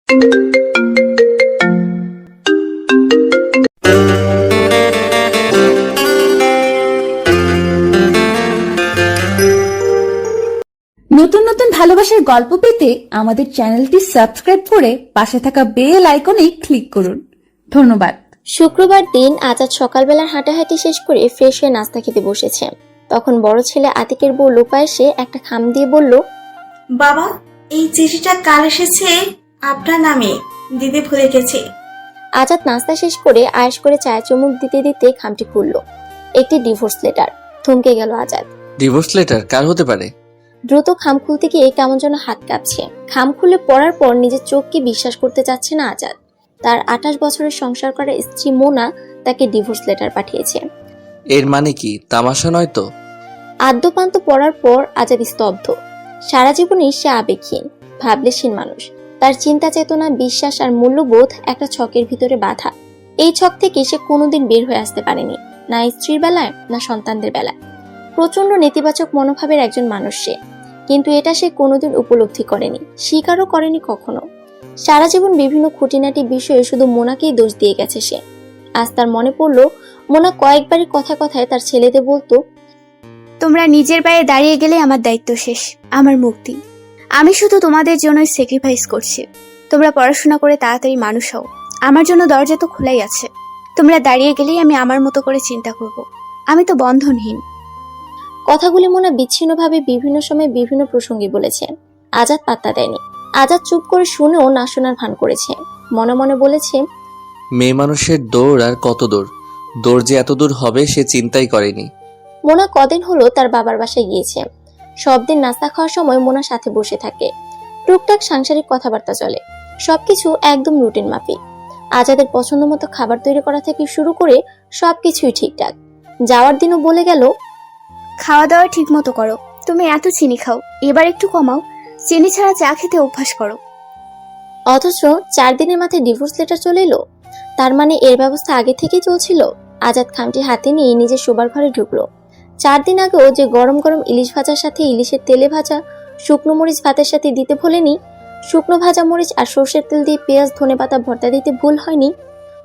নতুন নতুন ভালোবাসার গল্প পেতে আমাদের চ্যানেলটি সাবস্ক্রাইব করে পাশে থাকা বেল আইকনে ক্লিক করুন। ধন্যবাদ। শুক্রবার দিন আজাদ সকালবেলার হাঁটাহাঁটি শেষ করে ফ্রেশ হয়ে নাস্তা খেতে বসেছে। তখন বড় ছেলে আতিকের বউ লোপা এসে একটা খাম দিয়ে বলল, বাবা, এই চিঠিটা কাল এসেছে আপনার নামে, দিদি ভুলে গেছে। আজাদ নাস্তা শেষ করে আয়েশ করে চায়ে চুমুক দিতে দিতে খামটি খুলল। একটি ডিভোর্স লেটার। থমকে গেল আজাদ। ডিভোর্স লেটার কার হতে পারে? দ্রুত খাম খুলতে গিয়ে কেমন যেন হাত কাঁপছে। খাম খুলে পড়ার পর নিজের চোখকে বিশ্বাস করতে চাচ্ছে না আজাদ। তার 28 বছরের সংসার করা স্ত্রী মোনা তাকে ডিভোর্স লেটার পাঠিয়েছে। এর মানে কি তামাশা নয় তো? আদ্যপান্ত পড়ার পর আজাদ স্তব্ধ। সারা জীবনই সে আবেগহীন, ভাবলেশীন মানুষ। তার চিন্তা চেতনা, বিশ্বাস আর মূল্যবোধ একটা ছকের ভিতরে বাঁধা। এই ছক থেকে সে কোনোদিন বের হয়ে আসতে পারেনি, না স্ত্রীর বেলায় না সন্তানদের বেলায়। প্রচন্ড নেতিবাচক মনোভাবের একজন মানুষ সে, কিন্তু এটা সে কোনোদিন উপলব্ধি করেনি, স্বীকারও করেনি কখনো। সারা জীবন বিভিন্ন খুঁটিনাটি বিষয়ে শুধু মোনাকেই দোষ দিয়ে গেছে সে। আজ তার মনে পড়লো, মোনা কয়েকবারই কথায় কথায় তার ছেলেদের বলতো, তোমরা নিজের পায়ে দাঁড়িয়ে গেলে আমার দায়িত্ব শেষ, আমার মুক্তি। আমি শুধু তোমাদের জন্যই স্যাক্রিফাইস করছি। তোমরা পড়াশোনা করে তাড়াতাড়ি মানুষ হও, আমার জন্য দরজা তো খোলাই আছে। তোমরা দাঁড়িয়ে গেলেই আমি আমার মতো করে চিন্তা করব। আমি তো বন্ধনহীন। কথাগুলি মোনা বিচ্ছিন্নভাবে বিভিন্ন সময় বিভিন্ন প্রসঙ্গে বলেছে। আজাদ পাত্তা দেয়নি। আজাদ চুপ করে শুনেও না শোনার ভান করেছে। মনে মনে বলেছে, মেয়ে মানুষের দৌড় আর কত দূর, দৌড় যে এত দূর হবে সে চিন্তাই করেনি। মোনা কদিন হলো তার বাবার বাসায় গিয়েছে। সব দিন নাস্তা খাওয়ার সময় মোনার সাথে বসে থাকে। টুকটাক সাংসারিক কথাবার্তা চলে। সবকিছু একদম রুটিন মাফিক। আজাদের পছন্দ মতো খাবার তৈরি করা থেকে শুরু করে সবকিছুই ঠিকঠাক। যাওয়ার দিনও বলে গেল, খাওয়া দাওয়া ঠিক মতো করো। তুমি এত চিনি খাও, এবার একটু কমাও। চিনি ছাড়া চা খেতে অভ্যাস করো। অথচ 4 দিনের মাথায় ডিভোর্স লেটার চলে এলো। তার মানে এর ব্যবস্থা আগে থেকেই চলছিল। আজাদ খামটি হাতে নিয়ে নিজের শোবার ঘরে ঢুকলো। 4 দিন আগেও যে গরম গরম ইলিশ ভাজার সাথে ইলিশের তেলে ভাজা শুকনো মরিচ ভাতের সাথে দিতে ভোলেনি, শুকনো ভাজা মরিচ আর সর্ষের তেল দিয়ে পেঁয়াজ ধনেপাতা ভর্তা দিতে ভুল হয়নি।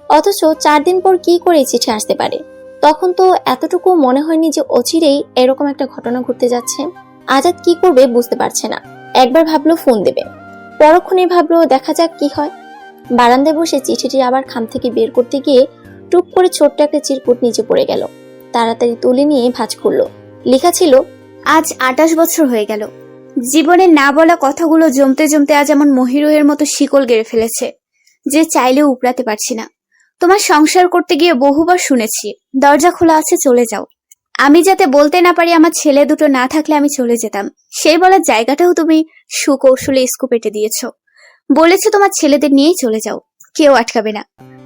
অথচ 4 দিন পর কি করে চিঠি আসতে পারে? তখন তো এতটুকু মনে হয়নি যে অচিরেই এরকম একটা ঘটনা ঘটতে যাচ্ছে। আজাদ কি করবে বুঝতে পারছে না। একবার ভাবলো ফোন দেবে, পরক্ষণে ভাবলো দেখা যাক কি হয়। বারান্দায় বসে চিঠিটি আবার খাম থেকে বের করতে গিয়ে টুপ করে ছোট্ট একটা চিরকুট নিচে পড়ে গেল। তাড়াতাড়ি তুলে নিয়ে ভাঁজ করলো। লেখা ছিল, আজ 28 বছর হয়ে গেল। জীবনের না বলা কথাগুলো জমতে জমতে আজ এমন মহিরুহের মতো শিকল গেড়ে ফেলেছে যে চাইলেও উপড়াতে পারছি না। তোমার সংসার করতে গিয়ে বহুবার শুনেছি, দরজা খোলা আছে, চলে যাও। আমি যাতে বলতে না পারি আমার ছেলে দুটো না থাকলে আমি চলে যেতাম, সেই বলার জায়গাটাও তুমি সুকৌশলে স্কুপ এঁটে দিয়েছো। বলেছো তোমার ছেলেদের নিয়েই চলে যাও, কেউ আটকাবে না।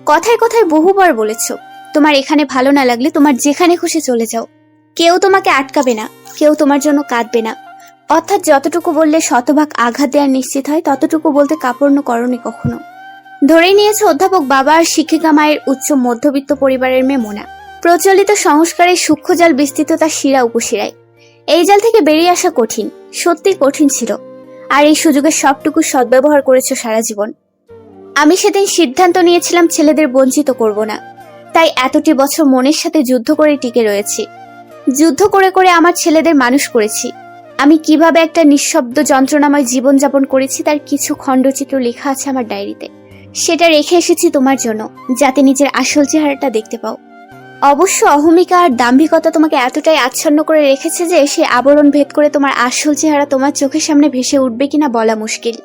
কথায় কথায় বহুবার বলেছো তোমার এখানে ভালো না লাগলে তোমার যেখানে খুশি চলে যাও, কেউ তোমাকে আটকাবে না, কেউ তোমার জন্য কাঁদবে না। অর্থাৎ যতটুকু বললে শতভাগ আঘাত দেওয়ার নিশ্চিত হয়, ততটুকু বলতে কাপড় করনি কখনো। ধরেই নিয়েছে অধ্যাপক বাবা আর শিক্ষিকা মায়ের উচ্চ মধ্যবিত্ত পরিবারের মেয়ে মোনা। প্রচলিত সংস্কারের সূক্ষ্ম জাল বিস্তৃত তার শিরা উপশিরায়। এই জাল থেকে বেরিয়ে আসা কঠিন, সত্যি কঠিন ছিল। আর এই সুযোগের সবটুকু সদ্ব্যবহার করেছো সারা জীবন। আমি সেদিন সিদ্ধান্ত নিয়েছিলাম ছেলেদের বঞ্চিত করব না, তাই এতটি বছর মনের সাথে যুদ্ধ করে টিকে রয়েছি। যুদ্ধ করে করে আমার ছেলেদের মানুষ করেছি। আমি কিভাবে একটা নিঃশব্দ যন্ত্রণাময় জীবনযাপন করেছি তার কিছু খণ্ডচিত্র লেখা আছে আমার ডায়েরিতে। সেটা রেখে এসেছি তোমার জন্য, যাতে নিজের আসল চেহারাটা দেখতে পাও। অবশ্য অহমিকা আর দাম্ভিকতা তোমাকে এতটাই আচ্ছন্ন করে রেখেছে যে সে আবরণ ভেদ করে তোমার আসল চেহারা তোমার চোখের সামনে ভেসে উঠবে কিনা বলা মুশকিল।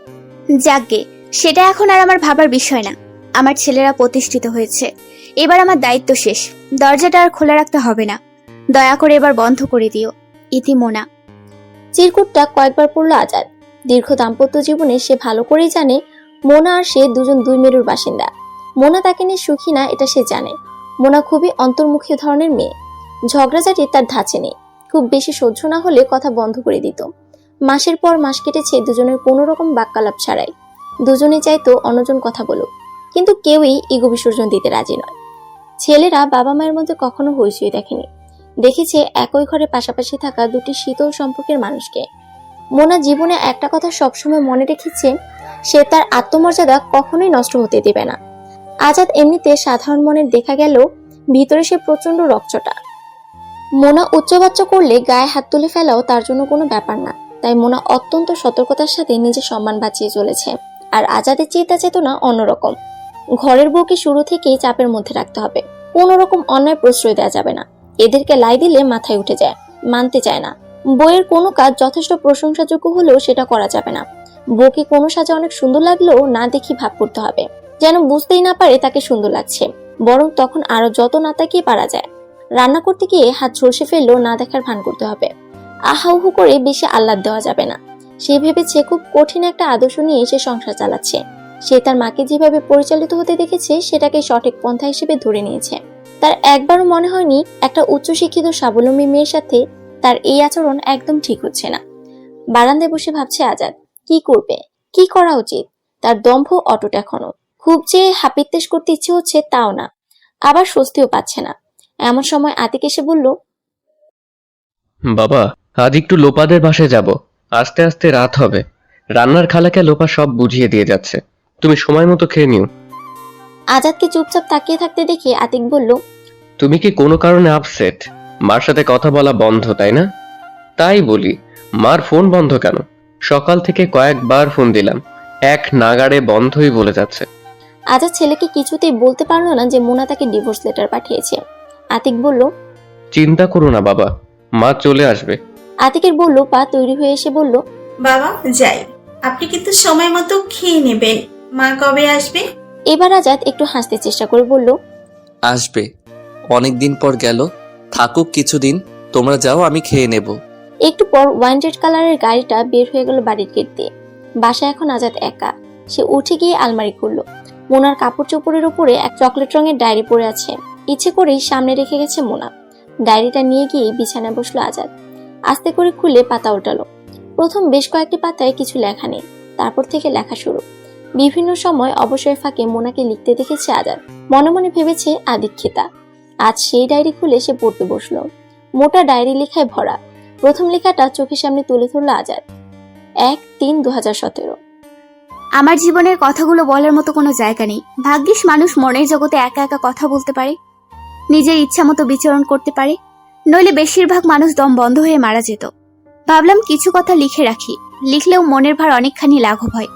যাকগে, সেটা এখন আর আমার ভাবার বিষয় না। আমার ছেলেরা প্রতিষ্ঠিত হয়েছে, এবার আমার দায়িত্ব শেষ। দরজাটা আর খোলা রাখতে হবে না, দয়া করে এবার বন্ধ করে দিও। ইতি মোনা। চিরকুটটা কয়েকবার পড়লো আজাদ। দীর্ঘ দাম্পত্য জীবনে সে ভালো করেই জানে মোনা আর সে দুজন দুই মেরুর বাসিন্দা। মোনা তাকে নিয়ে সুখী না এটা সে জানে। মোনা খুবই অন্তর্মুখী ধরনের মেয়ে। ঝগড়াঝাটি তার ধাঁচে নেই। খুব বেশি সহ্য না হলে কথা বন্ধ করে দিত। মাসের পর মাস কেটেছে দুজনের কোনো রকম বাক্যালাপ ছাড়াই। দুজনে চাইতো অন্যজন কথা বলুক, কিন্তু কেউই ইগো বিসর্জন দিতে রাজি নয়। ছেলেরা বাবা মায়ের মধ্যে কখনো হইচই দেখেনি। দেখেছে একই ঘরে পাশাপাশি থাকা দুটি শীতল সম্পর্কের মানুষকে। মোনা জীবনে একটা কথা সবসময় মনে রেখেছে, সে তার আত্মমর্যাদা কখনোই নষ্ট হতে দেবে না। আজাদ এমনিতে সাধারণ মনের দেখা গেল ভিতরে সে প্রচন্ড রকচটা। মোনা উচ্চবাচ্য করলে গায়ে হাত তুলে ফেলাও তার জন্য কোনো ব্যাপার না। তাই মোনা অত্যন্ত সতর্কতার সাথে নিজের সম্মান বাঁচিয়ে চলেছে। আর আজাদের চিন্তা চেতনা অন্যরকম। ঘরের বউকে শুরু থেকেই চাপের মধ্যে রাখতে হবে, কোনো রকম অন্যায় প্রশ্রয় দেওয়া যাবে না। এদেরকে লাই দিলে মাথায় উঠে যায়, মানতে চায় না। বউয়ের কোনো কাজ যথেষ্ট প্রশংসাযোগ্য হলেও সেটা করা যাবে না। বউকে কোনো সাজে অনেক সুন্দর লাগলেও না দেখি ভাগ করতে হবে, যেন বুঝতেই না পারে তাকে সুন্দর লাগছে, বরং তখন আরো যত না তাকিয়ে পারা যায়। রান্না করতে গিয়ে হাত ঝলসে ফেললেও না দেখার ভান করতে হবে। আহাউহু করে বেশি আহ্লাদ দেওয়া যাবে না। সে ভেবেছে খুব কঠিন একটা আদর্শ নিয়ে সে সংসার চালাচ্ছে। সে তার মাকে যেভাবে পরিচালিত হতে দেখেছে সেটাকে সঠিক পন্থা হিসেবে ধরে নিয়েছে। তার একবারও মনে হয়নি একটা উচ্চশিক্ষিত স্বাবলম্বী মেয়ের সাথে তার এই আচরণ একদম ঠিক হচ্ছে না। বারান্দায় বসে ভাবছে আজাদ কি করবে, কি করা উচিত। তার দম্ভ অটুট এখনো। খুব যে হাপিত্তেশ করতে ইচ্ছে হচ্ছে তাও না, আবার স্বস্তিও পাচ্ছে না। এমন সময় আতিক এসে বলল, বাবা, আজ একটু লোপাদের বাসায় যাব। আস্তে আস্তে রাত হবে। রান্নার খালাকে লোপা সব বুঝিয়ে দিয়ে যাচ্ছে। তুমি সময় মতো খেয়ে নিও। আজাদকে চুপচাপ তাকিয়ে থাকতে দেখে আতিক বলল, তুমি কি কোনো কারণে আপসেট? মার সাথে কথা বলা বন্ধ, তাই না? তাই বলি, মার ফোন বন্ধ কেন? সকাল থেকে কয়েকবার ফোন দিলাম, এক নাগাড়ে বন্ধই বলে যাচ্ছে। আজাদ ছেলেকে কিছুতেই বলতে পারলো না যে মোনা তাকে ডিভোর্স লেটার পাঠিয়েছে। আতিক বলল, চিন্তা করো না বাবা, মা চলে আসবে। আতিকের বলল পা তৈরি হয়ে এসে বলল, বাবা যাই, আপনি কিন্তু সময় মতো খেয়ে নেবেন। মা কবে আসবে? এবার আজাদ একটু হাসতে চেষ্টা করে বলল, আসবে, অনেক দিন পর গেল, থাকুক কিছুদিন। তোমরা যাও, আমি খেয়ে নেব। একটু পর ওয়াইন রেড কালারের গাড়িটা বের হয়ে গেল বাড়ির গেট দিয়ে। বাসায় এখন আজাদ একা। সে উঠে গিয়ে আলমারি খুললো। মোনার কাপড় চোপড়ের উপরে এক চকলেট রঙের ডায়েরি পড়ে আছে। ইচ্ছে করেই সামনে রেখে গেছে মোনা। ডায়েরিটা নিয়ে গিয়ে বিছানায় বসলো আজাদ। আস্তে করে খুলে পাতা উল্টালো। প্রথম বেশ কয়েকটি পাতায় কিছু লেখা নেই, তারপর থেকে লেখা শুরু। বিভিন্ন সময় অবসরের ফাঁকে মোনাকে লিখতে দেখেছে আজাদ। মনে মনে ভেবেছে আদিক্ষিতা। আজ সেই ডায়েরি খুলে সে পড়তে বসলো। মোটা ডায়েরি লেখায় ভরা। প্রথম লেখাটা চোখের সামনে তুলে ধরলো আজাদ। 1-3-2017। আমার জীবনের কথাগুলো বলার মতো কোনো জায়গা নেই। ভাগ্যিস মানুষ মনের জগতে একা একা কথা বলতে পারে, নিজের ইচ্ছা মতো বিচরণ করতে পারে, নইলে বেশিরভাগ মানুষ দম বন্ধ হয়ে মারা যেত। ভাবলাম কিছু কথা লিখে রাখি, লিখলেও মনের ভার অনেকখানি লাঘব হয়।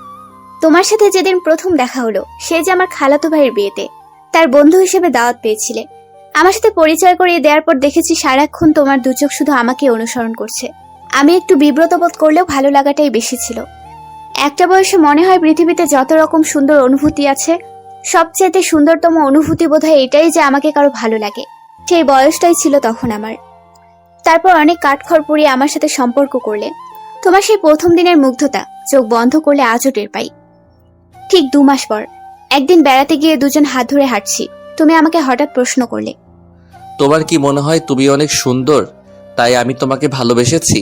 তোমার সাথে যেদিন প্রথম দেখা হলো, সে যে আমার খালাতো ভাইয়ের বিয়েতে তার বন্ধু হিসেবে দাওয়াত পেয়েছিলে। আমার সাথে পরিচয় করিয়ে দেওয়ার পর দেখেছি সারাক্ষণ তোমার দু চোখ শুধু আমাকে অনুসরণ করছে। আমি একটু বিব্রত বোধ করলেও ভালো লাগাটাই বেশি ছিল। একটা বয়সে মনে হয় পৃথিবীতে যত রকম সুন্দর অনুভূতি আছে, সবচেয়ে সুন্দরতম অনুভূতি বোধহয় এটাই যে আমাকে কারো ভালো লাগে। সেই বয়সটাই ছিল তখন আমার। তারপর অনেক কাঠখড় পুড়িয়ে আমার সাথে সম্পর্ক করলে। তোমার সেই প্রথম দিনের মুগ্ধতা চোখ বন্ধ করলে আজও টের পাই। ঠিক 2 মাস পর একদিন বেড়াতে গিয়ে দুজন হাত ধরে হাঁটছি, তুমি আমাকে হঠাৎ প্রশ্ন করলে, তোমার কি মনে হয় তুমি অনেক সুন্দর, তাই আমি তোমাকে ভালোবেসেছি?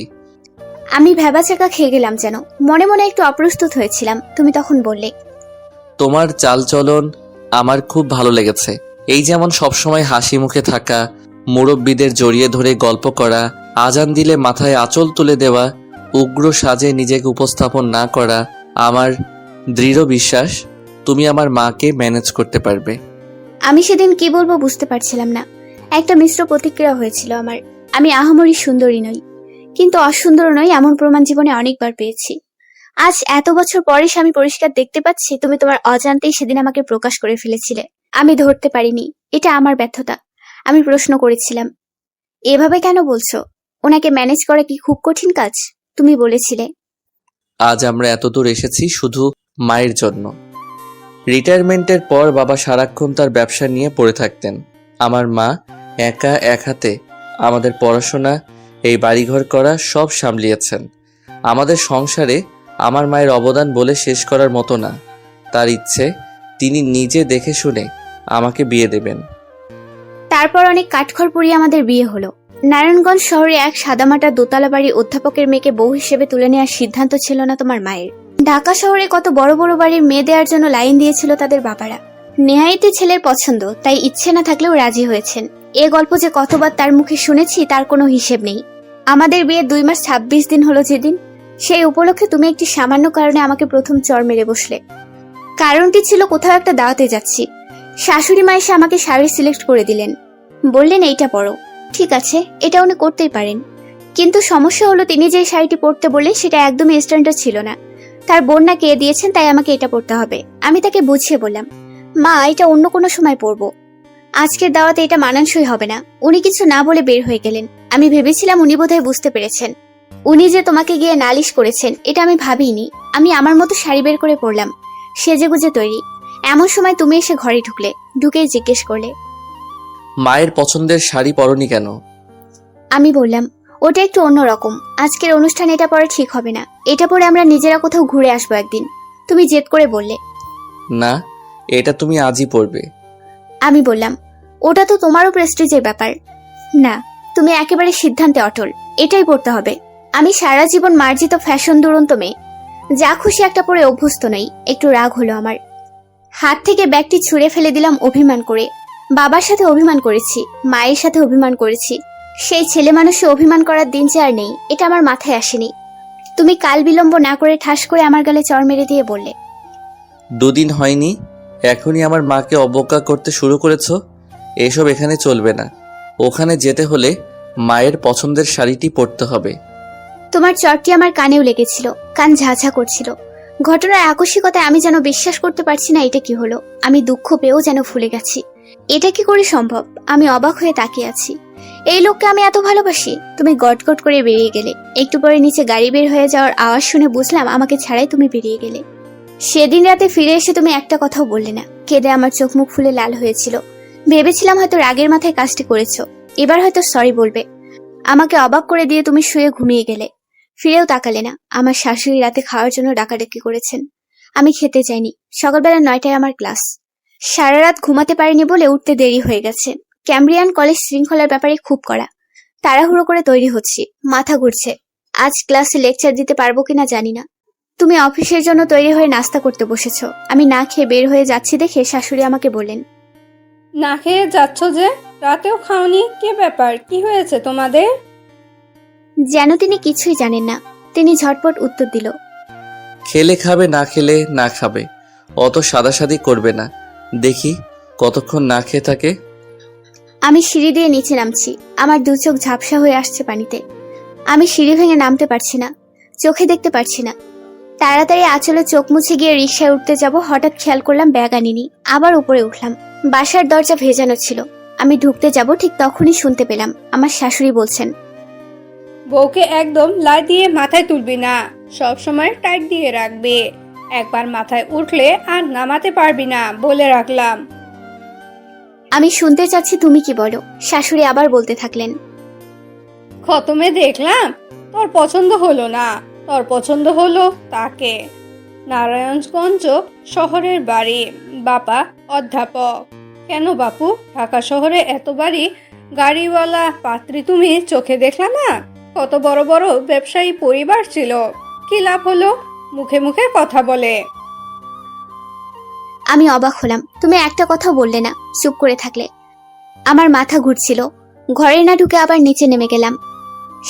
আমি ভেবাচাকা খেয়ে গেলাম যেন। মনে মনে একটু অপ্রস্তুত হয়েছিলাম। তুমি তখন বললে, তোমার চালচলন আমার খুব ভালো লেগেছে। এই যেমন সবসময় হাসি মুখে থাকা, মুরব্বীদের জড়িয়ে ধরে গল্প করা, আজান দিলে মাথায় আঁচল তুলে দেওয়া, উগ্র সাজে নিজেকে উপস্থাপন না করা। আমার দৃঢ় বিশ্বাস তুমি আমার মাকে ম্যানেজ করতে পারবে। আমি সেদিন কি বলবো বুঝতে পারছিলাম না। একটা মিশ্র প্রতিক্রিয়া হয়েছিল আমার। আমি আহামরি সুন্দরী নই, কিন্তু অসুন্দর নই এমন প্রমাণ জীবনে অনেকবার পেয়েছি। আজ এত বছর পরে আমি পরিষ্কার দেখতে পাচ্ছি তুমি তোমার অজান্তেই সেদিন আমাকে প্রকাশ করে ফেলেছিলে। আমি ধরতে পারিনি, এটা আমার ব্যর্থতা। আমি প্রশ্ন করেছিলাম, এভাবে কেন বলছো? ওনাকে ম্যানেজ করা কি খুব কঠিন কাজ? তুমি বলেছিলে, আজ আমরা এতদূর এসেছি শুধু মায়ের জন্য। রিটায়ারমেন্টের পর বাবা সারাক্ষণ তার ব্যবসা নিয়ে পড়ে থাকতেন। আমার মা একা এক হাতে আমাদের পড়াশোনা, এই বাড়িঘর করা সব সামলিয়েছেন। আমাদের সংসারে আমার মায়ের অবদান বলে শেষ করার মতো না। তার ইচ্ছে তিনি নিজে দেখে শুনে আমাকে বিয়ে দেবেন। তারপর অনেক কাঠখড় পুড়িয়ে আমাদের বিয়ে হলো। নারায়ণগঞ্জ শহরে এক সাদামাটা দোতলা বাড়ির অধ্যাপকের মেয়েকে বউ হিসেবে তুলে নেওয়ার সিদ্ধান্ত ছিল না তোমার মায়ের। ঢাকা শহরে কত বড় বড় বাড়ির মেয়ে দেওয়ার জন্য লাইন দিয়েছিল তাদের বাবারা। নেহায়েতই ছেলের পছন্দ, তাই ইচ্ছে না থাকলেও রাজি হয়েছেন। এ গল্প যে কতবার তার মুখে শুনেছি তার কোনো হিসেব নেই। আমাদের বিয়ে 2 মাস 26 দিন হলো যেদিন, সেই উপলক্ষে তুমি একটি সামান্য কারণে আমাকে প্রথম চড় মেরে বসলে। কারণটি ছিল কোথাও একটা দাওয়াতে যাচ্ছি। শাশুড়ি মা এসে আমাকে শাড়ি সিলেক্ট করে দিলেন, বললেন এইটা পরো। ঠিক আছে, এটা উনি করতেই পারেন, কিন্তু সমস্যা হলো তিনি যে শাড়িটি পরতে বললেন সেটা একদমই স্ট্যান্ডার্ড ছিল না। তার বোন না কে দিয়েছেন, তাই আমাকে এটা পরতে হবে। আমি তাকে বুঝিয়ে বললাম, মা এটা অন্য কোনো সময় পরবো, আজকের দাওয়াতে এটা মানানসই হবে না। উনি কিছু না বলে বের হয়ে গেলেন। আমি ভেবেছিলাম উনি বোধহয় বুঝতে পেরেছেন। উনি যে তোমাকে গিয়ে নালিশ করেছেন এটা আমি ভাবিনি। আমি আমার মতো শাড়ি বের করে পরলাম, সেজেগুজে তৈরি। এমন সময় তুমি এসে ঘরে ঢুকলে, ঢুকেই জিজ্ঞেস করলে, মায়ের পছন্দের শাড়ি পরনি কেন? আমি বললাম, ওটা একটু অন্যরকম, আজকের অনুষ্ঠানে এটা পরে ঠিক হবে না, এটা পরে আমরা নিজেরা কোথাও ঘুরে আসবো একদিন। তুমি জেদ করে বললে, না, এটা তুমি আজই পরবে। আমি বললাম, ওটা তো তোমারও প্রেস্টিজের ব্যাপার। না, তুমি একেবারে সিদ্ধান্তে অটল, এটাই পড়তে হবে। আমি সারা জীবন মার্জিত ফ্যাশন দুরন্ত মেয়ে, যা খুশি একটা পরে অভ্যস্ত নই। একটু রাগ হলো আমার, হাত থেকে ব্যাগটি ছুঁড়ে ফেলে দিলাম অভিমান করে। বাবার সাথে অভিমান করেছি, মায়ের সাথে অভিমান করেছি, সেই ছেলে মানুষে অভিমান করার দিন যে আর নেই, এটা আমার মাথায় আসেনি। তুমি কাল বিলম্ব না করে ঠাস করে আমার গালে চড় মেরে দিয়ে বললে, দুদিন হয়নি, এখনই আমার মাকে অবজ্ঞা করতে শুরু করেছো। এসব এখানে চলবে না। ওখানে যেতে হলে মায়ের পছন্দের শাড়িটি পরতে হবে। তোমার চটটি আমার কানেও লেগেছিল, কান ঝাঝা করছিল। ঘটনার আকস্মিকতায় আমি যেন বিশ্বাস করতে পারছি না এটা কি হলো। আমি দুঃখ পেয়েও যেন ভুলে গেছি এটা কি করে সম্ভব। আমি অবাক হয়ে তাকিয়ে আছি। এই লোককে আমি এত ভালোবাসি। তুমি গটগট করে বেরিয়ে গেলে। একটু পরে নিচে গাড়ি বের হয়ে যাওয়ার আওয়াজ শুনে বুঝলাম আমাকে ছাড়াই তুমি বেরিয়ে গেলে। সেদিন রাতে ফিরে এসে তুমি একটা কথাও বললে না। কেঁদে আমার চোখ মুখ ফুলে লাল হয়েছিল। ভেবেছিলাম হয়তো রাগের মাথায় কাজটি করেছো, এবার হয়তো সরি বলবে। আমাকে অবাক করে দিয়ে তুমি শুয়ে ঘুমিয়ে গেলে, ফিরেও তাকালে না। আমার শাশুড়ি রাতে খাওয়ার জন্য ডাকাডাকি করেছেন, আমি খেতে চাইনি। সকালবেলা 9টায় আমার ক্লাস। সারা রাত ঘুমাতে পারিনি বলে উঠতে দেরি হয়ে গেছে। ক্যামব্রিয়ান কলেজ শৃঙ্খলার ব্যাপারে খুব কড়া, তাড়াহুড়ো করে তৈরি হচ্ছি, মাথা ঘুরছে। আজ ক্লাসে লেকচার দিতে পারবো কিনা জানি না। তুমি অফিসের জন্য তৈরি হয়ে নাস্তা করতে বসেছো। আমি না খেয়ে বের হয়ে যাচ্ছি দেখে শাশুড়ি আমাকে বললেন, না খেয়ে যাচ্ছ যে? রাতেও খাওনি, কি ব্যাপার, কি হয়েছে তোমাদের? যেন তিনি কিছুই জানেন না। তিনি ঝটপট উত্তর দিল, খেলে খাবে, না খেলে না খাবে। অত সাদাসাদি করবে না। দেখি কতক্ষণ না খেয়ে থাকে। আমি সিঁড়ি দিয়ে নিচে নামছি। আমার দু চোখ ঝাপসা হয়ে আসছে পানিতে। আমি সিঁড়ি ভেঙে নামতে পারছি না, চোখে দেখতে পারছি না। তাড়াতাড়ি আঁচলে চোখ মুছে গিয়ে রিকশায় উঠতে যাব, হঠাৎ খেয়াল করলাম ব্যাগ আনিনি। আবার উপরে উঠলাম। বাসার দরজা ভেজানো ছিল। আমি ঢুকতে যাব, ঠিক তখনই শুনতে পেলাম আমার শাশুড়ি বলছেন, বউকে একদম লাই দিয়ে মাথায় তুলবি না, সব সময় টাইট দিয়ে রাখবি। একবার মাথায় উঠলে আর নামাতে পারবি না, বলে রাখলাম। আমি শুনতে চাচ্ছি তুমি কি বলো। শাশুড়ি আবার বলতে থাকলেন, খতমে দেখলাম তোর পছন্দ হলো না, তোর পছন্দ হলো তাকে। নারায়ণগঞ্জ শহরের বাড়ি, বাবা অধ্যাপক। কেন বাপু, ঢাকা শহরে এত বাড়ি, গাড়িওয়ালা পাত্রী তুমি চোখে দেখলা না? কত বড় বড় ব্যবসায়ী পরিবার ছিল, কি লাভ হলো? মুখে মুখে কথা বলে। আমি অবাক হলাম। তুমি একটা কথাও বললে না, চুপ করে থাকলে। আমার মাথা ঘুরছিল। ঘরে না ঢুকে আবার নিচে নেমে গেলাম।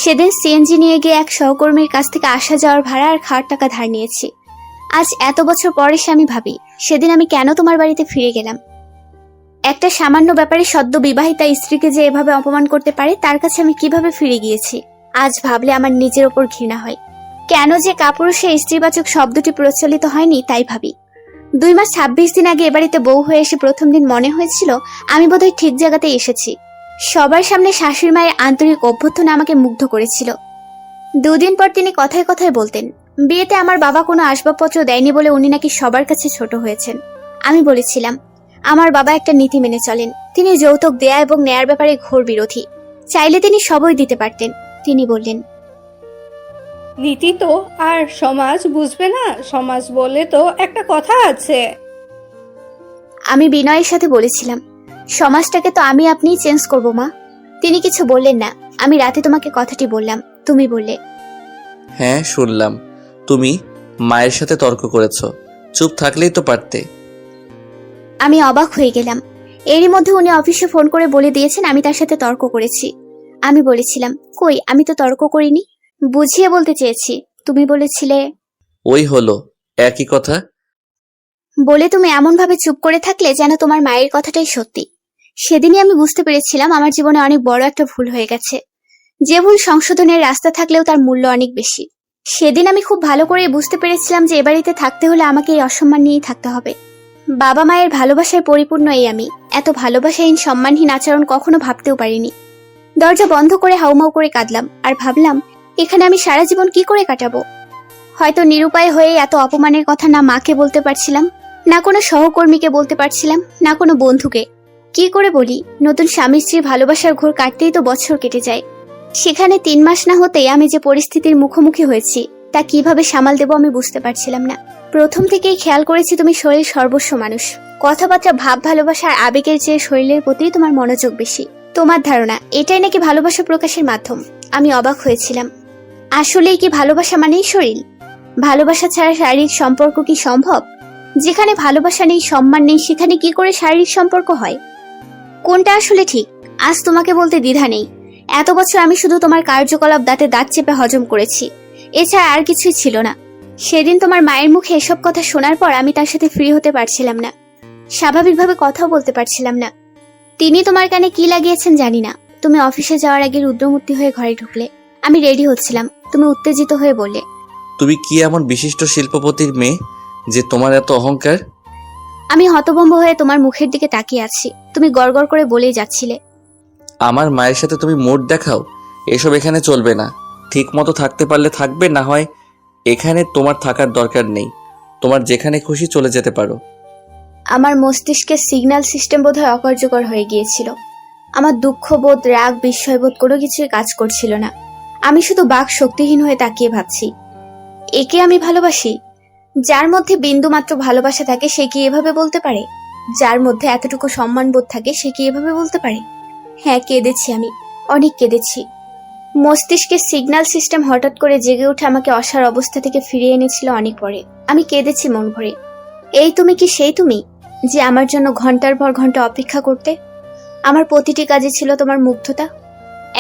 সেদিন সিএনজি নিয়ে গিয়ে এক সহকর্মীর কাছ থেকে আসা যাওয়ার ভাড়া আর খাওয়ার টাকা ধার নিয়েছি। আজ এত বছর পর এসে আমি ভাবি, সেদিন আমি কেন তোমার বাড়িতে ফিরে গেলাম। একটা সামান্য ব্যাপারে সদ্য বিবাহিতা স্ত্রীকে যে এভাবে অপমান করতে পারে, তার কাছে আমি কিভাবে ফিরে গিয়েছি। আজ ভাবলে আমার নিজের ওপর ঘৃণা হয়। কেন যে কাপুরুষে স্ত্রীবাচক শব্দটি প্রচলিত হয়নি তাই ভাবি। 2 মাস 26 দিন আগে এবাড়িতে বউ হয়ে এসে প্রথম দিন মনে হয়েছিল আমি বোধহয় ঠিক জায়গাতে এসেছি। সবার সামনে শাশুড়ি মায়ের আন্তরিক অভ্যর্থনা আমাকে মুগ্ধ করেছিল। 2 দিন পর তিনি কথায় কথায় বলতেন, বিয়েতে আমার বাবা কোনো আসবাবপত্র দেয়নি বলে উনি নাকি সবার কাছে ছোট হয়েছেন। আমি বলেছিলাম, আমার বাবা একটা নীতি মেনে চলেন। তিনি যৌতুক দেয়া এবং নেয়ার ব্যাপারে ঘোর বিরোধী। চাইলে তিনি সবই দিতে পারতেন। তিনি বললেন, নীতি তো আর সমাজ বুঝবে না? সমাজ বলে তো একটা কথা আছে। আমি বিনয়ের সাথে বলেছিলাম, সমাজটাকে তো আমি আপনিই চেঞ্জ করব মা। তিনি কিছু বললেন না। আমি রাতে তোমাকে কথাটি বললাম, তুমি বললে, হ্যাঁ শুনলাম, তুমি মায়ের সাথে তর্ক করেছো। চুপ থাকলেই তো পারতে। আমি অবাক হয়ে গেলাম। এরই মধ্যে উনি অফিসে ফোন করে বলে দিয়েছেন আমি তার সাথে তর্ক করেছি। আমি বলেছিলাম, কই, আমি তো তর্ক করিনি। বুঝিয়ে বলতে চেয়েছি, তুমি বলেছিলে। ওই হলো, একই কথা। বলে তুমি এমন ভাবে চুপ করে থাকলে যেন তোমার মায়ের কথাটাই সত্যি। সেদিনই আমি বুঝতে পেরেছিলাম আমার জীবনে অনেক বড় একটা ভুল হয়ে গেছে, যে ভুল সংশোধনের রাস্তা থাকলেও তার মূল্য অনেক বেশি। সেদিন আমি খুব ভালো করে বুঝতে পেরেছিলাম যে এ বাড়িতে থাকতে হলে আমাকে এই অসম্মান নিয়েই থাকতে হবে। বাবা মায়ের ভালোবাসায় পরিপূর্ণ এই আমি এত ভালোবাসাহীন সম্মানহীন আচরণ কখনো ভাবতেও পারিনি। দরজা বন্ধ করে হাউমাউ করে কাঁদলাম আর ভাবলাম এখানে আমি সারা জীবন কি করে কাটাবো। হয়তো নিরুপায় হয়ে এত অপমানের কথা না মাকে বলতে পারছিলাম, না কোনো সহকর্মীকে বলতে পারছিলাম, না কোনো বন্ধুকে। কি করে বলি? নতুন স্বামী স্ত্রীর ভালোবাসার ঘোর কাটতেই তো বছর কেটে যায়। সেখানে 3 মাস না হতেই আমি যে পরিস্থিতির মুখোমুখি হয়েছি তা কিভাবে সামাল দেবো আমি বুঝতে পারছিলাম না। প্রথম থেকেই খেয়াল করেছি তুমি শরীর সর্বস্ব মানুষ। কথাবার্তা, ভাব, ভালোবাসা আর আবেগের চেয়ে শরীরের প্রতি তোমার মনোযোগ বেশি। তোমার ধারণা এটাই নাকি ভালোবাসা প্রকাশের মাধ্যম? আমি অবাক হয়েছিলাম। আসলেই কি ভালোবাসা মানেই শরীর? ভালোবাসা ছাড়া শারীরিক সম্পর্ক কি সম্ভব? যেখানে ভালোবাসা নেই, সম্মান নেই, সেখানে কি করে শারীরিক সম্পর্ক হয়? কোনটা আসলে ঠিক আজ তোমাকে বলতে দ্বিধা নেই। এত বছর আমি শুধু তোমার কার্যকলাপ দাঁতে দাঁত চেপে হজম করেছি, এছাড়া আর কিছুই ছিল না। সেদিন তোমার মায়ের মুখে এসব কথা শোনার পর আমি তার সাথে ফ্রি হতে পারছিলাম না, স্বাভাবিকভাবে কথাও বলতে পারছিলাম না। তিনি তোমার কানে কি লাগিয়েছেন জানি না। তুমি অফিসে যাওয়ার আগে রুদ্রমূর্তি হয়ে ঘরে ঢুকলে। আমি রেডি হচ্ছিলাম, তুমি উত্তেজিত হয়ে বললে, তুমি কি এমন বিশিষ্ট শিল্পপতির মেয়ে যে তোমার এত অহংকার? আমি হতভম্ব হয়ে তোমার মুখের দিকে তাকিয়ে আছি। তুমি গড়গড় করে বলেই যাচ্ছিলে, আমার মায়ের সাথে তুমি মুড দেখাও? এসব এখানে চলবে না। ঠিক মতো থাকতে পারলে থাকবে, না হয় এখানে তোমার থাকার দরকার নেই। তোমার যেখানে খুশি চলে যেতে পারো। আমার মস্তিষ্কের সিগন্যাল সিস্টেম বোধহয় অকার্যকর হয়ে গিয়েছিল। আমার দুঃখবোধ, রাগ, বিস্ময়বোধ কোনো কিছুই কাজ করছিল না। আমি শুধু বাক শক্তিহীন হয়ে তাকিয়ে ভাবছি, একে আমি ভালোবাসি? যার মধ্যে বিন্দু মাত্র ভালোবাসা থাকে সে কি এভাবে বলতে পারে? যার মধ্যে এতটুকু সম্মানবোধ থাকে সে কি এভাবে বলতে পারে? হ্যাঁ, কেঁদেছি আমি, অনেক কেঁদেছি। মস্তিষ্কের সিগন্যাল সিস্টেম হঠাৎ করে জেগে উঠে আমাকে অসার অবস্থা থেকে ফিরিয়ে এনেছিল অনেক পরে। আমি কেঁদেছি মন ভরে। এই তুমি কি সেই তুমি যে আমার জন্য ঘন্টার পর ঘন্টা অপেক্ষা করতে? আমার প্রতিটি কাজে ছিল তোমার মুগ্ধতা।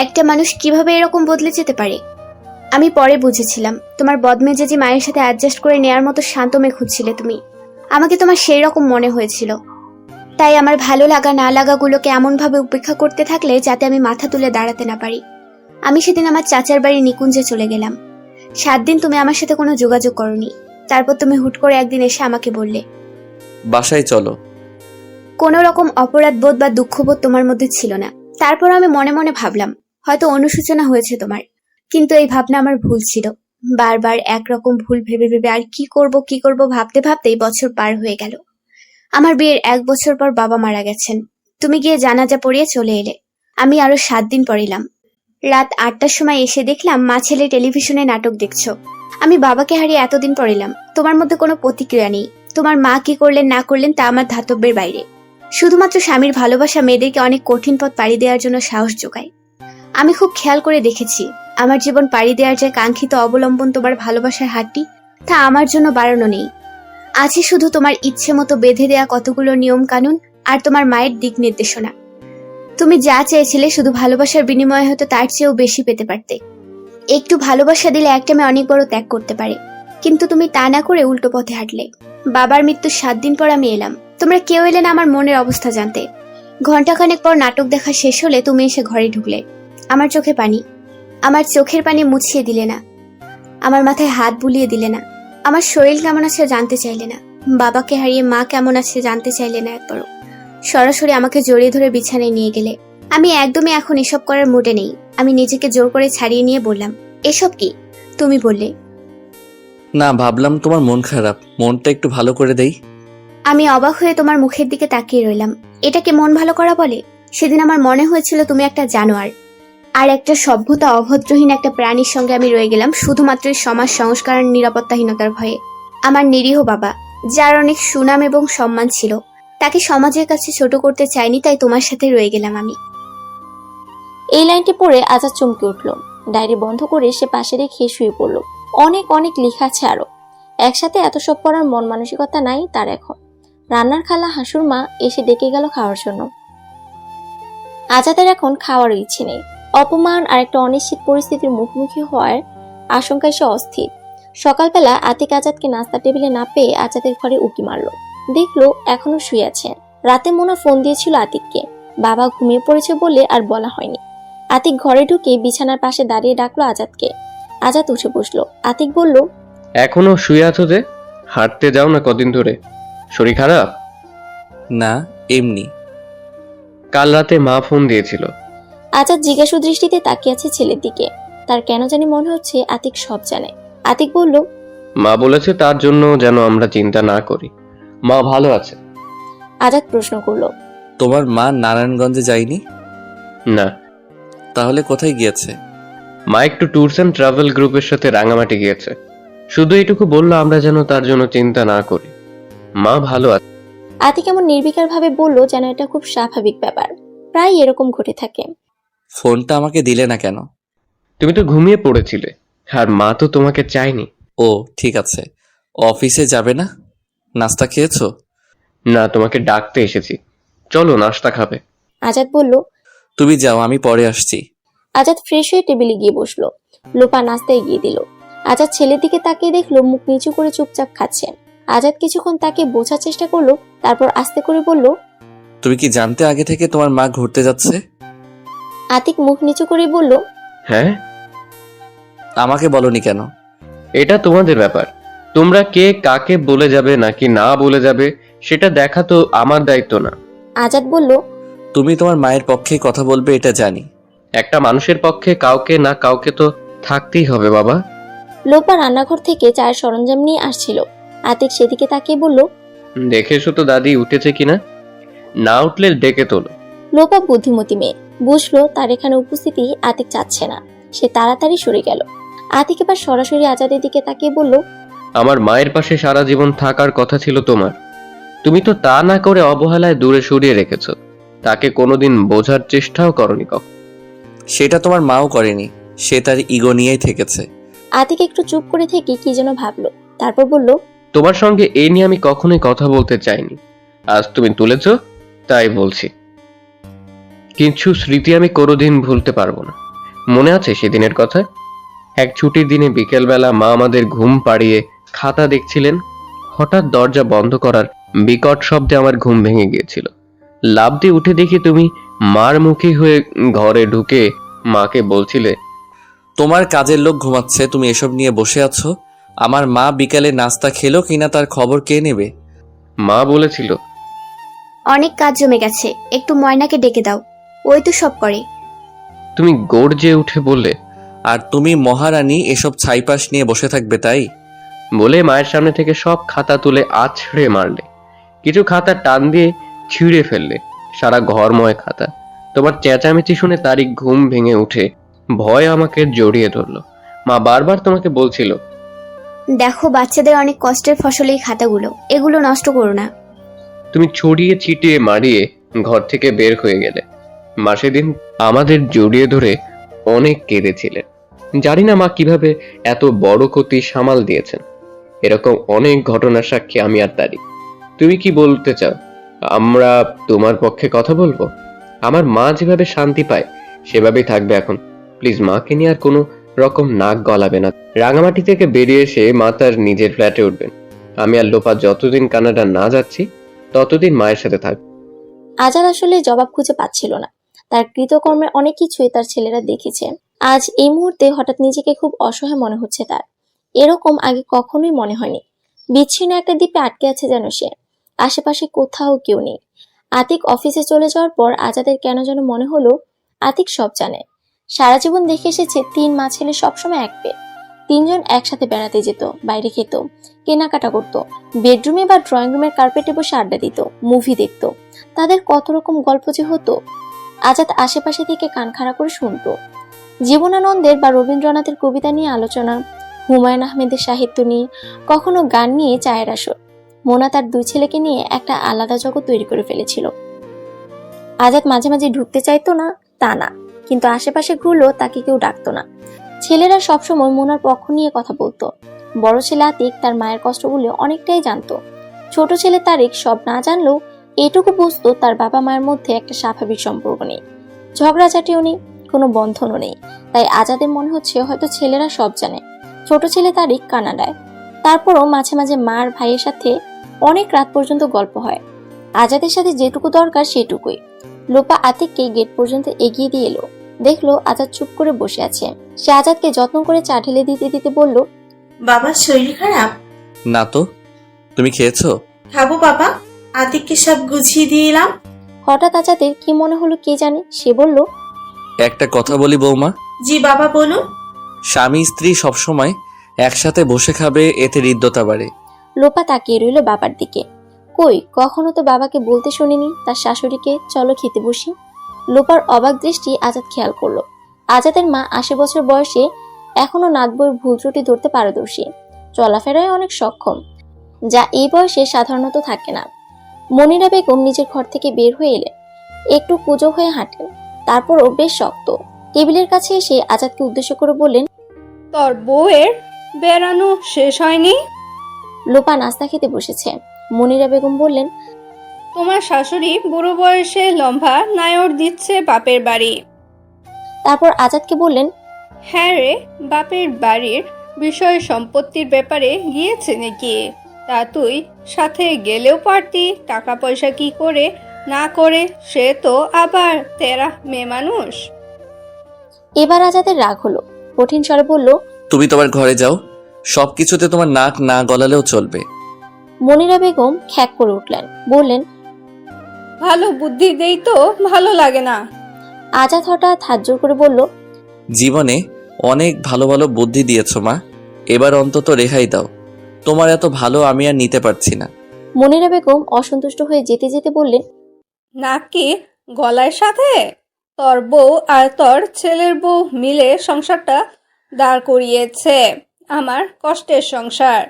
একটা মানুষ কিভাবে এরকম বদলে যেতে পারে? আমি পরে বুঝেছিলাম তোমার বদমেজাজি মায়ের সাথে অ্যাডজাস্ট করে নেয়ার মতো শান্ত মেয়ে খুঁজছিলে তুমি। আমাকে তোমার সেই রকম মনে হয়েছিল, তাই আমার ভালো লাগা না লাগাগুলোকে এমনভাবে উপেক্ষা করতে থাকলে যাতে আমি মাথা তুলে দাঁড়াতে না পারি। আমি সেদিন আমার চাচার বাড়ি নিকুঞ্জে চলে গেলাম। 7 দিন তুমি আমার সাথে কোনো যোগাযোগ করনি। তারপর তুমি হুট করে একদিন এসে আমাকে বললে, বাসায় চলো। কোনো রকম অপরাধ বোধ বা দুঃখবোধ তোমার মধ্যে ছিল না। তারপর আমি মনে মনে ভাবলাম হয়তো অনুশোচনা হয়েছে তোমার, কিন্তু এই ভাবনা আমার ভুল ছিল। বারবার একরকম ভুল ভেবে ভেবে আর কি করব ভাবতে ভাবতেই বছর পার হয়ে গেল। আমার বিয়ের 1 বছর পর বাবা মারা গেছেন। তুমি গিয়ে জানাজা পড়িয়ে চলে এলে। আমি আরো 7 দিন পর এলাম। রাত 8টার সময় এসে দেখলাম মা ছেলে টেলিভিশনে নাটক দেখছো। আমি বাবাকে হারিয়ে এতদিন পর এলাম, তোমার মধ্যে কোনো প্রতিক্রিয়া নেই। তোমার মা কি করলেন না করলেন তা আমার ধাতব্যের বাইরে। শুধুমাত্র স্বামীর ভালোবাসা মেয়েদেরকে অনেক কঠিন পথ পাড়ি দেওয়ার জন্য সাহস যোগায়। আমি খুব খেয়াল করে দেখেছি আমার জীবন পাড়ি দেওয়ার যে কাঙ্ক্ষিত অবলম্বন তোমার ভালোবাসার হাতটি, তা আমার জন্য বাড়ানো নেই। আছে শুধু তোমার ইচ্ছে মতো বেঁধে দেয়া কতগুলো নিয়ম কানুন আর তোমার মায়ের দিক নির্দেশনা। তুমি যা চেয়েছিলে শুধু ভালোবাসার বিনিময়ে হয়তো তার চেয়েও বেশি পেতে পারতে। একটু ভালোবাসা দিলে একটা মেয়ে অনেক বড় ত্যাগ করতে পারে, কিন্তু তুমি তা না করে উল্টো পথে হাঁটলে। বাবার মৃত্যুর 7 দিন পর আমি এলাম। তোমরা কেউ এলে না আমার মনের অবস্থা জানতে। ঘন্টাখানেক পর নাটক দেখা শেষ হলে তুমি এসে ঘরে ঢুকলে। আমার চোখে পানি, আমার চোখের পানি মুছিয়ে দিলে না, আমার মাথায় হাত বুলিয়ে দিলে না, আমার শরীর কেমন আছে জানতে চাইলে না, বাবাকে হারিয়ে মা কেমন আছে জানতে চাইলে না একবারও। সরাসরি আমাকে জড়িয়ে ধরে বিছানায় নিয়ে গেলে। আমি একদমই এখন এসব করার মুডে নেই। আমি নিজেকে জোর করে ছাড়িয়ে নিয়ে বললাম, এসব কি? তুমি বললে, না, ভাবলাম তোমার মন খারাপ, মনটা একটু ভালো করে দেই। আমি অবাক হয়ে তোমার মুখের দিকে তাকিয়ে রইলাম। এটাকে মন ভালো করা বলে? সেদিন আমার মনে হয়েছিল তুমি একটা জানোয়ার, আর একটা সভ্যতা অভদ্রহীন একটা প্রাণীর সঙ্গে আমি রয়ে গেলাম শুধুমাত্র সমাজ সংস্কার আর নিরাপত্তাহীনতার ভয়ে। আমার নিরীহ বাবা, যার অনেক সুনাম এবং সম্মান ছিল, তাকে সমাজের কাছে ছোট করতে চাইনি, তাই তোমার সাথে রয়ে গেলাম আমি। এই লাইনটি পড়ে আজাদ চমকে উঠল। ডায়েরি বন্ধ করে সে পাশে রেখে শুয়ে পড়ল। অনেক অনেক লেখা আছে আরো। একসাথে এত সব পড়ার মন মানসিকতা নাই তার এখন। রান্নার খালা হাসুর মা এসে ডেকে গেল খাওয়ার জন্য। আজাদের এখন খাওয়ার ইচ্ছে নেই। অপমান আর একটা অনিশ্চিত পরিস্থিতির মুখোমুখি হওয়ার আশঙ্কায় সে অস্থির। সকালবেলা আতিক আজাদকে নাস্তা টেবিলে না পেয়ে আজাদের ঘরে উকি মারলো, দেখলো এখনো শুয়ে আছে। রাতে মোনা ফোন দিয়েছিল আতিককে, বাবা ঘুমিয়ে পড়েছে বলে আর বলা হয়নি। আতিক ঘরে ঢুকে বিছানার পাশে দাঁড়িয়ে ডাকলো আজাদকে। আজাদ উঠে বসলো। আতিক বলল, এখনো শুয়ে আছো যে? হাঁটতে যাও না কদিন ধরে? শরীর খারাপ? না, এমনি। কাল রাতে মা ফোন দিয়েছিল। আজাদ জিজ্ঞাসু দৃষ্টিতে তাকিয়ে আছে ছেলের দিকে। তার কেন জানি মনে হচ্ছে আতিক সব জানে। আতিক বলল, মা বলেছে তার জন্য যেন আমরা চিন্তা না করি। মা ভালো আছে। আজাদ প্রশ্ন করলো, তোমার মা নারায়ণগঞ্জে যায়নি? না, তাহলে কোথায় গিয়েছে? মা একটু ট্যুরস অ্যান্ড ট্রাভেল গ্রুপের সাথে রাঙামাটি গিয়েছে। শুধু এটুকু বললো আমরা যেন তার জন্য চিন্তা না করি। মা ভালো আছে। আতিক এমন নির্বিকার ভাবে বলল যেন এটা খুব স্বাভাবিক ব্যাপার, প্রায় এরকম ঘটে থাকে। ফোনটা আমাকে দিলে না কেন? তুমি তো ঘুমিয়ে পড়েছিলে, আর মা তো তোমাকে চায়নি। ও ঠিক আছে। অফিসে যাবে না? নাস্তা খেয়েছো? না, তোমাকে ডাকতে এসেছি। চলো নাস্তা খাবে। আজাদ বলল। তুমি যাও, আমি পরে আসছি। আজাদ ফ্রেশ হয়ে টেবিলে গিয়ে বসলো। লোপা নাস্তা এগিয়ে দিল। আজাদ ছেলের দিকে তাকিয়ে দেখলো মুখ নিচু করে চুপচাপ খাচ্ছে। আজাদ কিছুক্ষণ তাকে বোঝার চেষ্টা করলো, তারপর আস্তে করে বলল, তুমি কি জানতে আগে থেকে তোমার মা ঘুরতে যাচ্ছে? আতিক মুখ নিচু করে বলল, হ্যাঁ, আমাকে বলনি কেন? এটা তোমাদের ব্যাপার। তোমরা কে কাকে বলে যাবে নাকি না বলে যাবে সেটা দেখা তো আমার দায়িত্ব না। আজাদ বলল, তুমি তোমার মায়ের পক্ষে কথা বলবে এটা জানি। একটা মানুষের পক্ষে কাউকে না কাউকে তো থাকতেই হবে বাবা। লোপা রান্নাঘর থেকে চায়ের সরঞ্জাম নিয়ে আসছিল। আতিক সেদিকে তাকিয়ে বলল, দেখে এসো তো দাদি উঠেছে কিনা। না উঠলে ডেকে তোলো। লোপা বুদ্ধিমতী মেয়ে, বুঝলো তার এখানে উপস্থিতি আতিক চাচ্ছে না। সে তাড়াতাড়ি সরে গেল। আতিক এবার সরাসরি আজাদের দিকে তাকিয়ে বলল, আমার মায়ের পাশে সারা জীবন থাকার কথা ছিল তোমার। তুমি তো তা না করে অবহেলায় দূরে সরিয়ে রেখেছো। তাকে কোনোদিন বোঝার চেষ্টাও করনি কখন। সেটা তোমার মাও করেনি, সে তার ইগো নিয়েই থেকেছে। আতিক একটু চুপ করে থেকে কি যেন ভাবলো, তারপর বলল, তোমার সঙ্গে এই নিয়ে আমি কখনোই কথা বলতে চাইনি। আজ তুমি তুলেছো তাই বলছি। কিছু স্মৃতি আমি কোনোদিন ভুলতে পারবো না। মনে আছে সেদিনের কথা? এক ছুটির দিনে বিকেলবেলা মা আমাদের ঘুম পাড়িয়ে খাতা দেখছিলেন। হঠাৎ দরজা বন্ধ করার বিকট শব্দে আমার ঘুম ভেঙে গিয়েছিল। লাফ দিয়ে উঠে দেখি তুমি মার মুখী হয়ে ঘরে ঢুকে মাকে বলছিলে, তোমার কাজের লোক ঘুমাচ্ছে, তুমি এসব নিয়ে বসে আছো। আমার মা বিকালে নাস্তা খেলো কিনা তার খবর কে নেবে? মা বলেছিল, অনেক কাজ জমে গেছে, একটু ময়নাকে ডেকে দাও, ওই তো সব করে। তুমি গর্জে উঠে বললে, আর তুমি মহারানী এসব ছাইপাশ নিয়ে বসে থাকবে তাই? বলে মায়ের সামনে থেকে সব খাতা তুলে আছড়ে মারলে। কিছু খাতা টান দিয়ে ছিঁড়ে ফেললে। সারা ঘরময় খাতা। তোমার চেঁচামেচি শুনে তারিক ঘুম ভেঙে উঠে ভয় আমাকে জড়িয়ে ধরলো। মা বারবার তোমাকে বলছিল, দেখো বাচ্চাদের অনেক কষ্টের ফসল এই খাতাগুলো, এগুলো নষ্ট করো না। তুমি ছড়িয়ে ছিটিয়ে মারিয়ে ঘর থেকে বের হয়ে গেলে। মা সেদিন আমাদের জড়িয়ে ধরে অনেক কেঁদেছিলেন। জানি না মা কিভাবে এত বড় ক্ষতি সামাল দিয়েছেন। এরকম অনেক ঘটনার সাক্ষী আমি আর তারিক। তুমি কি বলতে চাও আমরা তোমার পক্ষে কথা বলবো? আমার মা যেভাবে শান্তি পায় সেভাবেই থাকবে এখন। প্লিজ মাকে নিয়ে আর কোনো রকম নাক গলাবে না। রাঙামাটি থেকে বেরিয়ে এসে মা তার নিজের ফ্ল্যাটে উঠবেন। আমি আর লোপা যতদিন কানাডা না যাচ্ছি ততদিন মায়ের সাথে থাকবে। আজাদ আসলে জবাব খুঁজে পাচ্ছিল না। তার কৃতকর্মের অনেক কিছুই তার ছেলেরা দেখেছে। আজ এই মুহূর্তে হঠাৎ নিজেকে খুব অসহায় মনে হচ্ছে তার। এরকম আগে কখনোই মনে হয়নি। বিচ্ছিন্ন একটা দ্বীপে আটকে আছে যেন সে। আশেপাশে কোথাও কেউ নেই। আতিক অফিসে চলে যাওয়ার পর আজাদের কেন যেন মনে হলো আতিক সব জানে। সারা জীবন দেখে এসেছে 3 মা ছেলে সবসময় এক পেয়ে। 3 জন একসাথে বেড়াতে যেত, বাইরে খেত, কেনাকাটা করতো, বেডরুমে বা ড্রয়িং রুমের কার্পেটে বসে আড্ডা দিত, মুভি দেখতো। তাদের কত রকম গল্প যে হতো। আজাদ আশেপাশে থেকে কান খাড়া করে শুনতো। জীবনানন্দের বা রবীন্দ্রনাথের কবিতা নিয়ে আলোচনা, হুমায়ুন আহমেদের সাহিত্য নিয়ে, কখনো গান নিয়ে চায়ের আসর। মোনা তার 2 ছেলেকে নিয়ে একটা আলাদা জগৎ তৈরি করে ফেলেছিল। আজাদ মাঝে মাঝে ঢুকতে চাইতো না তা না, কিন্তু আশেপাশে ঘুরলেও তাকে কেউ ডাকতো না। ছেলেরা সবসময় মোনার পক্ষ নিয়ে কথা বলতো। বড় ছেলে আতিক তার মায়ের কষ্টগুলো অনেকটাই জানতো। ছোট ছেলে তারিক সব না জানলেও এটুকু বুঝতো তার বাবা মায়ের মধ্যে একটা স্বাভাবিক সম্পর্ক নেই, ঝগড়াঝাটিও নেই, কোনো বন্ধনও নেই। তাই আজাদের মনে হচ্ছে হয়তো ছেলেরা সব জানে, ছোট ছেলে তারিক কানাডায়। তারপরও মাঝে মাঝে মার ভাইয়ের সাথে অনেক রাত পর্যন্ত গল্প হয়। আজাদের সাথে যেটুকু দরকার সেটুকুই। লোপা আতিককে গেট পর্যন্ত এগিয়ে দিয়ে এলো। দেখলো আজাদ চুপ করে বসে আছে। সে আজাদকে যত্ন করে চা ঢেলে দিতে দিতে বলল, বাবার শরীর খারাপ? না তো, তুমি খেয়েছো? খাবো বাবা, আতিককে সব গুছিয়ে দিয়ে এলাম। হঠাৎ আজাদের কি মনে হলো কে জানে, সে বলল, একটা কথা বলি বৌমা, জি বাবা বলুন। স্বামী স্ত্রী সবসময় একসাথে বসে খাবে, এতে হৃদ্যতা বাড়ে। লোপা তাকিয়ে রইল বাবার দিকে। কই, কখনো তো বাবাকে বলতে শুনিনি তার শাশুড়িকে চলো খেতে বসি। লোপার অবাক দৃষ্টি আজাদ খেয়াল করলো। আজাদের মা ৮০ বছর বয়সে এখনো নাতবইয়ের ভুল ত্রুটি ধরতে পারদর্শী, চলাফেরায় অনেক সক্ষম, যা এই বয়সে সাধারণত থাকে না। মনিরা বেগম নিজের ঘর থেকে বের হয়ে এলেন, একটু কুঁজো হয়ে হাঁটেন, তারপরও বেশ শক্ত। টেবিলের কাছে এসে আজাদকে উদ্দেশ্য করে বললেন, তোর বউয়ের বেড়ানো শেষ হয়নি? লোপা নাস্তা খেতে বসেছে। মনিরা বেগম বললেন, তোমার শাশুড়ি বুড়ো বয়সে লম্বা নায়র দিচ্ছে বাপের বাড়ি। তারপর আজাদকে বললেন, হ্যাঁ রে, বাপের বাড়ির বিষয় সম্পত্তির ব্যাপারে গিয়েছে নাকি? তা তুই সাথে গেলেও পারতি। টাকা পয়সা কি করে না করে, সে তো আবার তেরা মেয়ে মানুষ। এবার আজাদের রাগ হলো, কঠিন স্বরে বলল, তুমি তোমার ঘরে যাও, সবকিছুতে তোমার নাক না গলালেও চলবে। মনিরা বেগম খ্যাক করে উঠলেন, বললেন, ভালো বুদ্ধি দেই তো ভালো লাগে না। আজাদ হঠাৎ হাত জোর করে বলল, জীবনে অনেক ভালো ভালো বুদ্ধি দিয়েছো মা, এবার অন্তত রেহাই দাও। তোমার এত ভালো আমি আর নিতে পারছি না। মনিরা বেগম অসন্তুষ্ট হয়ে যেতে যেতে বললেন, নাকি গলার সাথে? তোর বউ আর তোর ছেলের বউ মিলে সংসারটা দাঁড় করিয়েছে, আমার কষ্টের সংসার।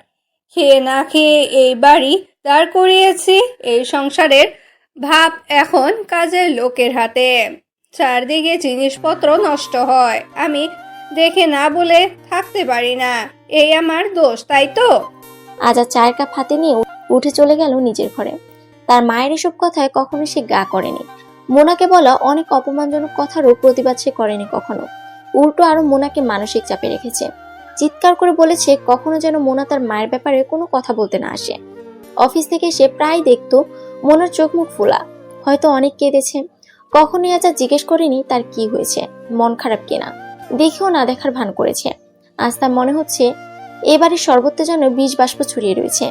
খেয়ে না খেয়ে এই বাড়ি দাঁড় করিয়েছি, এই সংসারের ভাব এখন কাজের লোকের হাতে। চারদিকে জিনিসপত্র নষ্ট হয়, আমি দেখে না বলে থাকতে পারি না। এই আমার দোষ, তাই তো? আজাদ চায়ের কাপ হাতে নিয়ে উঠে চলে গেল নিজের ঘরে। তার মায়ের এসব কথায় কখনো সে গা করেনি। মোনাকে বলা অনেক অপমানজনক কথারও প্রতিবাদ সে করেনি কখনো। উল্টো আরো মোনাকে মানসিক চাপে রেখেছে। চিৎকার করে বলেছে কখনো যেন মোনা তার মায়ের ব্যাপারে কোনো কথা বলতে না আসে। অফিস থেকে সে প্রায় দেখতো মোনার চোখ মুখ ফোলা, হয়তো অনেক কেঁদেছে। কখনোই আজাদ জিজ্ঞেস করেনি তার কি হয়েছে, মন খারাপ কিনা, দেখেও না দেখার ভান করেছে। আজ তার মনে হচ্ছে এবারে সর্বত্র যেন বিষ বাষ্প ছড়িয়ে রয়েছে,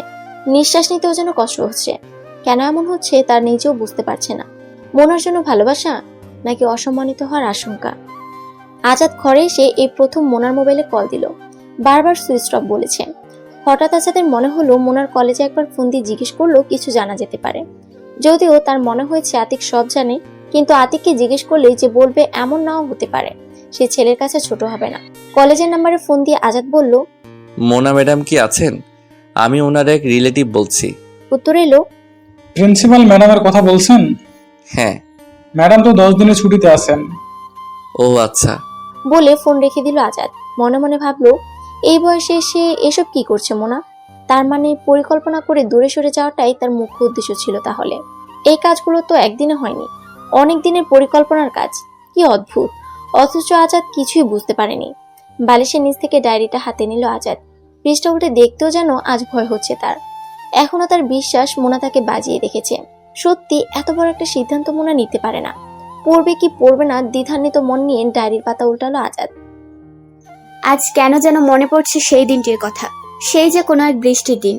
নিঃশ্বাস নিতেও যেন কষ্ট হচ্ছে। কেন এমন হচ্ছে তার নিজেও বুঝতে পারছে না। মোনার জন্য ভালোবাসা নাকি অসম্মানিত হওয়ার আশঙ্কা। আজাদ ঘরে এসে এই প্রথম মোনার মোবাইলে কল দিল, বারবার সুইচ অফ বলেছে। হঠাৎ আজাদের মনে হলো মোনার কলেজে একবার ফোন দিয়ে জিজ্ঞেস করলো কিছু জানা যেতে পারে। যদিও তার মনে হয়েছে আতিক সব জানে, কিন্তু আতিককে জিজ্ঞেস করলে যে বলবে এমন নাও হতে পারে, সে ছেলের কাছে ছোট হবে না। কলেজের নাম্বারে ফোন দিয়ে আজাদ বলল, মোনা ম্যাডাম কি আছেন? আমি ওনার এক রিলেটিভ বলছি। উত্তর এলো, প্রিন্সিপাল ম্যাডামের কথা বলছেন? হ্যাঁ। ম্যাডাম তো 10 দিনের ছুটিতে আছেন। ও আচ্ছা। বলে ফোন রেখে দিল আজাদ। মনে মনে ভাবলো, এই বয়সে এসে এসব কি করছে মোনা? তার মানে পরিকল্পনা করে দূরে সরে যাওয়াটাই তার মুখ্য উদ্দেশ্য ছিল। তাহলে এই কাজগুলো তো একদিনে হয়নি, অনেক দিনের পরিকল্পনার কাজ। কি অদ্ভুত! অথচ আজাদ কিছুই বুঝতে পারেনি। বালিশের নিচ থেকে ডায়েরিটা হাতে নিল আজাদ। পৃষ্ঠা উল্টে দেখতেও যেন আজ ভয় হচ্ছে তার। এখনো তার বিশ্বাস মোনা তাকে বাজিয়ে রেখেছে। সত্যি এত বড় একটা সিদ্ধান্ত মোনা নিতে পারে না, পড়বে কি পড়বে না দ্বিধান্বিত মন নিয়ে ডায়েরির পাতা উল্টালো আজাদ। আজ কেন যেন মনে পড়ছে সেই দিনটির কথা। সেই যে কোনো এক বৃষ্টির দিন,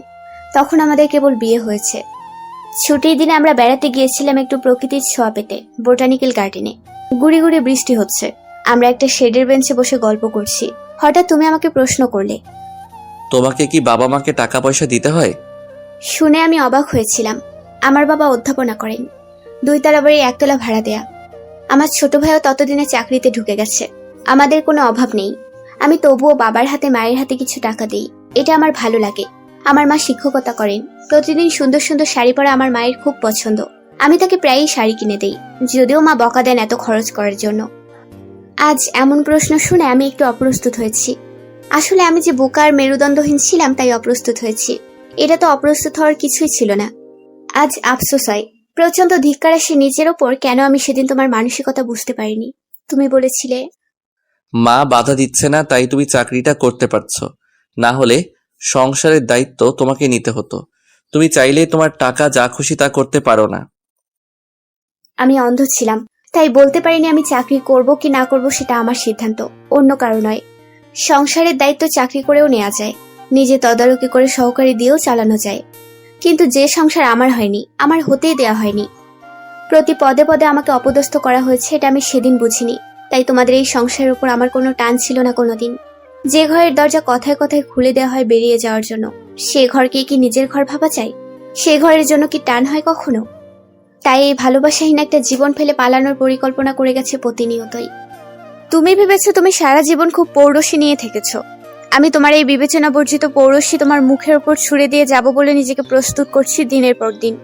তখন আমাদের কেবল বিয়ে হয়েছে। ছুটির দিনে আমরা বেড়াতে গিয়েছিলাম একটু প্রকৃতির ছোঁয়া পেতে বোটানিক্যাল গার্ডেনে। গুড়ি গুড়ি বৃষ্টি হচ্ছে, আমরা একটা শেডের বেঞ্চে বসে গল্প করছি। হঠাৎ তুমি আমাকে প্রশ্ন করলে, তোমাকে কি বাবা মাকে টাকা পয়সা দিতে হয়? শুনে আমি অবাক হয়েছিলাম। আমার বাবা অধ্যাপনা করেন, 2 তলা বাড়ি 1 তলা ভাড়া দেয়া। আমার ছোট ভাইও ততদিনে চাকরিতে ঢুকে গেছে। আমাদের কোনো অভাব নেই। আমি তবুও বাবার হাতে মায়ের হাতে কিছু টাকা দিই, এটা আমার ভালো লাগে। আমার মা শিক্ষকতা করেন, প্রতিদিন সুন্দর সুন্দর শাড়ি পরা আমার মায়ের খুব পছন্দ। আমি তাকে প্রায়ই শাড়ি কিনে দেই, যদিও মা বকা দেন এত খরচ করার জন্য। আজ এমন প্রশ্ন শুনে আমি একটু অপ্রস্তুত হয়েছি। আসলে আমি যে বোকার মেরুদণ্ডহীন ছিলাম তাই অপ্রস্তুত হয়েছি। এটা তো অপ্রস্তুত হওয়ার কিছুই ছিল না। আজ আফসোস হয়, প্রচন্ড ধিক্কার আসে নিজের ওপর, কেন আমি সেদিন তোমার মানসিকতা বুঝতে পারিনি। তুমি বলেছিলে মা বাধা দিচ্ছে না তাই তুমি চাকরিটা করতে পারছো, না হলে সংসারের দায়িত্ব তোমাকে নিতে হতো। তুমি চাইলেই তোমার টাকা যা খুশি তা করতে পারো না। আমি অন্ধ ছিলাম, তাই বলতে পারিনি আমি চাকরি করব কি না করব সেটা আমার সিদ্ধান্ত, অন্য কারো নয়। সংসারের দায়িত্ব চাকরি করেও নেওয়া যায়, নিজে তদারকি করে সহকারী দিয়েও চালানো যায়, কিন্তু যে সংসার আমার হয়নি, আমার হতেই দেয়া হয়নি। প্রতি পদে পদে আমাকে অপদস্থ করা হয়েছে, এটা আমি সেদিন বুঝিনি। তাই তোমাদের এই সংসারের উপর আমার কোনো টান ছিল না কোনোদিন। যে ঘরের দরজা কথায় কথায় খুলে দেওয়া হয় বেরিয়ে যাওয়ার জন্য, সে ঘরকে কি নিজের ঘর ভাবা চাই? সে ঘরের জন্য কি টান হয় কখনো? তাই এই ভালোবাসাহীন একটা জীবন ফেলে পালানোর পরিকল্পনা করে গেছে প্রতিনিয়তই। তুমি ভেবেছো তুমি সারা জীবন খুব পৌরসী নিয়ে থেকেছো। আমি তোমার এই বিবেচনা বর্জিত পৌরসী তোমার মুখের উপর ছুড়ে দিয়ে যাব বলে নিজেকে প্রস্তুত করছি দিনের পর দিন।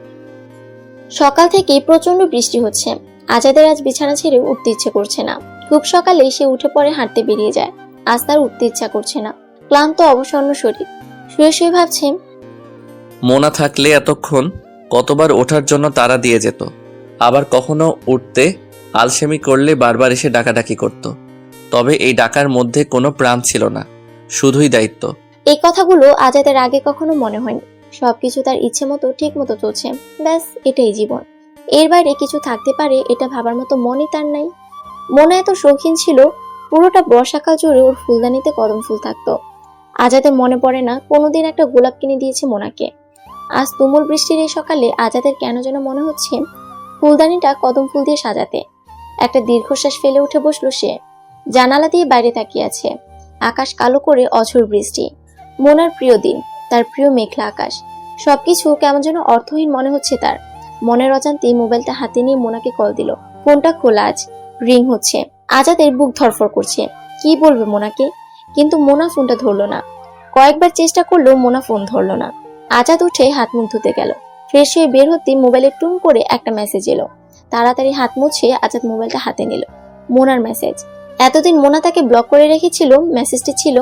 সকাল থেকে প্রচন্ড বৃষ্টি হচ্ছে। আজাদের আজ বিছানা ছেড়ে উঠতে ইচ্ছে করছে না। খুব সকালে সে উঠে পড়ে হাঁটতে বেরিয়ে যায়। আজ তার উঠতে ইচ্ছা করছে না। ক্লান্ত অবসন্ন শরীর, শুয়ে শুয়ে ভাবছে, মোনা থাকলে এতক্ষণ কতবার ওঠার জন্য তাড়া দিয়ে যেত, আবার কখনো উঠতে আলসেমি করলে বারবার এসে ডাকাডাকি করত। তবে এই ডাকার মধ্যে কোনো প্রাণ ছিল না, শুধুই দায়িত্ব। এই কথাগুলো আজাদের আগে কখনো মনে হয়নি। সবকিছু তার ইচ্ছে মতো ঠিক মতো চলছে, ব্যাস এটাই জীবন। এর বাইরে কিছু থাকতে পারে এটা ভাবার মতো মনই তার নাই। মনে এত শৌখিন ছিল, পুরোটা বর্ষাকাল জুড়ে ওর ফুলদানিতে কদম ফুল থাকতো। আজাদের মনে পড়ে না কোনোদিন একটা গোলাপ কিনে দিয়েছে মোনাকে। আজ তুমুল বৃষ্টির এই সকালে আজাদের কেন যেন মনে হচ্ছে ফুলদানিটা কদম ফুল দিয়ে সাজাতে। একটা দীর্ঘশ্বাস ফেলে উঠে বসলো সে। জানালা দিয়ে বাইরে তাকিয়ে আছে। আকাশ কালো করে অঝোর বৃষ্টি। মোনার প্রিয় দিন, তার প্রিয় মেঘলা আকাশ, সবকিছু কেমন যেন অর্থহীন মনে হচ্ছে তার। মনের অজান্তেই মোবাইলটা হাতে নিয়ে মোনাকে কল দিল। ফোনটা খোলা আজ, রিং হচ্ছে। আজাদের বুক ধরফর করছে, কি বলবে মোনাকে, কিন্তু মোনা ফোনটা ধরলো না। কয়েকবার চেষ্টা করলেও মোনা ফোন ধরলো না। আজাদ উঠে হাত মুখ ধুতে গেল। ফ্রেশ হয়ে বের হতে মোবাইলে টুম করে একটা মেসেজ এলো। তাড়াতাড়ি হাত মুছে আজাদ মোবাইলটা হাতে নিল। মোনার মেসেজ। এতদিন মোনা তাকে ব্লক করে রেখেছিল। মেসেজটি ছিল,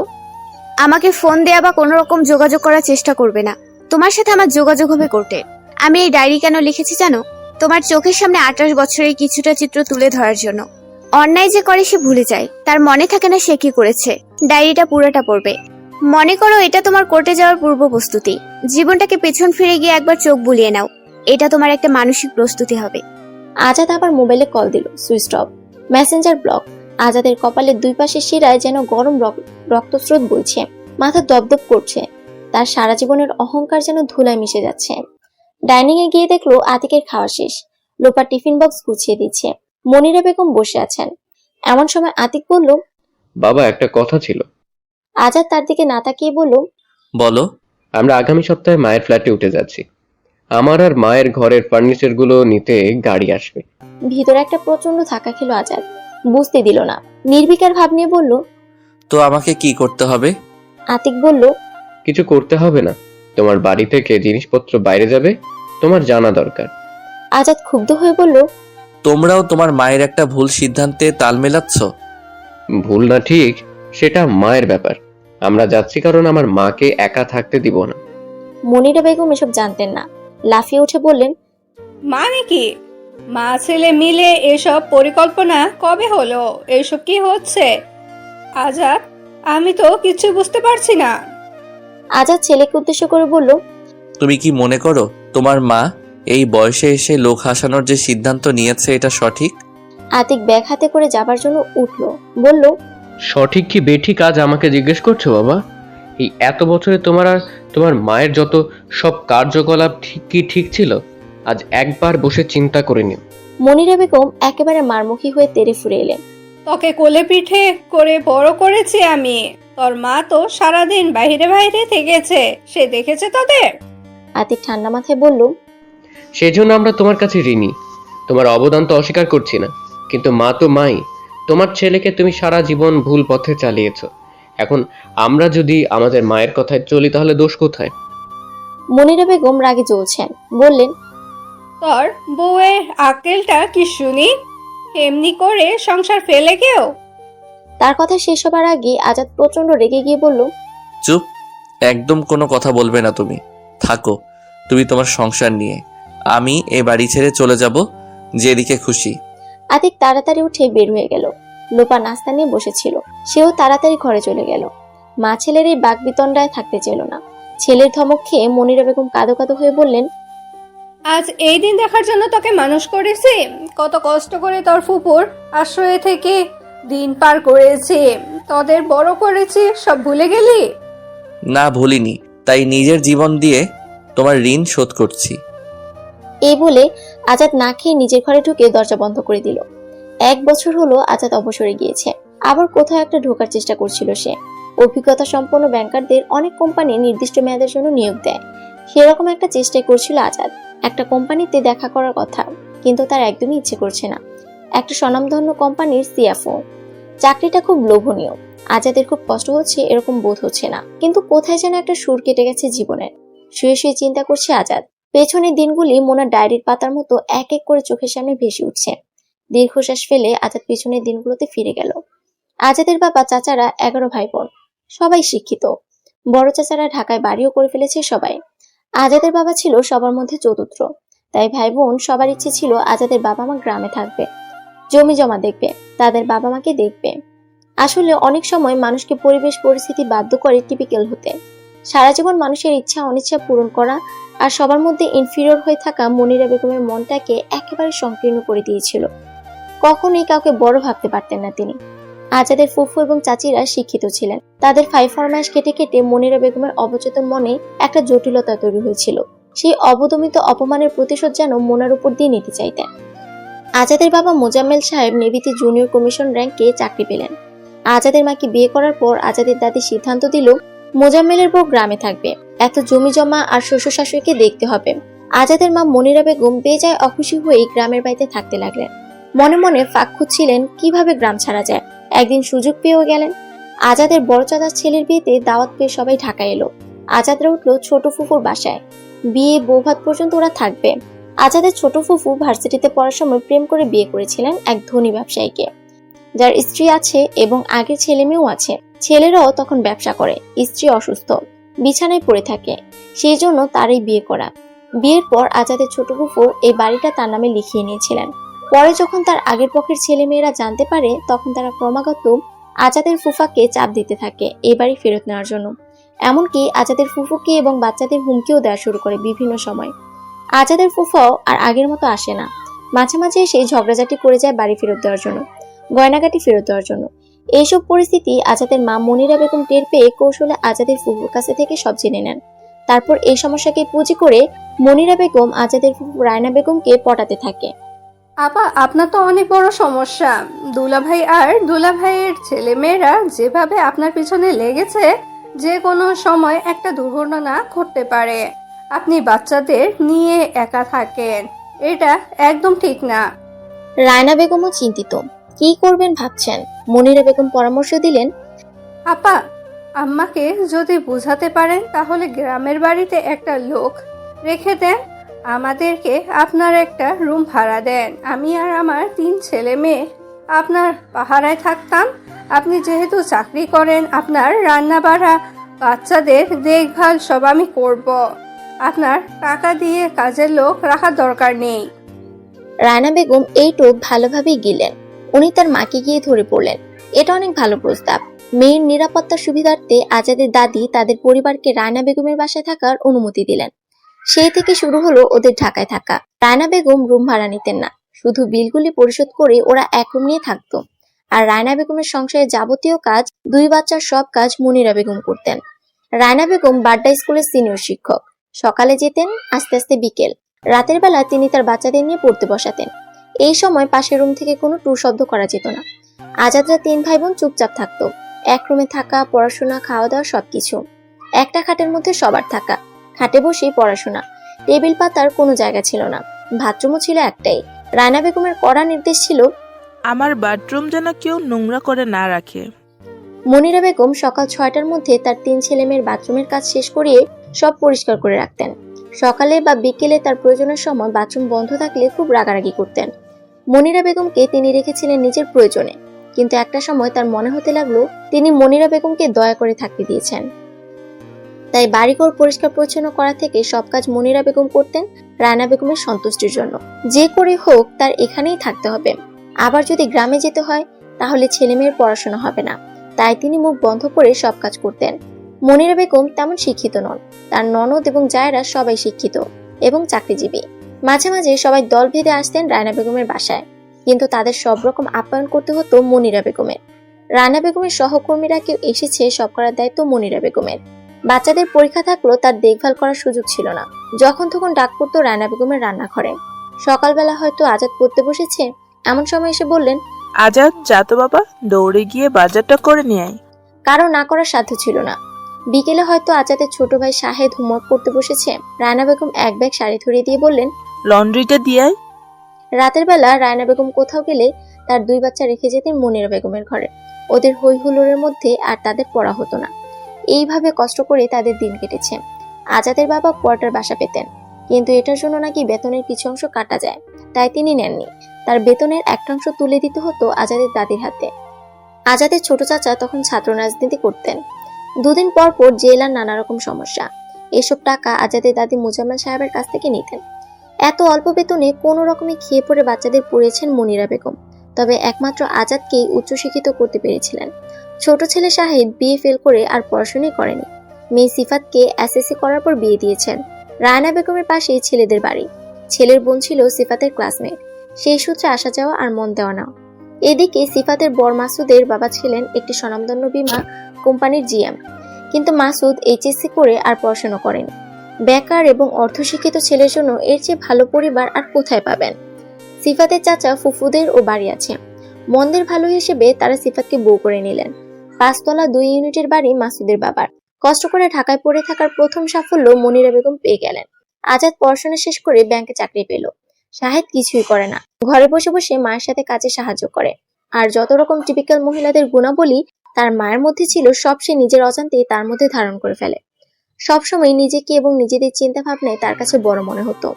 আমাকে ফোন দেয়া বা কোনো রকম যোগাযোগ করার চেষ্টা করবে না। তোমার সাথে আমার যোগাযোগ হবে কোর্টে। আমি এই ডায়েরি কেন লিখেছি জানো? তোমার চোখের সামনে 28 বছরের কিছুটা চিত্র তুলে ধরার জন্য। অন্যায় যে করে সে ভুলে যায়, তার মনে থাকে না সে কি করেছে। ডায়েরিটা পুরোটা পড়বে। মনে করো এটা তোমার কোর্টে যাওয়ার পূর্ব প্রস্তুতি। জীবনটাকে পেছন ফিরে গিয়ে একবার চোখ বুলিয়ে নাও, এটা তোমার একটা মানসিক প্রস্তুতি হবে। আজাদ আবার মোবাইলে কল দিল, সুইচ অফ, মেসেঞ্জার ব্লক। আজাদের কপালের দুই পাশে শিরায় যেন গরম রক্তস্রোত বইছে। মাথা দপদপ করছে। তার সারা জীবনের অহংকার যেন ধুলায় মিশে যাচ্ছে। ডাইনিং এ গিয়ে দেখলো আতিকের খাওয়া শেষ। লোপা টিফিন বক্স গুছিয়ে দিচ্ছে। মনিরা বেগম বসে আছেন। এমন সময় আতিক বলল, বাবা, একটা কথা ছিল। আজাদ তার দিকে না তাকিয়ে বলল, বলো। আমরা আগামী সপ্তাহে মায়ের ফ্ল্যাটে উঠে যাচ্ছি। আমার আর মায়ের ঘরের ফার্নিচার গুলো নিতে গাড়ি আসবে। ভিতরে একটা প্রচন্ড ধাক্কা খেলো আজাদ। বুঝতে দিল না। নির্বিকার ভাব নিয়ে বলল, তো আমাকে কি করতে হবে? আতিক বলল, কিছু করতে হবে না, তোমার বাড়ি থেকে জিনিসপত্র বাইরে যাবে, তোমার জানা দরকার। আজাদ ক্ষুব্ধ হয়ে বলল, তোমরাও তোমার মায়ের একটা ভুল সিদ্ধান্তে তাল মেলাচ্ছ। ভুল না ঠিক সেটা মায়ের ব্যাপার। আমরা যাচ্ছি কারণ আমার মাকে একা থাকতে দিব না। মনিরা বেগম এসব জানতেন না। লাফিয়ে উঠে বললেন, মানে কি? মা ছেলে মিলে এসব পরিকল্পনা কবে হলো? এসব কি হচ্ছে আজাদ? আমি তো কিছু বুঝতে পারছি না। আজাদ ছেলেকে উদ্দেশ্য করে বলল, তুমি কি মনে করো তোমার মা এই বয়সে এসে লোক হাসানোর যে সিদ্ধান্ত নিয়েছে এটা সঠিক? আতিক ব্যাগ হাতে করে যাবার জন্য উঠল। বলল, সঠিক কি বেঠিক আজ আমাকে জিজ্ঞেস করছো বাবা? এই এত বছরে তোমার আর তোমার মায়ের যত সব কার্যকলাপ ঠিক ছিল? আজ একবার বসে চিন্তা করে নিও। মনিরা বেগম একেবারে মারমুখী হয়ে তেড়ে ফুরে এলেন। তোকে কোলে পিঠে করে বড় করেছি আমি। তোর মা তো সারাদিন বাইরে বাইরে থেকেছে, সে দেখেছে তোদের। আতিক ঠান্ডা মাথায় বলল, সেজন্য আমরা তোমার কাছে ঋণী। তোমার অবদান তো অস্বীকার করছি না, কিন্তু মা তো মাই। তোমার ছেলেকে তুমি সারা জীবন ভুল পথে চালিয়েছ। এখন আমরা যদি আমাদের মায়ের কথায় চলি তাহলে দোষ কোথায়? মনিরা বেগম রাগে জ্বলছেন। বললেন, তোর বউয়ের আক্কেলটা কি শুনি? এমনি করে সংসার ফেলে কেউ? তার কথা শেষ হবার আগে আজাদ প্রচন্ড রেগে গিয়ে বলল, চুপ, একদম কোনো কথা বলবে না। তুমি থাকো, তুমি তোমার সংসার নিয়ে। আমি এ বাড়ি ছেড়ে চলে যাব যেদিকে খুশি। আতিক তাড়াতাড়ি উঠে বের হয়ে গেল। লোপা নাস্তা নিয়ে বসেছিল, সেও তাড়াতাড়ি ঘরে চলে গেল। মা ছেলের এই বাকবিতণ্ডায় থাকতে চেল না। ছেলের ধমক খেয়ে মনিরা বেগম কাঁদো কাঁদো হয়ে বললেন, আজ এই দিন দেখার জন্য তোকে মানুষ করেছি, কত কষ্ট করে তোর ফুপুর আশ্রয়ে থেকে দিন পার করেছি, তোদের বড় করেছি, সব ভুলে গেলি? না, ভুলিনি, তাই নিজের জীবন দিয়ে তোমার ঋণ শোধ করছি। এই বলে আজাদ না খেয়ে নিজের ঘরে ঢুকে দরজা বন্ধ করে দিল। 1 বছর হলো আজাদ অবসরে গিয়েছে। আবার কোথাও একটা ঢোকার চেষ্টা করছিল সে। অভিজ্ঞতা সম্পন্ন ব্যাংকারদের অনেক কোম্পানি নির্দিষ্ট মেয়াদের জন্য নিয়োগ দেয়। সেরকম একটা চেষ্টাই করছিল আজাদ। একটা কোম্পানিতে দেখা করার কথা, কিন্তু তার একদমই ইচ্ছে করছে না। একটা স্বনামধন্য কোম্পানির সিএফও। চাকরিটা খুব লোভনীয়। আজাদের খুব কষ্ট হচ্ছে এরকম বোধ হচ্ছে না, কিন্তু কোথায় যেন একটা সুর কেটে গেছে জীবনের। শুয়ে শুয়ে চিন্তা করছে আজাদ। পেছনের দিনগুলি মোনার ডায়েরির পাতার মতো এক এক করে চোখের সামনে ভেসে উঠছে। দীর্ঘশ্বাস ফেলে আজাদ পেছনের দিনগুলোতে ফিরে গেল। আজাদের বাবা চাচারা 11 ভাই বোন, সবাই শিক্ষিত। বড় চাচারা ঢাকায় বাড়িও করে ফেলেছে সবাই। আজাদের বাবা ছিল সবার মধ্যে চতুর্থ, তাই ভাই বোন সবার ইচ্ছে ছিল আজাদের বাবা মা গ্রামে থাকবে, জমি জমা দেখবে, তাদের বাবা মাকে দেখবে। আসলে অনেক সময় মানুষকে পরিবেশ পরিস্থিতি বাধ্য করে টিপিক্যাল হতে। সারা জীবন মানুষের ইচ্ছা অনিচ্ছা পূরণ করা আর সবার মধ্যে ইনফিরিয়র হয়ে থাকা মনিরা বেগমের মনটাকে একেবারে সংকীর্ণ করে দিয়েছিল। কখনোই কাউকে বড় ভাবতে পারতেন না তিনি। আজাদের ফুফু এবং চাচিরা শিক্ষিত ছিলেন। তাদের ফরমায়েশ কেটে কেটে মনিরা বেগমের অবচেতন মনে একটা জটিলতা তৈরি হয়েছিল। সেই অবদমিত অপমানের প্রতিশোধ যেন মোনার উপর দিয়ে নিতে চাইতেন। আজাদের বাবা মোজাম্মেল সাহেব নেভিতে জুনিয়র কমিশন র্যাঙ্কে চাকরি পেলেন। আজাদের মাকে বিয়ে করার পর আজাদের দাদি সিদ্ধান্ত দিল মোজাম্মেলের বউ গ্রামে থাকবে, এত জমি জমা আর শ্বশুর শাশুড়িকে দেখতে হবে। আজাদের মা মনিরা বেগম বেজায় অখুশি হয়ে গ্রামের বাড়িতে থাকতে লাগলেন। মনে মনে ফাঁক খুঁজছিলেন কিভাবে গ্রাম ছাড়া যায়। একদিন সুযোগ পেয়েও গেলেন। আজাদের বড় চাচার ছেলের বিয়েতে দাওয়াত পেয়ে সবাই ঢাকায় এলো। আজাদরা উঠলো ছোট ফুফুর বাসায়। বিয়ে বৌভাত পর্যন্ত ওরা থাকবে। আজাদের ছোট ফুফু ভার্সিটিতে পড়ার সময় প্রেম করে বিয়ে করেছিলেন এক ধনী ব্যবসায়ীকে, যার স্ত্রী আছে এবং আগের ছেলে মেয়েও আছে। ছেলেরাও তখন ব্যবসা করে, স্ত্রী অসুস্থ, বিছানায় পড়ে থাকে, সেই জন্য তারই বিয়ে করা। বিয়ের পর আজাদের ছোট ফুফু এই বাড়িটা তার নামে লিখিয়ে নিয়েছিলেন। পরে যখন তার আগের পক্ষের ছেলে মেয়েরা জানতে পারে, তখন তারা ক্রমাগত আজাদের ফুফাকে চাপ দিতে থাকে এই বাড়ি ফেরত নেওয়ার জন্য। এমনকি আজাদের ফুফুকে এবং বাচ্চাদের হুমকিও দেওয়া শুরু করে বিভিন্ন সময়। আজাদের ফুফাও আর আগের মতো আসে না। মাঝে মাঝে সেই ঝগড়াঝাটি করে যায় বাড়ি ফেরত দেওয়ার জন্য, গয়নাগাটি ফেরত দেওয়ার জন্য। এইসব পরিস্থিতি আজাদের মা মনিরা বেগম টের পেয়ে কৌশলে আজাদের ফুফুর কাছে থেকে সব জেনে নেন। তারপর এই সমস্যাকে পুঁজি করে মনিরা বেগম আজাদের ফুফু রায়না বেগমকে পটাতে থাকে। আপা, আপনার তো অনেক বড় সমস্যা। দুলাভাই আর দুলাভাইয়ের ছেলে মেয়েরা যেভাবে আপনার পিছনে লেগেছে, যে কোনো সময় একটা দুর্ঘটনা ঘটতে পারে। আপনি বাচ্চাদের নিয়ে একা থাকেন, এটা একদম ঠিক না। রায়না বেগমও চিন্তিত, কি করবেন ভাবছেন। মনিরা বেগম পরামর্শ দিলেন, আপা, আম্মাকে যদি বুঝাতে পারেন তাহলে গ্রামের বাড়িতে একটা লোক রেখে দেন, আমাদেরকে আপনার একটা রুম ভাড়া দেন। আমি আর আমার 3 ছেলে মেয়ে আপনার পাহারায় থাকতাম। আপনি যেহেতু চাকরি করেন, আপনার রান্না বাড়া, বাচ্চাদের দেখভাল সব আমি করব। আপনার টাকা দিয়ে কাজের লোক রাখার দরকার নেই। রায়না বেগম এইটুক ভালোভাবেই গেলেন। উনি তার মাকে গিয়ে ধরে পড়লেন। এটা অনেক ভালো প্রস্তাব। মেয়ের নিরাপত্তার সুবিধার্থে আজাদের দাদি তাদের পরিবারকে রায়না বেগমের বাসায় থাকার অনুমতি দিলেন। সেই থেকে শুরু হলো ওদের ঢাকায় থাকা। রায়না বেগম রুম ভাড়া নিতেন না, শুধু বিলগুলি পরিশোধ করে ওরা এক রুম নিয়ে থাকতো। আর রায়না বেগমের সংসারের যাবতীয় কাজ, 2 বাচ্চার সব কাজ মনিরা বেগম করতেন। রায়না বেগম বাড্ডা স্কুলের সিনিয়র শিক্ষক। সকালে যেতেন, আস্তে আস্তে বিকেল। রাতের বেলা তিনি তার বাচ্চাদের নিয়ে পড়তে বসাতেন। এই সময় পাশের রুম থেকে কোনো টু শব্দ করা যেত না। আজাদরা 3 ভাই বোন চুপচাপ থাকতো। এক রুমে থাকা, পড়াশোনা, খাওয়া দাওয়া সবকিছু। একটা খাটের মধ্যে সবার থাকা, খাটে বসেই পড়াশোনা। টেবিল পাতার কোনো জায়গা ছিল না। বাথরুমও ছিল একটাই। রায়না বেগমের কড়া নির্দেশ ছিল, আমার বাথরুম যেন কেউ নোংরা করে না রাখে। মনিরা বেগম সকাল 6টার মধ্যে তার 3 ছেলে মেয়ের বাথরুমের কাজ শেষ করিয়ে সব পরিষ্কার করে রাখতেন। সকালে বা বিকেলে তার প্রয়োজনের সময় বাথরুম বন্ধ থাকলে খুব রাগারাগি করতেন। মনিরা বেগমকে তিনি রেখেছিলেন নিজের প্রয়োজনে, কিন্তু একটা সময় তার মনে হতে লাগলো তিনি মনিরা বেগমকে দয়া করে থাকতে দিয়েছেন। তাই বাড়িঘর পরিষ্কার পরিচ্ছন্ন করা থেকে সব কাজ মনিরা বেগম করতেন রায়না বেগমের সন্তুষ্টির জন্য। যে করে হোক তার এখানেই থাকতে হবে। আবার যদি গ্রামে যেতে হয় তাহলে ছেলে মেয়ের পড়াশোনা হবে না। তাই তিনি মুখ বন্ধ করে সব কাজ করতেন। মনিরা বেগম তেমন শিক্ষিত নন, তার ননদ এবং জায়েরা সবাই শিক্ষিত এবং চাকরিজীবী। মাঝে মাঝে সবাই দল ভেদে আসতেন রায়না বেগমের বাসায়, কিন্তু তাদের সব রকম আপ্যায়ন করতে হতো মনিরা বেগমের। রায়না বেগমের সহকর্মীরা কেউ এসেছে সব করার দায়িত্ব মনিরা বেগমের। বাচ্চাদের পরীক্ষা থাকলেও তার দেখভাল করার সুযোগ ছিল না। যখন তখন ডাক পড়তো রায়না বেগমের রান্নাঘরে। সকালবেলা হয়তো আজাদ পড়তে বসেছে, এমন সময় এসে বললেন, আজাদ যা তো বাবা, দৌড়ে গিয়ে বাজারটা করে নিয়ে আয়। কারো না করার সাধ্য ছিল না। বিকেলে হয়তো আজাদের ছোট ভাই শাহেদ হোমওয়ার্ক করতে বসেছে, রায়না বেগম এক ব্যাগ শাড়ি ধরিয়ে দিয়ে বললেন, লন্ড্রিটা দিয়ে আয়। রাতের বেলা রায়না বেগম কোথাও গেলে তার 2 বাচ্চা রেখে যেতেন মনিরা বেগমের ঘরে। ওদের হই হুল্লোড়ের মধ্যে আর তাদের পড়া হতো না। এইভাবে কষ্ট করে তাদের দিন কেটেছে। আজাদের বাবা কোয়ার্টার বাসা পেতেন, কিন্তু এটার জন্য নাকি বেতনের কিছু অংশ কাটা যায়, তাই তিনি নেননি। তার বেতনের একটা অংশ তুলে দিতে হতো আজাদের দাদির হাতে। আজাদের ছোট চাচা তখন ছাত্র রাজনীতি করতেন। 2 দিন পর পর জেল আর নানা রকম সমস্যা। এসব টাকা আজাদের দাদি মুজাম্মেল সাহেবের কাছ থেকে নিতেন। এত অল্প বেতনে কোনো রকমে খেয়ে পড়ে বাচ্চাদের পড়িয়েছেন মনিরা বেগম, তবে একমাত্র আজাদকেই উচ্চশিক্ষিত করতে পেরেছিলেন। ছোট ছেলে শাহিদ বিএ ফেল করে আর পড়াশোনাই করেনি। মেয়ে সিফাতকে এসএসসি করার পর বিয়ে দিয়েছেন। রায়না বেগমের পাশেই ছেলেদের বাড়ি। ছেলের বোন ছিল সিফাতের ক্লাসমেট, সেই সূত্রে আসা যাওয়া আর মন দেওয়া নাও। এদিকে সিফাতের বর মাসুদের বাবা ছিলেন একটি স্বনামধন্য বীমা কোম্পানির জিএম, কিন্তু মাসুদ এইচএসসি করে আর পড়াশোনা করেনি। বেকার এবং অর্ধশিক্ষিত ছেলের জন্য এর চেয়ে ভালো পরিবার আর কোথায় পাবেন। সিফাতের চাচা ফুফুদের ও বাড়ি আছে। মন্দের ভালো হিসেবে তারা সিফাতকে বউ করে নিলেন। 5 তলা 2 ইউনিটের বাড়ি মাসুদের বাবার। কষ্ট করে ঢাকায় পড়ে থাকার প্রথম সাফল্য মনিরা বেগম পেয়ে গেলেন। আজাদ পড়াশোনা শেষ করে ব্যাংকে চাকরি পেল। শাহেদ কিছুই করে না, ঘরে বসে বসে মায়ের সাথে কাজে সাহায্য করে। আর যত রকম টিপিক্যাল মহিলাদের গুণাবলী তার মায়ের মধ্যে ছিল, সব সে নিজের অজান্তেই তার মধ্যে ধারণ করে ফেলে। সবসময় নিজেকে এবং নিজেদের চিন্তা ভাবনায় তার কাছে বড় মনে হতো।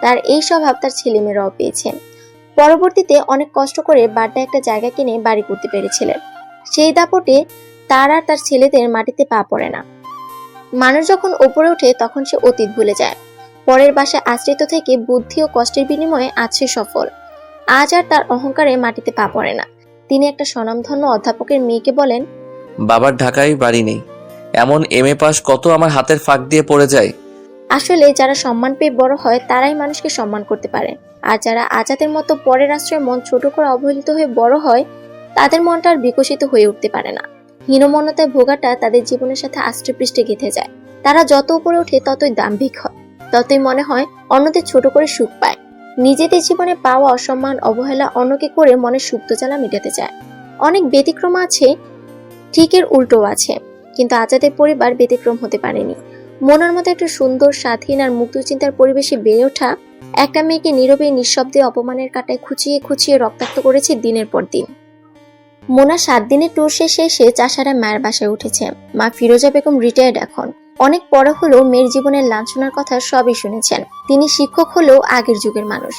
তার এই স্বভাব তার ছেলেমেয়েরাও পেয়েছে। পরবর্তীতে অনেক কষ্ট করে বাড্ডায় একটা জায়গা কিনে বাড়ি করতে পেরেছিলেন। সেই দাপটে তার আর তার ছেলেদের মাটিতে পা পড়ে না। মানুষ যখন ওপরে ওঠে তখন সে অতীত ভুলে যায়। পরের বাসায় আশ্রিত থেকে বুদ্ধি ও কষ্টের বিনিময়ে আজ সে সফল। আজ আর তার অহংকারে মাটিতে পা পড়ে না। তিনি একটা স্বনামধন্য অধ্যাপকের মেয়েকে বলেন, বাবার ঢাকায় বাড়ি নেই, এমন এমএ পাস কত আমার হাতের ফাঁক দিয়ে পড়ে যায়। আসলে যারা সম্মান পেয়ে বড় হয় তারাই মানুষকে সম্মান করতে পারে। আর যারা আজাদের মতো পরের আশ্রয়ে মন ছোট করে অবহেলিত হয়ে বড় হয়, তাদের মনটা আর বিকশিত হয়ে উঠতে পারে না। হীনমন্যতায় ভোগাটা তাদের জীবনের সাথে আষ্টে পৃষ্ঠে গেঁথে যায়। তারা যত উপরে ওঠে ততই দাম্ভিক হয়, ততই মনে হয় অন্যদের ছোট করে সুখ পায়। নিজেদের জীবনে পাওয়া অসম্মান অবহেলা অন্যকে করে মনের সুপ্ত জ্বালা মেটাতে চায়। অনেক ব্যতিক্রম আছে, ঠিক এর উল্টো আছে, কিন্তু আজাদের পরিবার ব্যতিক্রম হতে পারেনি। মনের মতো একটা সুন্দর স্বাধীন আর মুক্ত চিন্তার পরিবেশে বেড়ে ওঠা একটা মেয়েকে নীরবে নিঃশব্দে অপমানের কাঁটায় খুঁচিয়ে খুঁচিয়ে রক্তাক্ত করেছে দিনের পর দিন। মোনা 7 দিনের ট্যুর শেষে এসে চাষারা মায়ের বাসায় উঠেছে। মা ফিরোজা বেগম রিটায়ার্ড এখন। অনেক পড়া হলেও মেয়ের জীবনের লাঞ্ছনার কথা সবই শুনেছেন। তিনি শিক্ষক হলেও আগের যুগের মানুষ।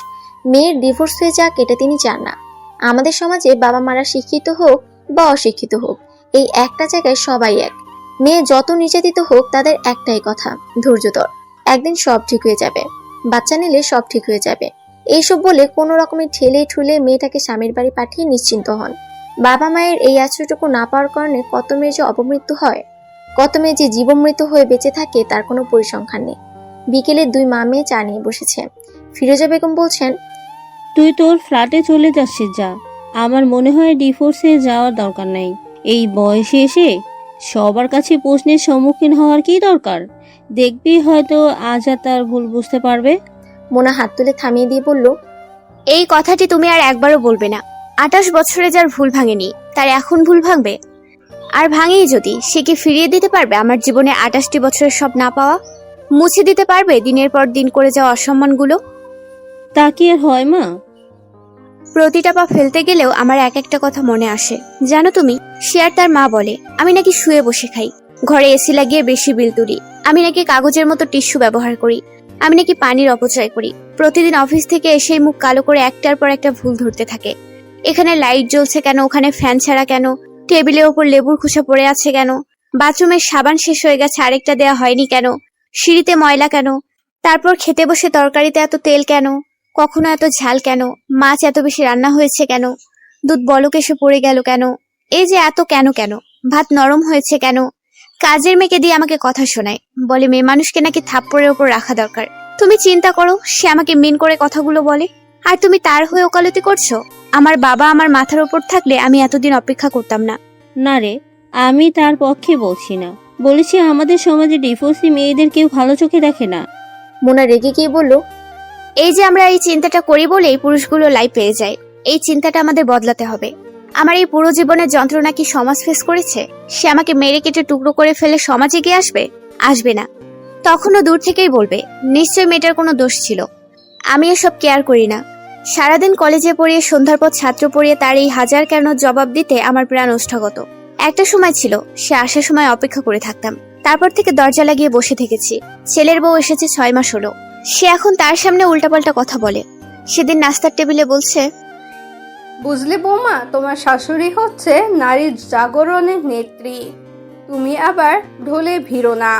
মেয়ের ডিভোর্স হয়ে যাক এটা তিনি চান না। আমাদের সমাজে বাবা মারা শিক্ষিত হোক বা অশিক্ষিত হোক, এই একটা জায়গায় সবাই এক। মেয়ে যত নির্যাতিত হোক তাদের একটাই কথা, ধৈর্য ধর, একদিন সব ঠিক হয়ে যাবে, বাচ্চা নিলে সব ঠিক হয়ে যাবে। এইসব বলে কোনো রকমে ঠেলে ঠুলে মেয়েটাকে স্বামীর বাড়ি পাঠিয়ে নিশ্চিন্ত হন। বাবা মায়ের এই আশ্রয়টুকু না পাওয়ার কারণে কত মেয়ে যে অপমৃত্যু হয়, কত মেয়ে যে জীবনমৃত্যু হয়ে বেঁচে থাকে তার কোনো পরিসংখ্যান নেই। বিকেলে 2 মা মেয়ে চা নিয়ে বসেছে। ফিরোজা বেগম বলছেন, তুই তোর ফ্ল্যাটে চলে যাচ্ছিস, যা। আমার মনে হয় ডিভোর্সে যাওয়ার দরকার নাই। এই বয়সে এসে সবার কাছে প্রশ্নের সম্মুখীন হওয়ার কি দরকার? দেখবি হয়তো আজ আর তার ভুল বুঝতে পারবে। মোনা হাত তুলে থামিয়ে দিয়ে বলল, এই কথাটি তুমি আর একবারও বলবে না। 28 বছরে যার ভুল ভাঙেনি তার এখন ভুল ভাঙবে? আর ভাঙেই যদি, সে কি ফিরিয়ে দিতে পারবে আমার জীবনে 28টি বছরের সব না পাওয়া? মুছে দিতে পারবে দিনের পর দিন করে যাওয়া অসম্মানগুলো? তা কি আর হয় মা? প্রতিটা পা ফেলতে গেলেও আমার এক একটা কথা মনে আসে। জানো তুমি, সে আর তার মা বলে আমি নাকি শুয়ে বসে খাই, ঘরে এসি লাগিয়ে বেশি বিল তুলি, আমি নাকি কাগজের মতো টিস্যু ব্যবহার করি, আমি নাকি পানির অপচয় করি। প্রতিদিন অফিস থেকে এসে মুখ কালো করে একটার পর একটা ভুল ধরতে থাকে। এখানে লাইট জ্বলছে কেন, ওখানে ফ্যান ছাড়া কেন, টেবিলের ওপর লেবুর খোসা পড়ে আছে কেন, বাথরুমের সাবান শেষ হয়ে গেছে আরেকটা দেয়া হয়নি কেন, সিঁড়িতে ময়লা কেন, তারপর খেতে বসে তরকারিতে এত তেল কেন, কখনো এত ঝাল কেন, মাছ এত বেশি রান্না হয়েছে কেন, দুধ বলক এসে পড়ে গেল কেন, এই যে এত কেন কেন, ভাত নরম হয়েছে কেন, কাজের মেয়েকে দিয়ে আমাকে কথা শোনায়, বলে মেয়ে মানুষকে নাকি থাপ্পড়ের ওপর রাখা দরকার। তুমি চিন্তা করো, সে আমাকে মিন করে কথাগুলো বলে, আর তুমি তার হয়ে ওকালতি করছো। আমার বাবা আমার মাথার ওপর থাকলে আমি এতদিন অপেক্ষা করতাম না। না রে, আমি তার পক্ষে বলছি না, বলেছি আমাদের সমাজে ডিভোর্সি মেয়েদের কেউ ভালো চোখে দেখে না। মোনা রেগে গিয়ে বলল, এই যে আমরা এই চিন্তাটা করি বলেই পুরুষগুলো লাইফ পেয়ে যায়। এই চিন্তাটা আমাদের বদলাতে হবে। আমার এই পুরো জীবনের যন্ত্রণা কি সমাজ ফেস করেছে? সে আমাকে মেরে কেটে টুকরো করে ফেলে সমাজে গিয়ে আসবে? আসবে না। তখনও দূর থেকেই বলবে নিশ্চয়ই মেয়েটার কোনো দোষ ছিল। আমি এসব কেয়ার করি না। সারাদিন কলেজে পড়িয়ে সন্ধ্যার পর ছাত্র পড়িয়ে তার এই হাজার কেন জবাব দিতে আমার প্রাণ ওষ্ঠাগত। একটা সময় ছিল সে আসার সময় অপেক্ষা করে থাকতাম, তারপর থেকে দরজা লাগিয়ে বসে থেকেছি। ছেলের বউ এসেছে 6 মাস হলো, সে এখন তার সামনে উল্টাপাল্টা কথা বলে। সেদিন নাস্তার টেবিলে বলছে, বুঝলে বৌমা, তোমার শাশুড়ি হচ্ছে নারীর জাগরণের নেত্রী, তুমি আবার ঢোলে ভিড়ো না।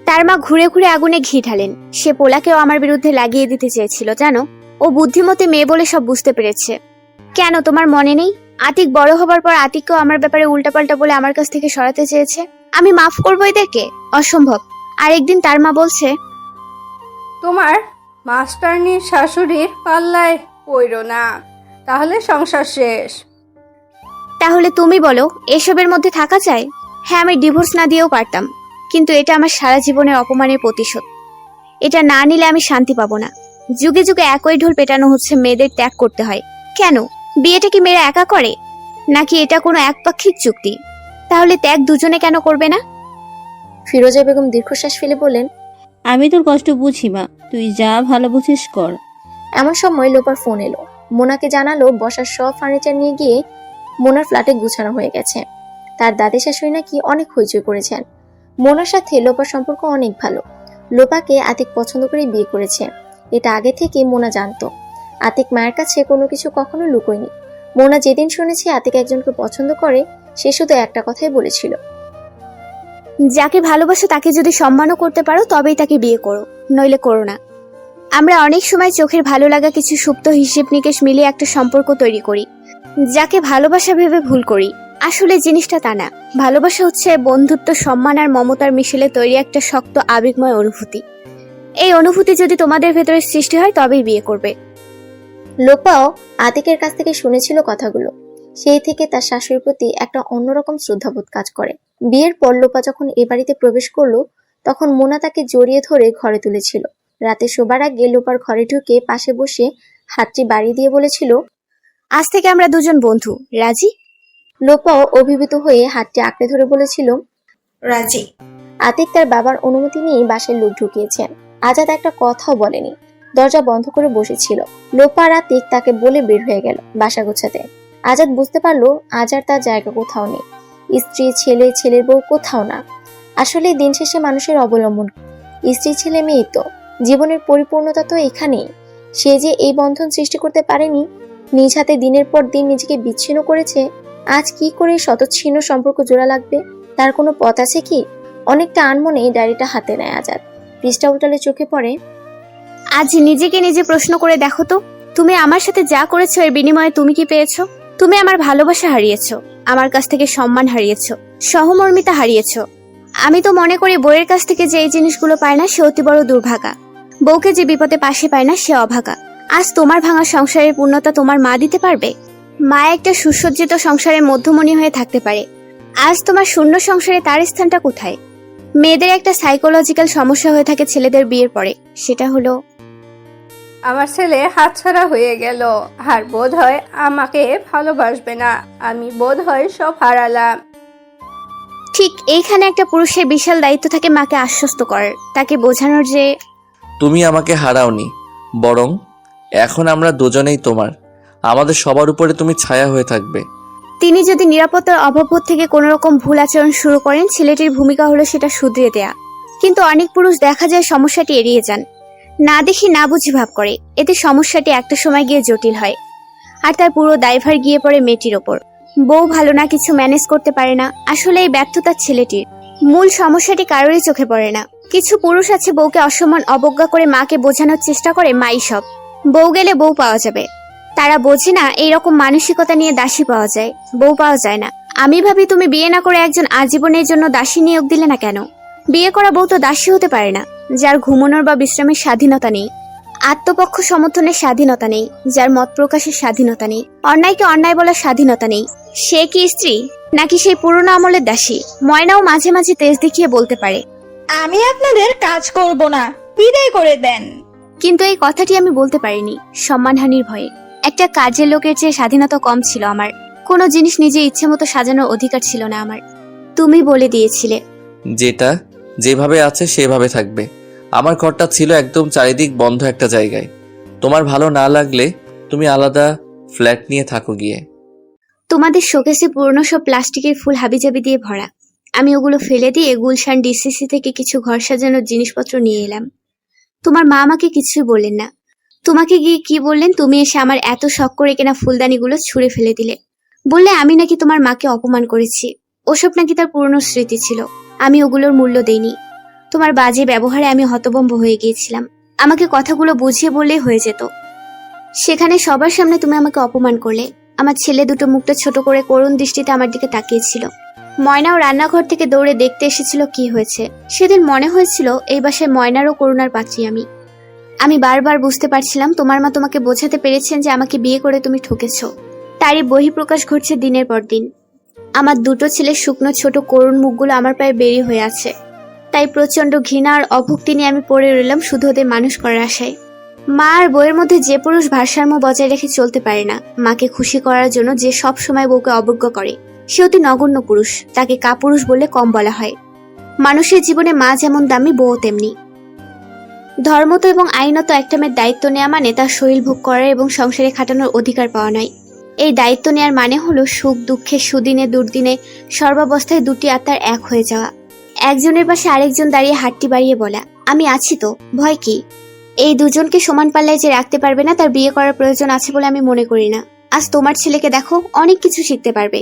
তার মা ঘুরে ঘুরে আগুনে ঘি ঢালেন। সে পোলাকেও আমার বিরুদ্ধে লাগিয়ে দিতে চেয়েছিল জানো। ও বুদ্ধিমতী মেয়ে বলে সব বুঝতে পেরেছে। কেন তোমার মনে নেই, আতিক বড় হবার পর আতিককেও আমার ব্যাপারে উল্টাপাল্টা বলে আমার কাছ থেকে সরাতে চেয়েছে। আমি মাফ করবো এদেরকে? অসম্ভব। আর একদিন তার মা বলছে, তোমার মাস্টারনির শাশুড়ির পাল্লায় পড়ো না, তাহলে সংসার শেষ। তাহলে তুমি বলো এসবের মধ্যে থাকা যায়? হ্যাঁ, আমি ডিভোর্স না দিয়েও পারতাম, কিন্তু এটা আমার সারা জীবনের অপমানের প্রতিশোধ। এটা না নিলে আমি শান্তি পাবো না। যুগে যুগে একই ঢোল পেটানো হচ্ছে মেয়েদের ত্যাগ করতে হয়। কেন? বিয়েটা কি মেয়েরা একা করে, নাকি এটা কোনো একপাক্ষিক চুক্তি? তাহলে ত্যাগ দুজনে কেন করবে না? ফিরোজা বেগম দীর্ঘশ্বাস ফেলে বললেন, আমি তোর কষ্ট বুঝি মা, তুই যা ভালো বুঝিস কর। এমন সময় লোপার ফোন এলো। মোনাকে জানালো বসার সব ফার্নিচার নিয়ে গিয়ে মোনার ফ্ল্যাটে গুছানো হয়ে গেছে। তার দাদি শাশুড়ি নাকি অনেক হইচই করেছেন। মোনার সাথে লোপার সম্পর্ক অনেক ভালো। লোপাকে আতিক পছন্দ করে বিয়ে করেছে, এটা আগে থেকে মোনা জানতো। আতিক মায়ের কাছে কোনো কিছু কখনো লুকোয়নি। মোনা যেদিন শুনেছে আতিক একজনকে পছন্দ করে, সে শুধু একটা কথাই বলেছিল, যাকে ভালোবাসো তাকে যদি সম্মানও করতে পারো তবেই তাকে বিয়ে করো, নইলে করো না। আমরা অনেক সময় চোখের ভালো লাগা কিছু সুপ্ত হিসেব নিকেশ মিলিয়ে একটা সম্পর্ক তৈরি করি, যাকে ভালোবাসা ভেবে ভুল করি। আসলে জিনিসটা তা না। ভালোবাসা হচ্ছে বন্ধুত্ব, সম্মান আর মমতার মিশেলে তৈরি একটা শক্ত আবেগময় অনুভূতি। এই অনুভূতি যদি তোমাদের ভেতরে সৃষ্টি হয় তবেই বিয়ে করবে। লোপাও আতিকের কাছ থেকে শুনেছিল কথাগুলো। সেই থেকে তার শাশুড়ির প্রতি একটা অন্যরকম শ্রদ্ধাবোধ কাজ করে। বিয়ের পর লোপা যখন এ বাড়িতে প্রবেশ করলো, তখন মোনা তাকে জড়িয়ে ধরে ঘরে তুলেছিল। রাতে শোবার আগে লোপার ঘরে ঢুকে পাশে বসে হাতটি বাড়িয়ে দিয়ে বলেছিল, আজ থেকে আমরা দুজন বন্ধু, রাজি? লোপাও অভিভূত হয়ে হাতটি আঁকড়ে ধরে বলেছিল, রাজি। আতিক তার বাবার অনুমতি নিয়ে বাসায় লোক ঢুকিয়েছেন। আজাদ একটা কথাও বলেনি, দরজা বন্ধ করে বসেছিল। লোপা আর আতিক তাকে বলে বের হয়ে গেল বাসা গোছাতে। আজাদ বুঝতে পারলো আজ আর তার জায়গা কোথাও নেই। স্ত্রী, ছেলে, ছেলের বউ কোথাও না। আসলে দিন শেষে মানুষের অবলম্বন স্ত্রী, ছেলে, মেয়ে তো জীবনের পরিপূর্ণতা তো এখানেই। সে যে এই বন্ধন সৃষ্টি করতে পারেনি, নিজ হাতে দিনের পর দিন নিজেকে বিচ্ছিন্ন করেছে, আজ কি করে শতচ্ছিন্ন সম্পর্ক জোড়া লাগবে? তার কোনো পথ আছে কি? অনেকটা আনমনে ডায়েরিটা হাতে নেয় আজাদ। পৃষ্ঠা উল্টালে চোখে পড়ে, আজ নিজেকে নিজে প্রশ্ন করে দেখো তো, তুমি আমার সাথে যা করেছো এর বিনিময়ে তুমি কি পেয়েছো? তুমি আমার ভালোবাসা হারিয়েছো, আমার কাছ থেকে সম্মান হারিয়েছো, সহমর্মিতা হারিয়েছো। আমি তো মনে করি বউয়ের কাছ থেকে যে এই জিনিসগুলো পায় না সে অতি বড় দুর্ভাগা। বউকে যে বিপদে পাশে পায় না সে অভাগা। আজ তোমার ভাঙা সংসারের পূর্ণতা তোমার মা দিতে পারবে? মা একটা সুসজ্জিত সংসারের মধ্যমণি হয়ে থাকতে পারে। আজ তোমার শূন্য সংসারে তার স্থানটা কোথায়? মেয়েদের একটা সাইকোলজিক্যাল সমস্যা হয়ে থাকে ছেলেদের বিয়ের পরে, সেটা হলো আমার ছেলে হাতছাড়া হয়ে গেল, আর বোধ হয় আমাকে ভালোবাসবে না, আমি বোধ হয় সব হারালাম। ঠিক এইখানে একটা পুরুষের বিশাল দায়িত্ব থাকে মাকে আশ্বস্ত করার, তাকে বোঝানোর যে তুমি আমাকে হারাওনি, বরং এখন আমরা দুজনেই তোমার। আমাদের সবার উপরে তুমি ছায়া হয়ে থাকবে। তিনি যদি নিরাপত্তার অভাববোধ থেকে কোনো রকম ভুল আচরণ শুরু করেন, ছেলেটির ভূমিকা হলো সেটা শুধরে দেয়া। কিন্তু অনেক পুরুষ দেখা যায় সমস্যাটি এড়িয়ে যান, না দেখি না বুঝি ভাব করে। এতে সমস্যাটি একটা সময় গিয়ে জটিল হয়, আর তার পুরো দায়ভার গিয়ে পড়ে মেয়েটির ওপর। বউ ভালো না, কিছু ম্যানেজ করতে পারে না। আসলে এই ব্যর্থতা ছেলেটির। মূল সমস্যাটি কারোরই চোখে পড়ে না। কিছু পুরুষ আছে বউকে অসম্মান অবজ্ঞা করে মাকে বোঝানোর চেষ্টা করে মাই সব, বউ গেলে বউ পাওয়া যাবে। তারা বোঝে না এইরকম মানসিকতা নিয়ে দাসী পাওয়া যায়, বউ পাওয়া যায় না। আমি ভাবি তুমি বিয়ে না করে একজন আজীবনের জন্য দাসী নিয়োগ দিলে না কেন? বিয়ে করা বউ তো দাসী হতে পারে না, যার ঘুমানোর বা বিশ্রামের স্বাধীনতা নেই, আত্মপক্ষ সমর্থনের স্বাধীনতা নেই, যার মত প্রকাশের স্বাধীনতা নেই, অন্যায়কে অন্যায় বলার স্বাধীনতা নেই। সে কি স্ত্রী নাকি সেই পুরনো আমলের দাসী? ময়নাও মাঝে মাঝে তেজ দেখিয়ে বলতে পারে, আমি আপনাদের কাজ করব না, বিদায় করে দেন। কিন্তু এই কথাটি আমি বলতে পারিনি সম্মানহানির ভয়ে। একটা কাজের লোকের চেয়ে স্বাধীনতা কম ছিল আমার। কোনো জিনিস নিজে ইচ্ছে মতো সাজানোর অধিকার ছিল না আমার। তুমি বলে দিয়েছিলে যেটা যেভাবে আছে সেভাবে থাকবে। আমার ঘরটা ছিল একদম চারিদিক বন্ধ একটা জায়গায়। তোমার ভালো না লাগলে তুমি আলাদা ফ্ল্যাট নিয়ে থাকো গিয়ে। তোমাদের শোকেসে পুরনো সব প্লাস্টিকের ফুল হাবিজাবি দিয়ে ভরা। আমি ওগুলো ফেলে দিয়ে গুলশান ডিসিসি থেকে কিছু ঘর সাজানোর জিনিসপত্র নিয়ে এলাম। তোমার মা আমাকে কিছুই বললেন না। তোমাকে গিয়ে কি বললেন? তুমি এসে আমার এত শখ করে কেনা ফুলদানিগুলো ছুঁড়ে ফেলে দিলে। বললে আমি নাকি তোমার মাকে অপমান করেছি। ওসব নাকি তার পুরনো স্মৃতি ছিল। আমি ওগুলোর মূল্য দেইনি। তোমার বাজে ব্যবহারে আমি হতভম্ব হয়ে গিয়েছিলাম। আমাকে কথাগুলো বুঝিয়ে বললেই হয়ে যেত। সেখানে সবার সামনে তুমি আমাকে অপমান করলে। আমার ছেলে দুটো মুখটা ছোট করে করুণ দৃষ্টিতে আমার দিকে তাকিয়েছিল। ময়নাও রান্নাঘর থেকে দৌড়ে দেখতে এসেছিল কি হয়েছে। সেদিন মনে হয়েছিল এই বাসায় ময়নারও করুণার পাত্রী আমি বারবার বুঝতে পারছিলাম তোমার মা তোমাকে বোঝাতে পেরেছেন যে আমাকে বিয়ে করে তুমি ঠকেছো। তারই বহিঃপ্রকাশ ঘটছে দিনের পর দিন। আমার দুটো ছেলের শুকনো ছোট করুণ মুখগুলো আমার প্রায় বেরিয়ে হয়ে আছে। তাই প্রচন্ড ঘৃণা আর অভক্তি নিয়ে আমি পড়ে রইলাম শুধু ওদের মানুষ করার আশায়। মা আর বউয়ের মধ্যে যে পুরুষ ভারসাম্য বজায় রেখে চলতে পারে না, মাকে খুশি করার জন্য যে সব সময় বউকে অবজ্ঞা করে, সে অতি নগণ্য পুরুষ। তাকে কাপুরুষ বলে কম বলা হয়। মানুষের জীবনে মা যেমন দামি, বউ তেমনি। ধর্মত এবং আইনত একটা মেয়ের দায়িত্ব নেওয়া মানে তার শরীর ভোগ করার এবং সংসারে খাটানোর অধিকার পাওয়া নয়। এই দায়িত্ব নেওয়ার মানে হলো সুখ দুঃখে, সুদিনে দুর্দিনে, সর্বাবস্থায় দুটি আত্মার এক হয়ে যাওয়া। একজনের পাশে আরেকজন দাঁড়িয়ে হাতটি বাড়িয়ে বলা, আমি আছি তো, ভয় কি? এই দুজনকে সমান পাল্লায় যে রাখতে পারবে না, তার বিয়ে করার প্রয়োজন আছে বলে আমি মনে করি না। আজ তোমার ছেলেকে দেখো, অনেক কিছু শিখতে পারবে।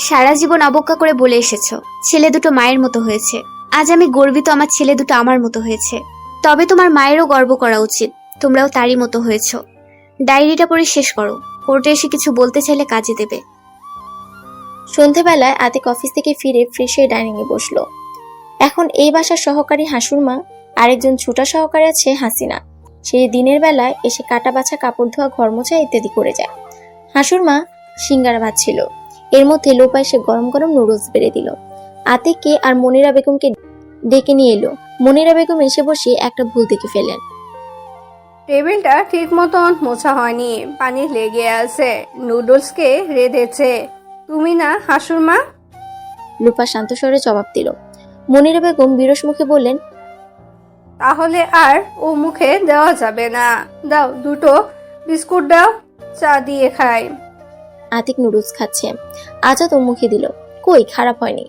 সারা জীবন অবজ্ঞা করে বলে এসেছো ছেলে দুটো মায়ের মতো হয়েছে। আজ আমি গর্বিত আমার ছেলে দুটো আমার মতো হয়েছে। তবে তোমার মায়েরও গর্ব করা উচিত, তোমরাও তারই মতো হয়েছো। ডায়েরিটা পড়ে শেষ করো। কোর্টে এসে কিছু বলতে চাইলে কাজে দেবে। সন্ধেবেলায় আতিক অফিস থেকে ফিরে ফ্রেশ হয়ে ডাইনিং এ বসলো। এখন এই বাসার সহকারী হাসুরমা, আরেকজন ছোটা সহকারী আছে হাসিনা। সে দিনের বেলায় এসে কাটা বাছা, কাপড় ধোয়া, ঘর মোছা ইত্যাদি করে যায়। হাসুরমা সিঙ্গারা ভাজছিল। এর মধ্যে লোপা এসে গরম গরম নুডলস বেড়ে দিল। আতিককে আর মনিরা বেগমকে ডেকে নিয়ে এলো। মনিরা বেগম এসে বসে একটা ভুল দেখে ফেলেন। টেবিলটা ঠিক মতন মোছা হয়নি, পানি লেগে আছে, নুডলসকে রেঁধেছে তুমি না হাসুরমা? লোপা শান্ত স্বরে জবাব দিল। মনিরা বেগম বিরস মুখে বললেন, তাহলে আর ও মুখে দেওয়া যাবে না। দাও দুটো বিস্কুট দাও, চা দিয়ে খাই। আতিক নুডলস খাচ্ছে। আজাদ ও মুখে দিল। কই, খারাপ হয়নি।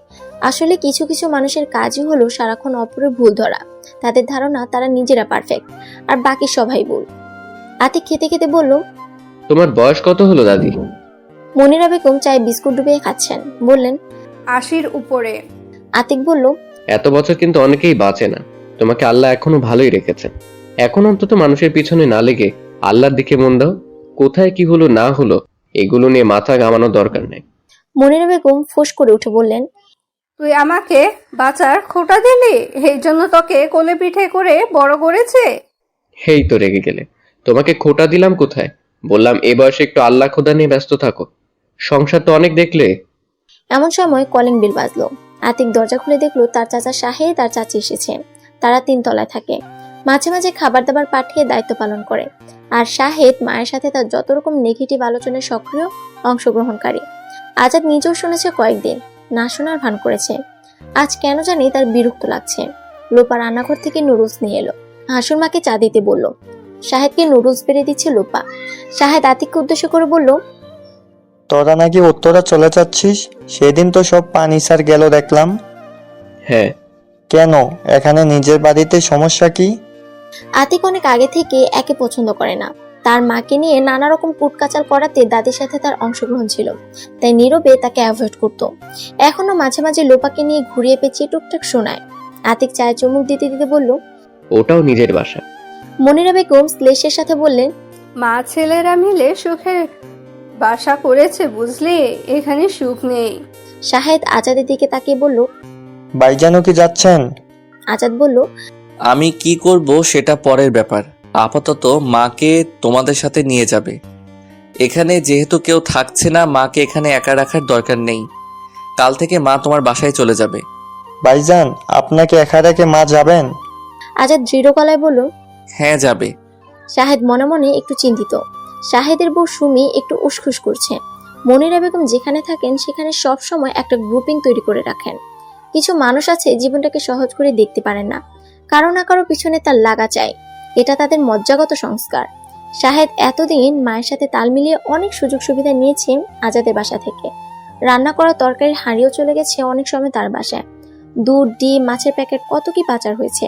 আসলে কিছু কিছু মানুষের কাজই হলো সারাক্ষণ অপরের ভুল ধরা। তাদের ধারণা তারা নিজেরা পারফেক্ট, আর বাকি সবাই ভুল। আতিক খেতে খেতে বলল, তোমার বয়স কত হলো দাদি? মনিরা বেগম চায়ে বিস্কুট ডুবিয়ে খাচ্ছেন। বললেন, 80-র উপরে। আতিক বলল, এত বছর কিন্তু অনেকেই বাঁচে না। তোমাকে আল্লাহ এখনো ভালোই রেখেছেন। এখন অন্তত মানুষের পিছনে না লেগে আল্লাহর দিকে মন দাও। কোথায় কি হলো না হলো এগুলো নিয়ে মাথা ঘামানোর দরকার নেই। মনিরা বেগম ফোঁস করে উঠে বললেন, তুই আমাকে বাঁচার খোঁটা দিলি, এই জন্য তোকে কোলে পিঠে করে বড় করেছে। হেই তো রেগে গেলে। তোমাকে খোটা দিলাম কোথায়? বললাম এ বয়সে একটু আল্লাহ খোদা নিয়ে ব্যস্ত থাকো। সংসার তো অনেক দেখলে। এমন সময় কলিং বেল বাজলো। আতিক দরজা খুলে দেখলো তার চাচা শাহেদ আর চাচি এসেছে। তারা 3 তলায় থাকে। মাঝে মাঝে খাবার দাবার পাঠিয়ে দায়িত্ব পালন করে। আর শাহেদ মায়ের সাথে তার যত রকম নেগেটিভ আলোচনায় সক্রিয় অংশগ্রহণকারী। আজাদ নিজেও শুনেছে কয়েকদিন, না শোনার ভান করেছে। আজ কেন জানি তার বিরক্ত লাগছে। লোপা রান্নাঘর থেকে নুডলস নিয়ে এলো। হাসুর মাকে চা দিতে বলল। শাহেদকে নুডলস বেড়ে দিচ্ছে লোপা। শাহেদ আতিককে উদ্দেশ্য করে বলল, তোরা নাকি উত্তরা চলে যাচ্ছিস? সেদিন তো সব পানি সার গেল দেখলাম। হ্যাঁ। কেন? এখানে নিজের বাড়িতে সমস্যা কি? আতিক অনেক আগে থেকে একে পছন্দ করে না। তার মাকে নিয়ে নানা রকম কুটকাচাল করাতে দাদির সাথে তার অংশগ্রহণ ছিল, তাই নীরবে তাকে অ্যাভয়েড করত। এখনো মাঝে মাঝে লোপাকে নিয়ে ঘুরিয়ে পেঁচিয়ে টুকটাক শোনায়। আতিক চায়ে চুমুক দিতে দিতে বলল, ওটাও নিজের বাসা। মনিরা বেগম শ্লেষের সাথে বললেন, মা ছেলেরা মিলে সুখে বাসা করেছে বুঝলি, এখানে সুখ নেই। শাহেদ আজাদের দিকে তাকিয়ে বলল, ভাইজানও কি যাচ্ছেন? আজাদ বলল, আমি কি করব সেটা পরের ব্যাপার। আপাতত মাকে তোমাদের সাথে নিয়ে যাবে। এখানে যেহেতু কেউ থাকছে না, মাকে এখানে একা রাখার দরকার নেই। কাল থেকে মা তোমার বাসায় চলে যাবে। ভাইজান, আপনাকে একা রেখে মা যাবেন? আজাদ দৃঢ় গলায় বলল। হ্যাঁ, যাবে। শাহেদ মনে মনে একটু চিন্তিত। শাহেদের বউ সুমি একটু উসখুস করছে। মনিরা বেগম যেখানে থাকেন সেখানে সব সময় একটা গ্রুপিং তৈরি করে রাখেন। কিছু মানুষ আছে জীবনটাকে সহজ করে দেখতে পারেন না, কারো না কারো পিছনে তার লাগা চাই। এটা তাদের মজ্জাগত সংস্কার। শাহেদ এতদিন মায়ের সাথে তাল মিলিয়ে অনেক সুযোগ সুবিধা নিয়েছে আজাদের বাসা থেকে। রান্না করা তরকারির হাঁড়িও চলে গেছে অনেক সময় তার বাসায়। দুধ, ডিম, মাছের প্যাকেট কত কি পাচার হয়েছে।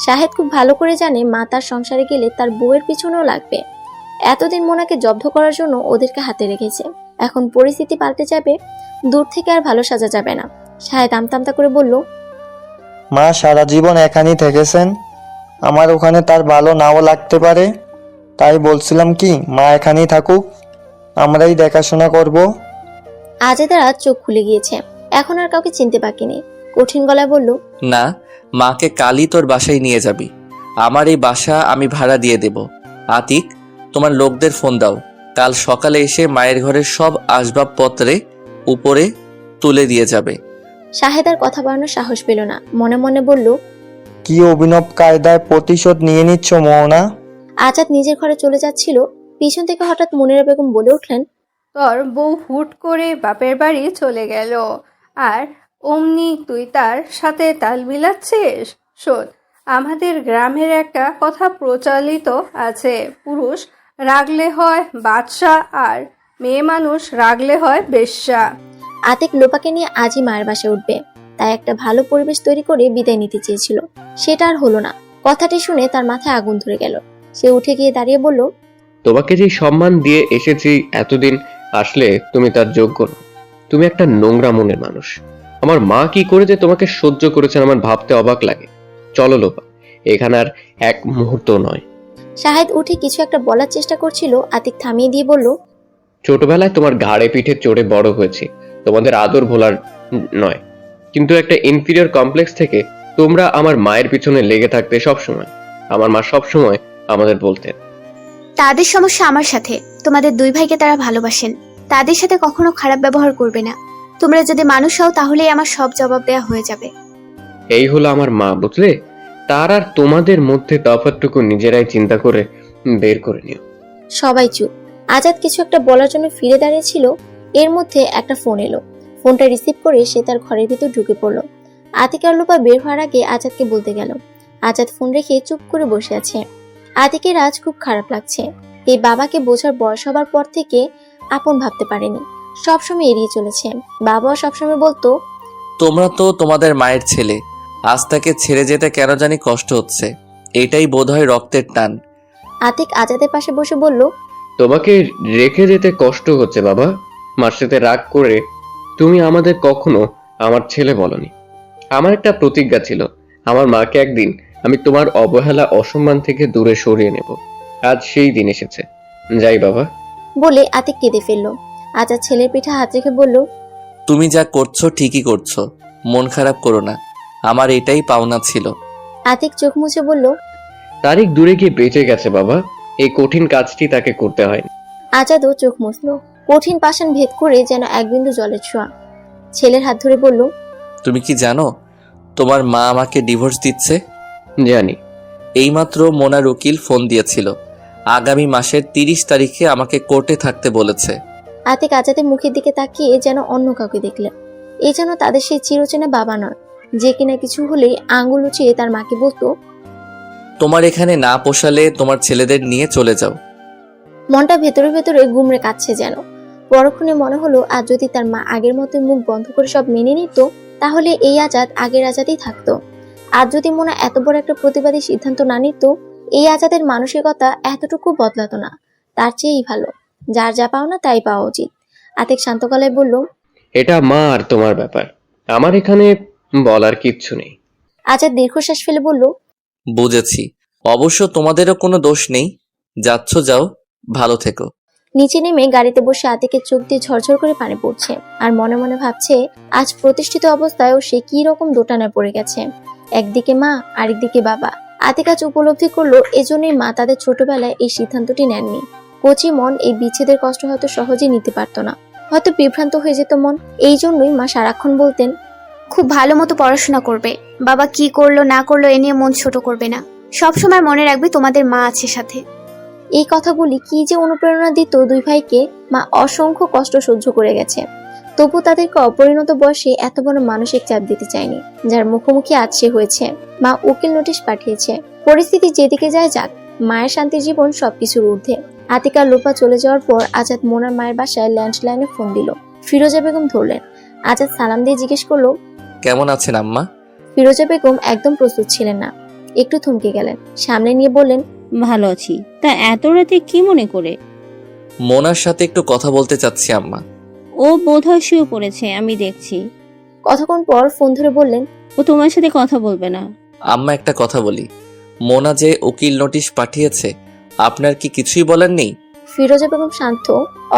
শাহেদ খুব ভালো করে জানে মা তার সংসারে গেলে তার বউয়ের পিছনেও লাগবে। এতদিন মোনাকে জব্দ করার জন্য ওদেরকে হাতে রেখেছে। এখন পরিস্থিতি পাল্টে যাবে, দূর থেকে আর ভালো সাজা যাবে না। শাহেদ আমতামতা করে বলল, মা সারা জীবন এখানেই থেকেছেন, আমার ওখানে তার ভালো নাও লাগতে পারে। তাই বলছিলাম কি, মা এখানেই থাকুক, আমরাই দেখাশোনা করব। আজাদের আজ চোখ খুলে গিয়েছে, এখন আর কাউকে চিনতে বাকি নেই। কঠিন গলায় বলল, না, মাকে কালই তোর বাসায় নিয়ে যাবি। আমার এই বাসা আমি ভাড়া দিয়ে দেব। আতিক, তোমার লোকদের ফোন দাও, কাল সকালে এসে মায়ের ঘরের সব আসবাবপত্রে উপরে তুলে দিয়ে যাবে। শাহেদ আর কথা বাড়ানোর সাহস পেল না, মনে মনে বলল, কি অভিনব কায়দায় প্রতিশোধ নিয়ে নিচ্ছ মোহনা? আজাদ নিজের ঘরে চলে যাচ্ছিল, পিছন থেকে হঠাৎ মনিরা বেগম বলে উঠলেন, তোর বউ হুট করে বাপের বাড়ি চলে গেল, আর অমনি তুই তার সাথে তাল মিলাচ্ছিস? শোন, আমাদের গ্রামের একটা কথা প্রচলিত আছে, পুরুষ রাগলে হয় বাদশা আর মেয়ে মানুষ রাগলে হয় বেশ্যা। আতিক লোপাকে নিয়ে আজই মায়ের বাসায় উঠবে, তাই একটা ভালো পরিবেশ তৈরি করে বিদায় নিতে চেয়েছিল। সেটা আর হলো না। কথাটি শুনে তার মাথায় আগুন ধরে গেল। সে উঠে গিয়ে দাঁড়িয়ে বলল, তোমাকে যে সম্মান দিয়ে এসেছি এতদিন, আসলে তুমি তার যোগ্য নও। তুমি একটা নোংরা মনের মানুষ। আমার মা কি করে যে তোমাকে সহ্য করেছেন আমার ভাবতে অবাক লাগে। চলো লোপা, এখানে আর এক মুহূর্ত নয়। শাহেদ উঠে কিছু একটা বলার চেষ্টা করছিল, আতিক থামিয়ে দিয়ে বলল, ছোটবেলায় তোমার ঘাড়ে পিঠে চড়ে বড় হয়েছি, তোমাদের আদর ভোলার নয়, কিন্তু একটা ইনফিরিয়র কমপ্লেক্স থেকে তোমরা আমার মায়ের পিছনে লেগে থাকতে সবসময়। আমার মা সবসময় আমাদের বলতেন, তাদের সমস্যা আমার সাথে, তোমাদের দুই ভাইকে তারা ভালোবাসেন, তাদের সাথে কখনো খারাপ ব্যবহার করবে না। তোমরা যদি মানুষ হও তাহলেই আমার সব জবাব দেয়া হয়ে যাবে। এই হলো আমার মা, বুঝলে? তার আর তোমাদের মধ্যে তফাৎটুকু নিজেরাই চিন্তা করে বের করে নিও। সবাই চুপ। আজাদ কিছু একটা বলার জন্য ফিরে দাঁড়িয়েছিল, এর মধ্যে একটা ফোন এলো। ফোনটা রিসিভ করে সে তার ঘরের ভিতর ঢুকে পড়ল। আতিক আর লোপা বের হওয়ার আগে আজাদকে বলতে গেল। আজাদ ফোন রেখে চুপ করে বসে আছে। আতিকের আজ খুব খারাপ লাগছে। এই বাবাকে বোঝার বয়স হবার পর থেকে আপন ভাবতে পারেনি, সবসময় এড়িয়ে চলেছে। বাবাও সবসময় বলতো, তোমরা তো তোমাদের মায়ের ছেলে, আজ তাকে ছেড়ে যেতে কেন জানি কষ্ট হচ্ছে। এটাই বোধহয় রক্তের টান। আতিক আজাদের পাশে বসে বলল, তোমাকে রেখে যেতে কষ্ট হচ্ছে বাবা। মার সাথে রাগ করে তুমি আমাদের কখনো আমার ছেলে বলনি। আমার একটা প্রতিজ্ঞা ছিল, আমার মাকে একদিন আমি তোমার অবহেলা অসম্মান থেকে দূরে সরিয়ে নেব। আজ সেই দিন এসেছে। যাই বাবা। বলে আতিক কেঁদে ফেলল। আজাদ ছেলের পিঠে হাত রেখে বলল, তুমি যা করছো ঠিকই করছো, মন খারাপ করো না, আমার এটাই পাওনা ছিল। আতিক চোখ মুছে বলল, তারিক দূরে গিয়ে বেঁচে গেছে বাবা, এই কঠিন কাজটি তাকে করতে হয়। আজাদও চোখ মুছল। কঠিন পাষাণ ভেদ করে যেন এক বিন্দু জলের ছোঁয়া। ছেলের হাত ধরে বলল, তুমি কি জানো তোমার মা আমাকে ডিভোর্স দিচ্ছে? জানি। এইমাত্র মোনার উকিল ফোন দিয়েছিল, আগামী মাসের 30 তারিখে আমাকে কোর্টে থাকতে বলেছে। আতিক আজাদের মুখের দিকে তাকিয়ে যেন অন্য কাউকে দেখলেন। এই যেন তাদের সেই চিরচেনা বাবা নয়, যে কিনা কিছু হলেই আঙ্গুল উঁচিয়ে তার মাকে বলতো, তোমার এখানে না পোষালে তোমার ছেলেদের নিয়ে চলে যাও। মনটা ভেতরে ভেতরে গুমড়ে কাচ্ছে যেন। পরক্ষণে মনে হলো, আজ যদি তার মা আগের মতো মুখ বন্ধ করে সব মেনে নিত, তাহলে এই আজাদ আগের আজাদই থাকতো। আজ যদি মোনা এত বড় একটা প্রতিবাদী সিদ্ধান্ত না নিত, এই আজাদের মানসিকতা এতটুকু বদলাতো না। তার চেয়েই ভালো, যার যা পাও না তাই পাওয়া উচিত। আতিক শান্ত গলায় বলল, এটা মা আর তোমার ব্যাপার, আমার এখানে বলার কিচ্ছু নেই। আজাদ দীর্ঘশ্বাস ফেলে বলল, বুঝেছি, অবশ্য তোমাদেরও কোনো দোষ নেই। যাচ্ছ যাও, ভালো থেকো। নিচে নেমে গাড়িতে বসে আতিকের চোখ দিয়ে ঝরঝর করে পানি পড়ছে, আর মনে মনে ভাবছে আজ প্রতিষ্ঠিত অবস্থায়ও সে কি রকম দোটানায় পড়ে গেছে। একদিকে মা, আরেকদিকে বাবা। আতিক আজ উপলব্ধি করলো এজন্যই মা তাদের ছোটবেলায় এই সিদ্ধান্তটি নেননি। কচি মন এই বিচ্ছেদের কষ্ট হয়তো সহজে নিতে পারতো না, হয়তো বিভ্রান্ত হয়ে যেত মন। এই জন্যই মা সারাক্ষণ বলতেন, খুব ভালো মতো পড়াশোনা করবে, বাবা কি করলো না করলো এ নিয়ে মন ছোট করবে না, সব সময় মনে রাখবে তোমাদের মা আছে সাথে। এই কথাগুলি কি যে অনুপ্রেরণা দিত দুই ভাইকে। মা অসংখ্য কষ্ট সহ্য করে গেছে, তবু তাদেরকে অপরিণত বয়সে এত বড় মানসিক চাপ দিতে চায়নি, যার মুখোমুখি আজ সে হয়েছে। মা উকিল নোটিশ পাঠিয়েছে, পরিস্থিতি যেদিকে যায় যাক, মায়ের শান্তির জীবন সবকিছুর ঊর্ধ্বে। আতিকার লোপা চলে যাওয়ার পর আজাদ মোনার মায়ের বাসায় ল্যান্ডলাইনে ফোন দিল। ফিরোজা বেগম ধরলেন। আজাদ সালাম দিয়ে জিজ্ঞেস করলো, কেমন আছেন আম্মা? ফিরোজা বেগম একদম প্রস্তুত ছিলেন না, একটু থমকে গেলেন, সামনে নিয়ে বললেন, ভালো আছি। তা এত রাতে কি মনে করে? মোনার সাথে একটু কথা বলতে চাচ্ছি আম্মা। ও বোধহয় শুয়ে পড়েছে, আমি দেখছি। কতক্ষণ পর ফোন ধরে বললেন, ও তোমার সাথে কথা বলবে না। আম্মা একটা কথা বলি, মোনা যে উকিল নোটিশ পাঠিয়েছে আপনার কি কিছুই বলার নেই? ফিরোজা বেগম শান্ত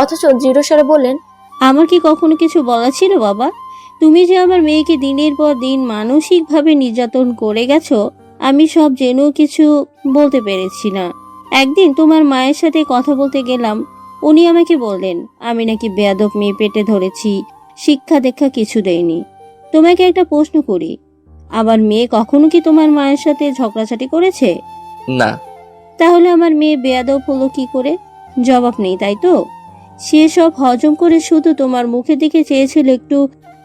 অথচ দৃঢ়স্বরে বললেন, আমার কি কখনো কিছু বলা ছিল বাবা? তুমি যে আমার মেয়েকে দিনের পর দিন মানসিকভাবে নির্যাতন করে গেছো, আমি সব জেনেও কিছু বলতে পেরেছি না। একদিন তোমার মায়ের সাথে কথা বলতে গেলাম, উনি আমাকে বললেন আমি নাকি বেয়াদব মেয়ে পেটে ধরেছি, শিক্ষা দীক্ষা কিছু দেয়নি। তোমাকে একটা প্রশ্ন করি, আমার মেয়ে কখনো কি তোমার মায়ের সাথে ঝগড়াঝাটি করেছে? না। তাহলে আমার মেয়ে বেয়াদব হলো কি করে? জবাব নেই, তাই তো? সে সব হজম করে শুধু তোমার মুখের দিকে চেয়েছিল একটু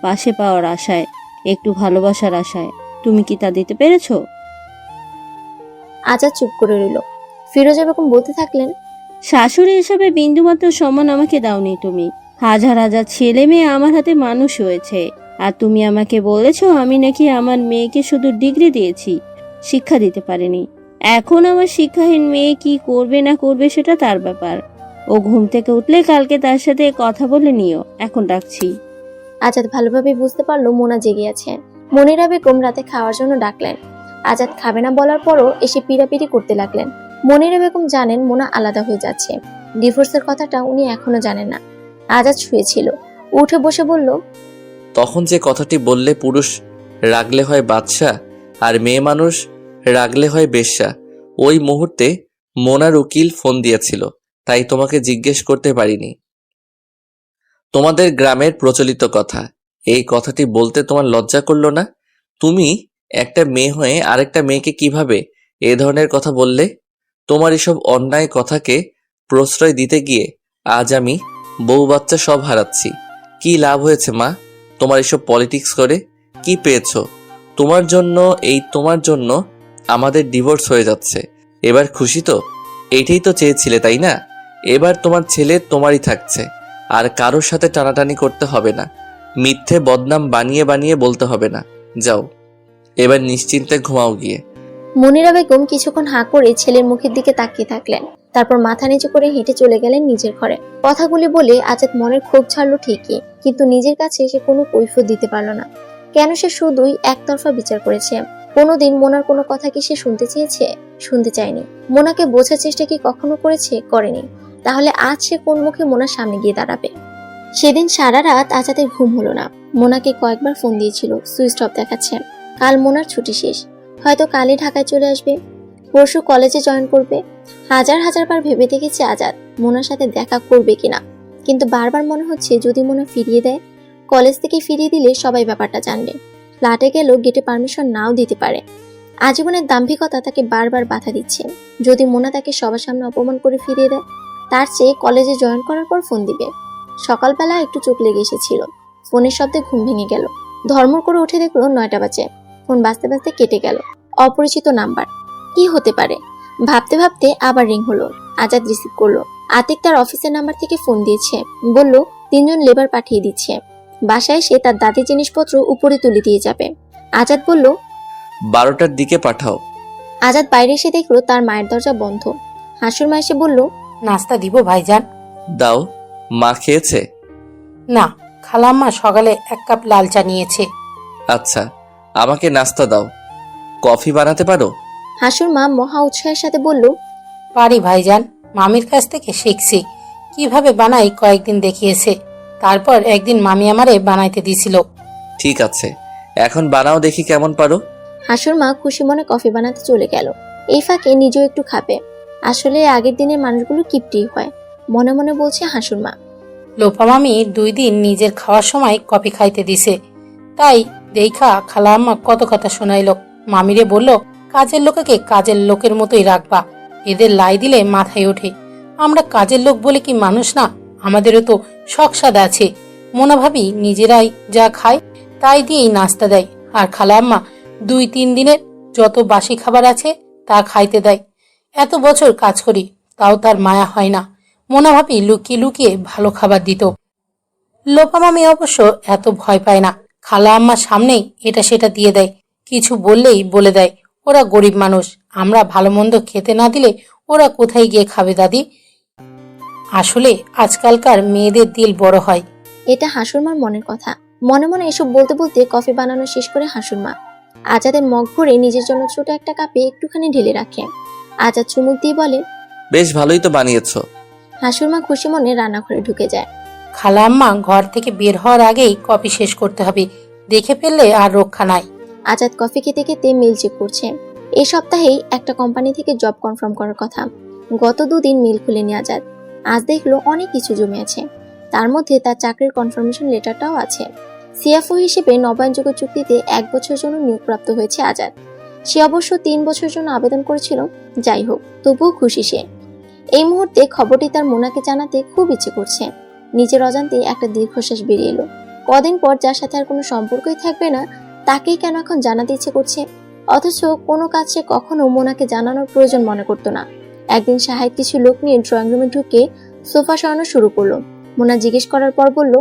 পাশে পাওয়ার আশায়, একটু ভালোবাসার আশায়। তুমি কি তা দিতে পেরেছো? আজাদ চুপ করে রইল। ফিরোজা বেগম বলতে থাকলেন, শাশুড়ি হিসাবে বিন্দুমাত্র সম্মান আমাকে দাওনি তুমি। হাজার হাজার ছেলে মেয়ে আমার হাতে মানুষ হয়েছে, আর তুমি আমাকে বলেছো আমি নাকি আমার মেয়েকে শুধু ডিগ্রি দিয়েছি, শিক্ষা দিতে পারিনি। এখন আমার শিক্ষাহীন মেয়ে কি করবে না করবে সেটা তার ব্যাপার। ও ঘুম থেকে উঠলে কালকে তার সাথে কথা বলে নিও। এখন রাখছি। আজাদ ভালোভাবে বুঝতে পারলো মোনা জেগে আছে। মনিরা বেগম রাতে খাওয়ার জন্য ডাকলেন। আজাদ খাবে না বলার পরও এসে পিড়াপিড়ি করতে লাগলেন। মনিরা বেগম জানেন মোনা আলাদা হয়ে যাচ্ছে, ডিভোর্সের কথাটা উনি এখনো জানেন না। আজাদ শুয়েছিল, উঠে বসে বলল, তখন যে কথাটি বললে পুরুষ রাগলে হয় বাদশা আর মেয়ে মানুষ রাগলে হয় বেশ্যা, ওই মুহূর্তে মোনার উকিল ফোন দিয়েছিল, তাই তোমাকে জিজ্ঞেস করতে পারিনি। তোমাদের গ্রামের প্রচলিত কথা, এই কথাটি বলতে তোমার লজ্জা করলো না? তুমি একটা মেয়ে হয়ে আরেকটা মেয়েকে কিভাবে এ ধরনের কথা বললে? তোমার এসব অন্যায় কথাকে প্রশ্রয় দিতে গিয়ে আজ আমি বউ বাচ্চা সব হারাচ্ছি। কি লাভ হয়েছে মা তোমার এসব পলিটিক্স করে? কি পেয়েছো? তোমার জন্য আমাদের ডিভোর্স হয়ে যাচ্ছে। এবার খুশি তো? এইটাই তো চেয়েছিলে, তাই না? এবার তোমার ছেলে তোমারই থাকছে, আর কারোর সাথে টানাটানি করতে হবে না, মিথ্যে বদনাম বানিয়ে বানিয়ে বলতে হবে না। যাও এবার নিশ্চিন্তে ঘুমাও গিয়ে। মনিরা বেগম কিছুক্ষণ হাঁ করে ছেলের মুখের দিকে তাকিয়ে থাকলেন, তারপর মাথা নিচু করে হেঁটে চলে গেলেন নিজের ঘরে। কথাগুলি বলে আজাদ মনের ক্ষোভ ছাড়লো ঠিকই, কিন্তু নিজের কাছে সে কোনো কৈফিয়ত দিতে পারল না। কেন সে শুধুই একতরফা বিচার করেছে? কোনোদিন মোনার কোনো কথা কি সে শুনতে চেয়েছে? শুনতে চায়নি। মোনাকে বোঝার চেষ্টা কি কখনো করেছে? করেনি। তাহলে আজ সে কোন মুখে মোনার সামনে গিয়ে দাঁড়াবে? সেদিন সারা রাত আজাদের ঘুম হলো না। মোনাকে কয়েকবার ফোন দিয়েছিল, সুইচ অফ দেখাচ্ছে। কাল মোনার ছুটি শেষ, হয়তো কালই ঢাকায় চলে আসবে, পরশু কলেজে জয়েন করবে। হাজার হাজার বার ভেবে দেখেছে আজাদ মোনার সাথে দেখা করবে কিনা, কিন্তু বারবার মনে হচ্ছে যদি মোনা ফিরিয়ে দেয়, কলেজ থেকে ফিরিয়ে দিলে সবাই ব্যাপারটা জানবে। ফ্ল্যাটে গেলেও গেটে পারমিশন নাও দিতে পারে। আজীবনের দাম্ভিকতা তাকে বারবার বাধা দিচ্ছে। যদি মোনা তাকে সবার সামনে অপমান করে ফিরিয়ে দেয়, তার চেয়ে কলেজে জয়েন করার পর ফোন দিবে। সকালবেলা একটু চোখ লেগে এসেছিল, ফোনের শব্দে ঘুম ভেঙে গেল। ধর্মর করে উঠে দেখলো 9টা বাজে। ফোন বাজতে বাজতে কেটে গেল। অপরিচিত নাম্বার, কি হতে পারে ভাবতে ভাবতে আবার রিং হলো। আজাদ রিসিভ করলো। আতিক তার অফিসের নাম্বার থেকে ফোন দিয়েছে, বলল 3 জন লেবার পাঠিয়ে দিচ্ছে, বাসায় এসে তার দাদি জিনিসপত্র উপরে তুলে দিয়ে যাবে। আজাদ বলল 12টার দিকে পাঠাও। আজাদ বাইরে এসে দেখলো তার মায়ের দরজা বন্ধ। হাসুর মা এসে বলল, নাস্তা দিব ভাইজান? দাও। মা খেয়েছে? না, খালাম্মা সকালে 1 কাপ লাল চা নিয়েছে। আচ্ছা, আমাকে নাস্তা দাও। কফি বানাতে পারো? হাসুর মা মহা উৎসাহের সাথে বলল, পারি ভাইজান, মামির কাছ থেকে শিখছি, কিভাবে বানাই কয়েকদিন দেখিয়েছে। তারপর একদিন মামি আমারে বানাইতে দিছিল। ঠিক আছে, এখন বানাও দেখি কেমন পারো। হাসুর মা খুশি মনে কফি বানাতে চলে গেল। এই ফাঁকে নিজেও একটু খাবে। আসলে আগের দিনের মানুষগুলো কিপটি হয়, মনে মনে বলছে হাসুর মা। লোপা মামি 2 দিন নিজের খাওয়ার সময় কফি খাইতে দিছে, তাই দেখা খালা আম্মা কত কথা শোনাইল। মামিরে বলল, কাজের লোককে কাজের লোকের মতোই রাখবা, এদের লাই দিলে মাথায় ওঠে। আমরা কাজের লোক বলে কি মানুষ না? আমাদেরও তো শখ সাদ আছে। মোনা ভাবি নিজেরাই যা খায় তাই দিয়েই নাস্তা দেয়, আর খালা আম্মা 2-3 দিনের যত বাসি খাবার আছে তা খাইতে দেয়। এত বছর কাজ করি, তাও তার মায়া হয় না। মোনা ভাবি লুকিয়ে লুকিয়ে ভালো খাবার দিত। লোপা মামি অবশ্য এত ভয় পায় না, খালা আম্মার সামনেই এটা সেটা দিয়ে দেয়। কিছু বললেই বলে দেয়, ওরা গরিব মানুষ, আমরা ভালো মন্দ খেতে না দিলে ওরা কোথায় গিয়ে খাবে দাদি? আসলে আজকালকার মেয়েদের দিল বড় হয়। এটা হাসুর মার মনের কথা। মনে মনে এসব বলতে বলতে কফি বানানো শেষ করে হাসুর মা আজাদের মগ ভরে নিজের জন্য ছোট একটা কাপে একটুখানি ঢেলে রাখে। আজাদ চুমুক দিয়ে বলে, বেশ ভালোই তো বানিয়েছো। হাসুর মা খুশি মনে রান্নাঘরে ঢুকে যায়। খালা আম্মা ঘর থেকে বের হওয়ার আগেই কফি শেষ করতে হবে, দেখে ফেললে আর রক্ষা নাই। আজাদ কফি খেতে খেতে মেল চেক করছে। এই সপ্তাহেই একটা কোম্পানি থেকে জব কনফার্ম করার কথা। গত 2 দিন মেল খুলেনি আজাদ। আজ দেখলো অনেক কিছু জমে আছে, তার মধ্যে তার চাকরির কনফার্মেশন লেটারটাও আছে। সিএফও হিসেবে নবায়নযোগ্য চুক্তিতে 1 বছরের জন্য নিয়োগপ্রাপ্ত হয়েছে আজাদ। সে অবশ্য 3 বছরের জন্য আবেদন করেছিল। যাই হোক, তবুও খুশি সে। এই মুহূর্তে খবরটি তার মোনাকে জানাতে খুব ইচ্ছে করছে। নিজের অজান্তে একটা দীর্ঘশ্বাস বেরিয়ে এলো। কদিন পর যার সাথে আর কোনো সম্পর্কই থাকবে না, তাকেই কেন এখন জানাতে ইচ্ছে করছে। অথচ কোনো কাজ সে কখনো মোনাকে জানানোর প্রয়োজন মনে করতো না। একদিন সাহেব কিছু লোক নিয়ে ড্রয়িং রুমে ঢুকে সোফা সরানো শুরু করলো। মোনা জিজ্ঞেস করার পর বলল,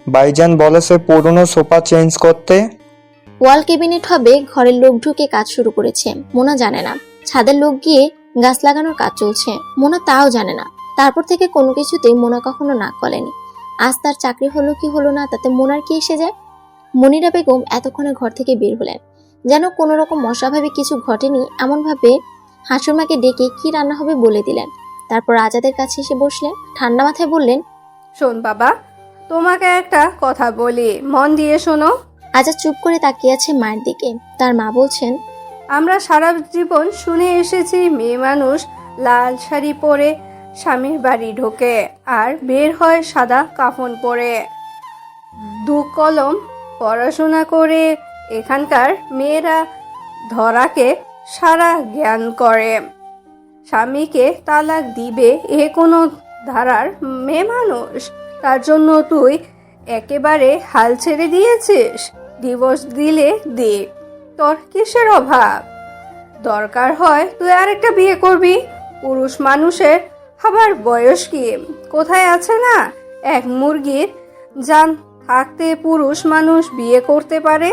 ভাইজান বলেছে পুরনো সোফা চেঞ্জ করতে। ওয়াল ক্যাবিনেট হবে, ঘরের লোক ঢুকে কাজ শুরু করেছে। মোনা জানে না ছাদের লোক গিয়ে গাছ লাগানোর কাজ চলছে। মোনা তাও জানে না। তারপর থেকে কোনো কিছুতেই মোনা কখনো নাক গলেনি। আজ তার চাকরি হলো কি হলো না তাতে মোনার কি এসে যায়। মনিরা বেগম এতক্ষণে ঘর থেকে বের হলেন, যেন কোনো রকম অস্বাভাবিক কিছু ঘটেনি এমন ভাবে হাসুরমাকে ডেকে কি রান্না হবে বলে দিলেন। তারপর আজাদের কাছে এসে বসলেন, ঠান্ডা মাথায় বললেন, শোন বাবা, তোমাকে একটা কথা বলি, মন দিয়ে শোনো। আজাদ চুপ করে তাকিয়ে আছে মায়ের দিকে। তার মা বলছেন, আমরা সারা জীবন শুনে এসেছি মেয়ে মানুষ লাল শাড়ি পরে স্বামীর বাড়ি ঢোকে আর বের হয় সাদা কাফন পরে। 2 কলম পড়াশোনা করে এখানকার মেয়েরা ধরাকে সারা জ্ঞান করে। স্বামীকে তালাক দিবে এ কোনো ধারার মেয়ে মানুষ? তার জন্য তুই একেবারে হাল ছেড়ে দিয়েছিস। ডিভোর্স দিলে দে, তোর কিসের অভাব? দরকার হয় তুই আরেকটা বিয়ে করবি। পুরুষ মানুষের আবার বয়স কি কোথায় আছে না? এক মুরগির জান থাকতে পুরুষ মানুষ বিয়ে করতে পারে।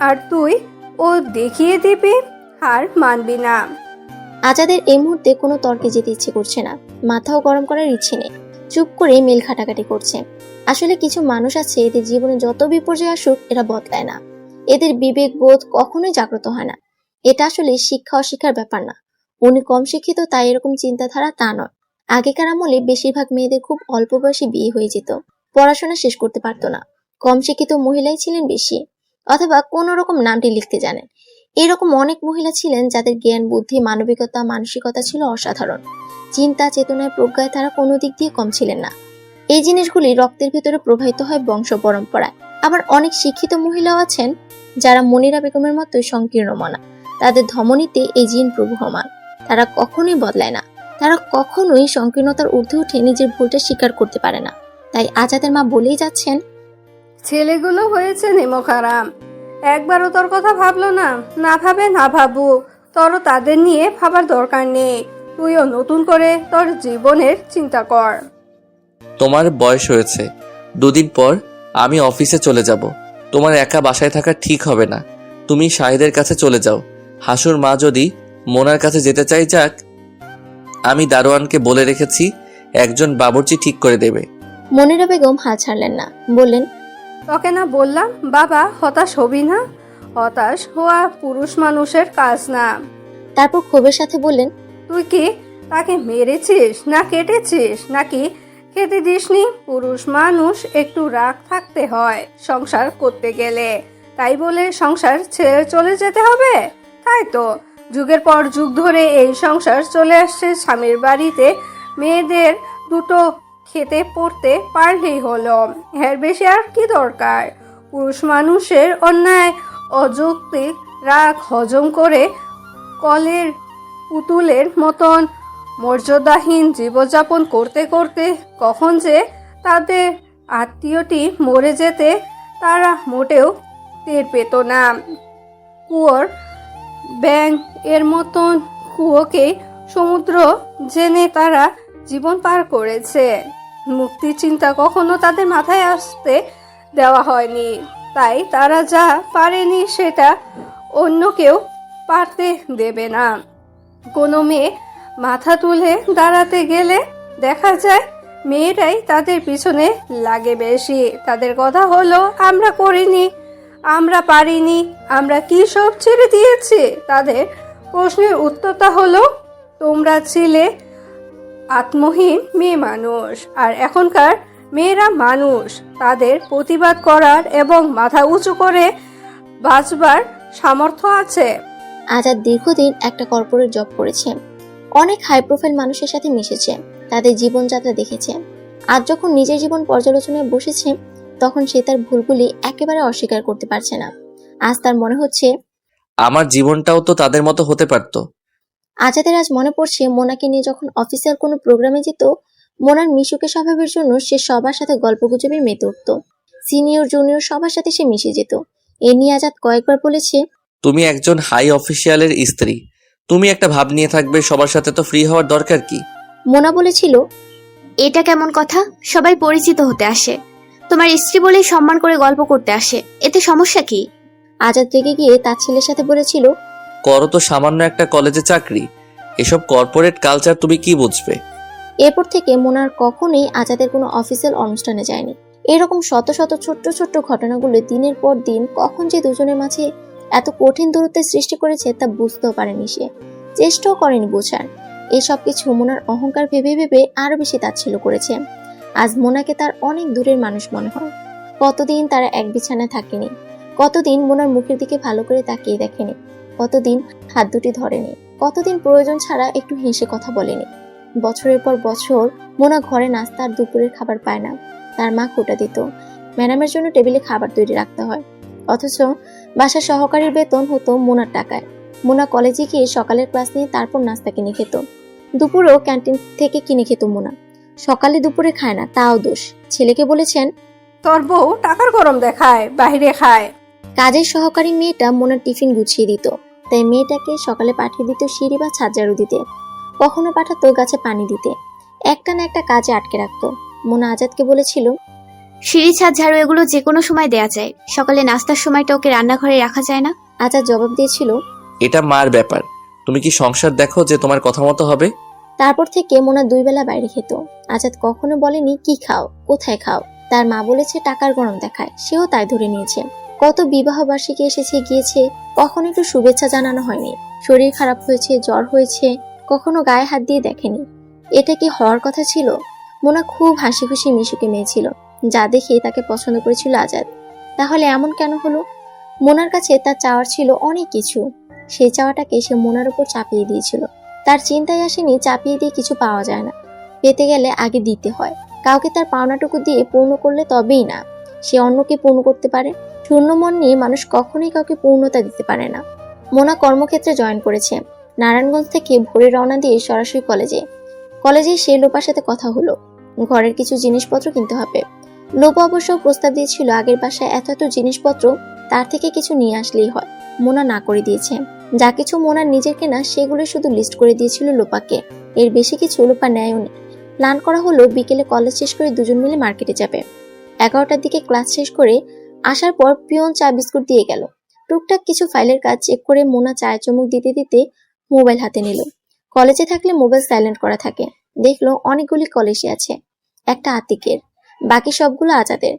আর তুই ও দেখিয়ে দিবি, আর মানবি না। আজাদের এই মুহূর্তে কোনো তর্কে যেতে ইচ্ছে করছে না, মাথাও গরম করার ইচ্ছে নেই। চুপ করে মেল খাটাখাটি করছে। আসলে কিছু মানুষ আছে, এদের জীবনে যত বিপর্যয় আসুক এরা বদলায় না। এদের বিবেক বোধ কখনোই জাগ্রত হয় না। এটা আসলে শিক্ষা অশিক্ষার ব্যাপার না। উনি কম শিক্ষিত তাই এরকম চিন্তাধারা তা নয়। আগেকার আমলে বেশিরভাগ মেয়েদের খুব অল্প বয়সে বিয়ে হয়ে যেত, পড়াশোনা শেষ করতে পারতো না। কম শিক্ষিত মহিলাই ছিলেন বেশি, অথবা কোন রকম নামটি লিখতে জানেন। এরকম অনেক মহিলা ছিলেন যাদের জ্ঞান বুদ্ধি মানবিকতা মানসিকতা ছিল অসাধারণ। চিন্তা চেতনায় প্রজ্ঞায় তারা কোনো দিক দিয়ে কম ছিলেন না। এই জিনিসগুলি রক্তের ভেতরে প্রবাহিত হয় বংশ পরম্পরায়। আবার অনেক শিক্ষিত মহিলাও আছেন যারা মনিরা বেগমের মতোই সংকীর্ণ মনা। তাদের ধমনীতে এই জিন প্রবহমান। তারা কখনোই বদলায় না। তারা কখনোই সংকীর্ণতার ঊর্ধ্বে উঠে নিজের ভুলটা স্বীকার করতে পারে না। তাই আজাদের মা বলেই যাচ্ছেন, ছেলেগুলো হয়েছে নেমখারাম, একবারও তোর কথা ভাবলো না। না ভাবে না ভাবুক, তোরও তাদের নিয়ে ভাবার দরকার নেই। তুইও নতুন করে তোর জীবনের চিন্তা কর। তোমার বয়স হয়েছে, 2 দিন পর আমি অফিসে চলে যাব। তোমার একা বাসায় থাকা ঠিক হবে না। তুমি শাহিদের কাছে চলে যাও। হাসুর মা যদি মোনার কাছে যেতে চাই যাক। আমি দারোয়ানকে বলে রেখেছি, একজন বাবুর্চি ঠিক করে দেবে। মনিরা বেগম হাল ছাড়লেন না, বললেন, তোকে না বললাম বাবা, হতাশ হবি না। হতাশ হওয়া পুরুষ মানুষের কাজ না। তারপর ক্ষোভের সাথে বললেন, তুই কি তাকে মেরেছিস না কেটেছিস নাকি খেতে দিসনি? পুরুষ মানুষ একটু রাগ থাকতে হয় সংসার করতে গেলে, তাই বলে সংসার ছেড়ে চলে যেতে হবে? তাই তো যুগের পর যুগ ধরে এই সংসার চলে আসছে স্বামীর বাড়িতে। মেয়েদের দুটো খেতে পড়তে পারলেই হলো, এর বেশি আর কি দরকার? পুরুষ মানুষের অন্যায় অযৌক্তিক রাগ হজম করে কলের পুতুলের মতন মর্যাদাহীন জীবনযাপন করতে করতে কখন যে তাদের আত্মীয়টি মরে যেতে তারা মোটেও টের পেত না। কুয়োর ব্যাঙ এর মতন কুয়োকে সমুদ্র জেনে তারা জীবন পার করেছে। মুক্তির চিন্তা কখনো তাদের মাথায় আসতে দেওয়া হয়নি, তাই তারা যা পারেনি সেটা অন্য কেউ পারতে দেবে না। কোনো মেয়ে মাথা তুলে দাঁড়াতে গেলে দেখা যায় মেয়েরাই তাদের পিছনে লাগে বেশি। তাদের কথা হলো, আমরা করিনি, আমরা পারিনি, আমরা কি সব ছেড়ে দিয়েছি। তাদের প্রশ্নের উত্তরটা হলো, তোমরা ছিলে আত্মহীন মেয়ে মানুষ, আর এখনকার মেয়েরা মানুষ। তাদের প্রতিবাদ করার এবং মাথা উঁচু করে বাঁচবার সামর্থ্য আছে। আজাদ দীর্ঘদিন একটা কর্পোরেট জব করেছে, অনেক হাই প্রোফাইল মানুষের সাথে মিশেছে, তাদের জীবনযাত্রা দেখেছে। আজ যখন নিজের জীবন পর্যালোচনায় বসেছে তখন সে তার ভুলগুলি একেবারে অস্বীকার করতে পারছে না। আজ তার মনে হচ্ছে আমার জীবনটাও তো তাদের মতো হতে পারতো। আজাদের আজ মনে পড়ছে মোনাকে নিয়ে যখন অফিসিয়াল কোনো প্রোগ্রামে যেত, মোনার মিশুকে স্বভাবের জন্য সে সবার সাথে গল্পগুজবে মেতে উঠত। সিনিয়র জুনিয়র সবার সাথে সে মিশে যেত। এ নিয়ে আজাদ কয়েকবার বলেছে, তুমি একজন হাই অফিসিয়ালের স্ত্রী, তুমি একটা ভাব নিয়ে থাকবে, সবার সাথে তো ফ্রি হওয়ার দরকার কি? মোনা বলেছিল, এটা কেমন কথা? সবাই পরিচিত হতে আসে, তোমার স্ত্রী বলেই সম্মান করে গল্প করতে আসে, এতে সমস্যা কি? আজাদ রেগে গিয়ে তার ছেলের সাথে বলেছিল, করো তো সামান্য একটা কলেজে চাকরি, এসব কর্পোরেট কালচার তুমি কি বুঝবে? এরপর থেকে মোনার কখনোই আজাদের কোনো অফিসিয়াল অনুষ্ঠানে যায়নি। এরকম শত শত ছোট্ট ছোট্ট ঘটনাগুলো দিনের পর দিন কখন যে দুজনের মাঝে এত কঠিন দূরত্বের সৃষ্টি করেছে তা বুঝতেও পারেনি সে, চেষ্টাও করেনি বোঝার। এসব কিছু মোনার অহংকার ভেবে ভেবে আরো বেশি তাচ্ছিল্য করেছে। আজ মোনাকে তার অনেক দূরের মানুষ মনে হয়। কতদিন তারা এক বিছানায় থাকেনি, কতদিন মোনার মুখের দিকে ভালো করে তাকিয়ে দেখেনি, কতদিন হাত দুটি ধরেনি, কতদিন প্রয়োজন ছাড়া একটু হেসে কথা বলেনি। বছরের পর বছর মোনা ঘরে নাস্তার দুপুরের খাবার পায় না। তার মা খোটা দিত, ম্যাডামের জন্য টেবিলে খাবার তৈরি রাখতে হয়, অথচ বাসার সহকারীর বেতন হতো মোনার টাকায়। মোনা কলেজে গিয়ে সকালের ক্লাস নিয়ে তারপর নাস্তা কিনে খেত, দুপুরেও ক্যান্টিন থেকে কিনে খেত মোনা। সকালে দুপুরে খায় না, তাও দোষ। ছেলেকে বলেছেন, তোর বউ টাকার গরম দেখায়, বাইরে খায়। কাজের সহকারী মেয়েটা মোনার টিফিন গুছিয়ে দিত, তাই মেয়েটাকে সকালে পাঠিয়ে দিত সিঁড়ি বা ছাদ ঝাড়ু দিতে, কখনো পাঠাতো গাছে পানি দিতে। একটা না একটা কাজে আটকে রাখতো। মোনা আজাদকে বলেছিল, সিঁড়ি ছাদ ঝাড়ু এগুলো যে কোনো সময় দেয়া যায়, সকালে নাস্তার সময়টা ওকে রান্নাঘরে রাখা যায় না? আজাদ জবাব দিয়েছিল, এটা মার ব্যাপার, তুমি কি সংসার দেখো যে তোমার কথা মতো হবে? তারপর থেকে মোনা 2 বেলা বাইরে খেত। আজাদ কখনো বলেনি কি খাও, কোথায় খাও। তার মা বলেছে টাকার গরম দেখায়, সেও তাই ধরে নিয়েছে। কত বিবাহ বার্ষিকী এসেছে গিয়েছে, কখনো একটু শুভেচ্ছা জানানো হয়নি। শরীর খারাপ হয়েছে, জ্বর হয়েছে, কখনো গায়ে হাত দিয়ে দেখেনি। এটা কি হওয়ার কথা ছিল? মোনা খুব হাসি খুশি মিশুকে মেয়ে ছিল, যা দেখে তাকে পছন্দ করেছিল আজাদ। তাহলে এমন কেন হলো? মোনার কাছে তার চাওয়ার ছিল অনেক কিছু, সেই চাওয়াটাকে সে মোনার উপর চাপিয়ে দিয়েছিল। তার চিন্তায় আসেনি চাপিয়ে দিয়ে কিছু পাওয়া যায় না, পেতে গেলে আগে দিতে হয়। কাউকে তার পাওনাটুকু দিয়ে পূর্ণ করলে তবেই না সে অন্যকে পূর্ণ করতে পারে। শূন্য মন নিয়ে মানুষ কখনোই কাউকে পূর্ণতা দিতে পারে না। মোনা কর্মক্ষেত্রে জয়েন করেছে। নারায়ণগঞ্জ থেকে ভোরে রওনা দিয়ে সরাসরি কলেজে সেই লোপার সাথে কথা হলো, ঘরের কিছু জিনিসপত্র কিনতে হবে। লোপা অবশ্য প্রস্তাব দিয়েছিল আগের বাসায় এত এত জিনিসপত্র তার থেকে কিছু নিয়ে আসলেই হয়। মোনা না করে দিয়েছে। যা কিছু মোনার নিজের কেনা সেগুলো শুধু লিস্ট করে দিয়েছিল লোপাকে, এর বেশি কিছু লোপা নেয়ও নি। প্ল্যান করা হলো বিকেলে কলেজ শেষ করে দুজন মিলে মার্কেটে যাবে। 11টার দিকে ক্লাস শেষ করে আসার পর পিয়ন চা বিস্কুট দিয়ে গেল। টুকটাক কিছু ফাইলের কাজ চেক করে মোনা চায়ের চুমুক দিতে দিতে মোবাইল হাতে নিল। কলেজে থাকলে মোবাইল সাইলেন্ট করা থাকে। দেখলো অনেকগুলি কলেজে আছে, একটা আতিকের, বাকি সবগুলো আজাদের।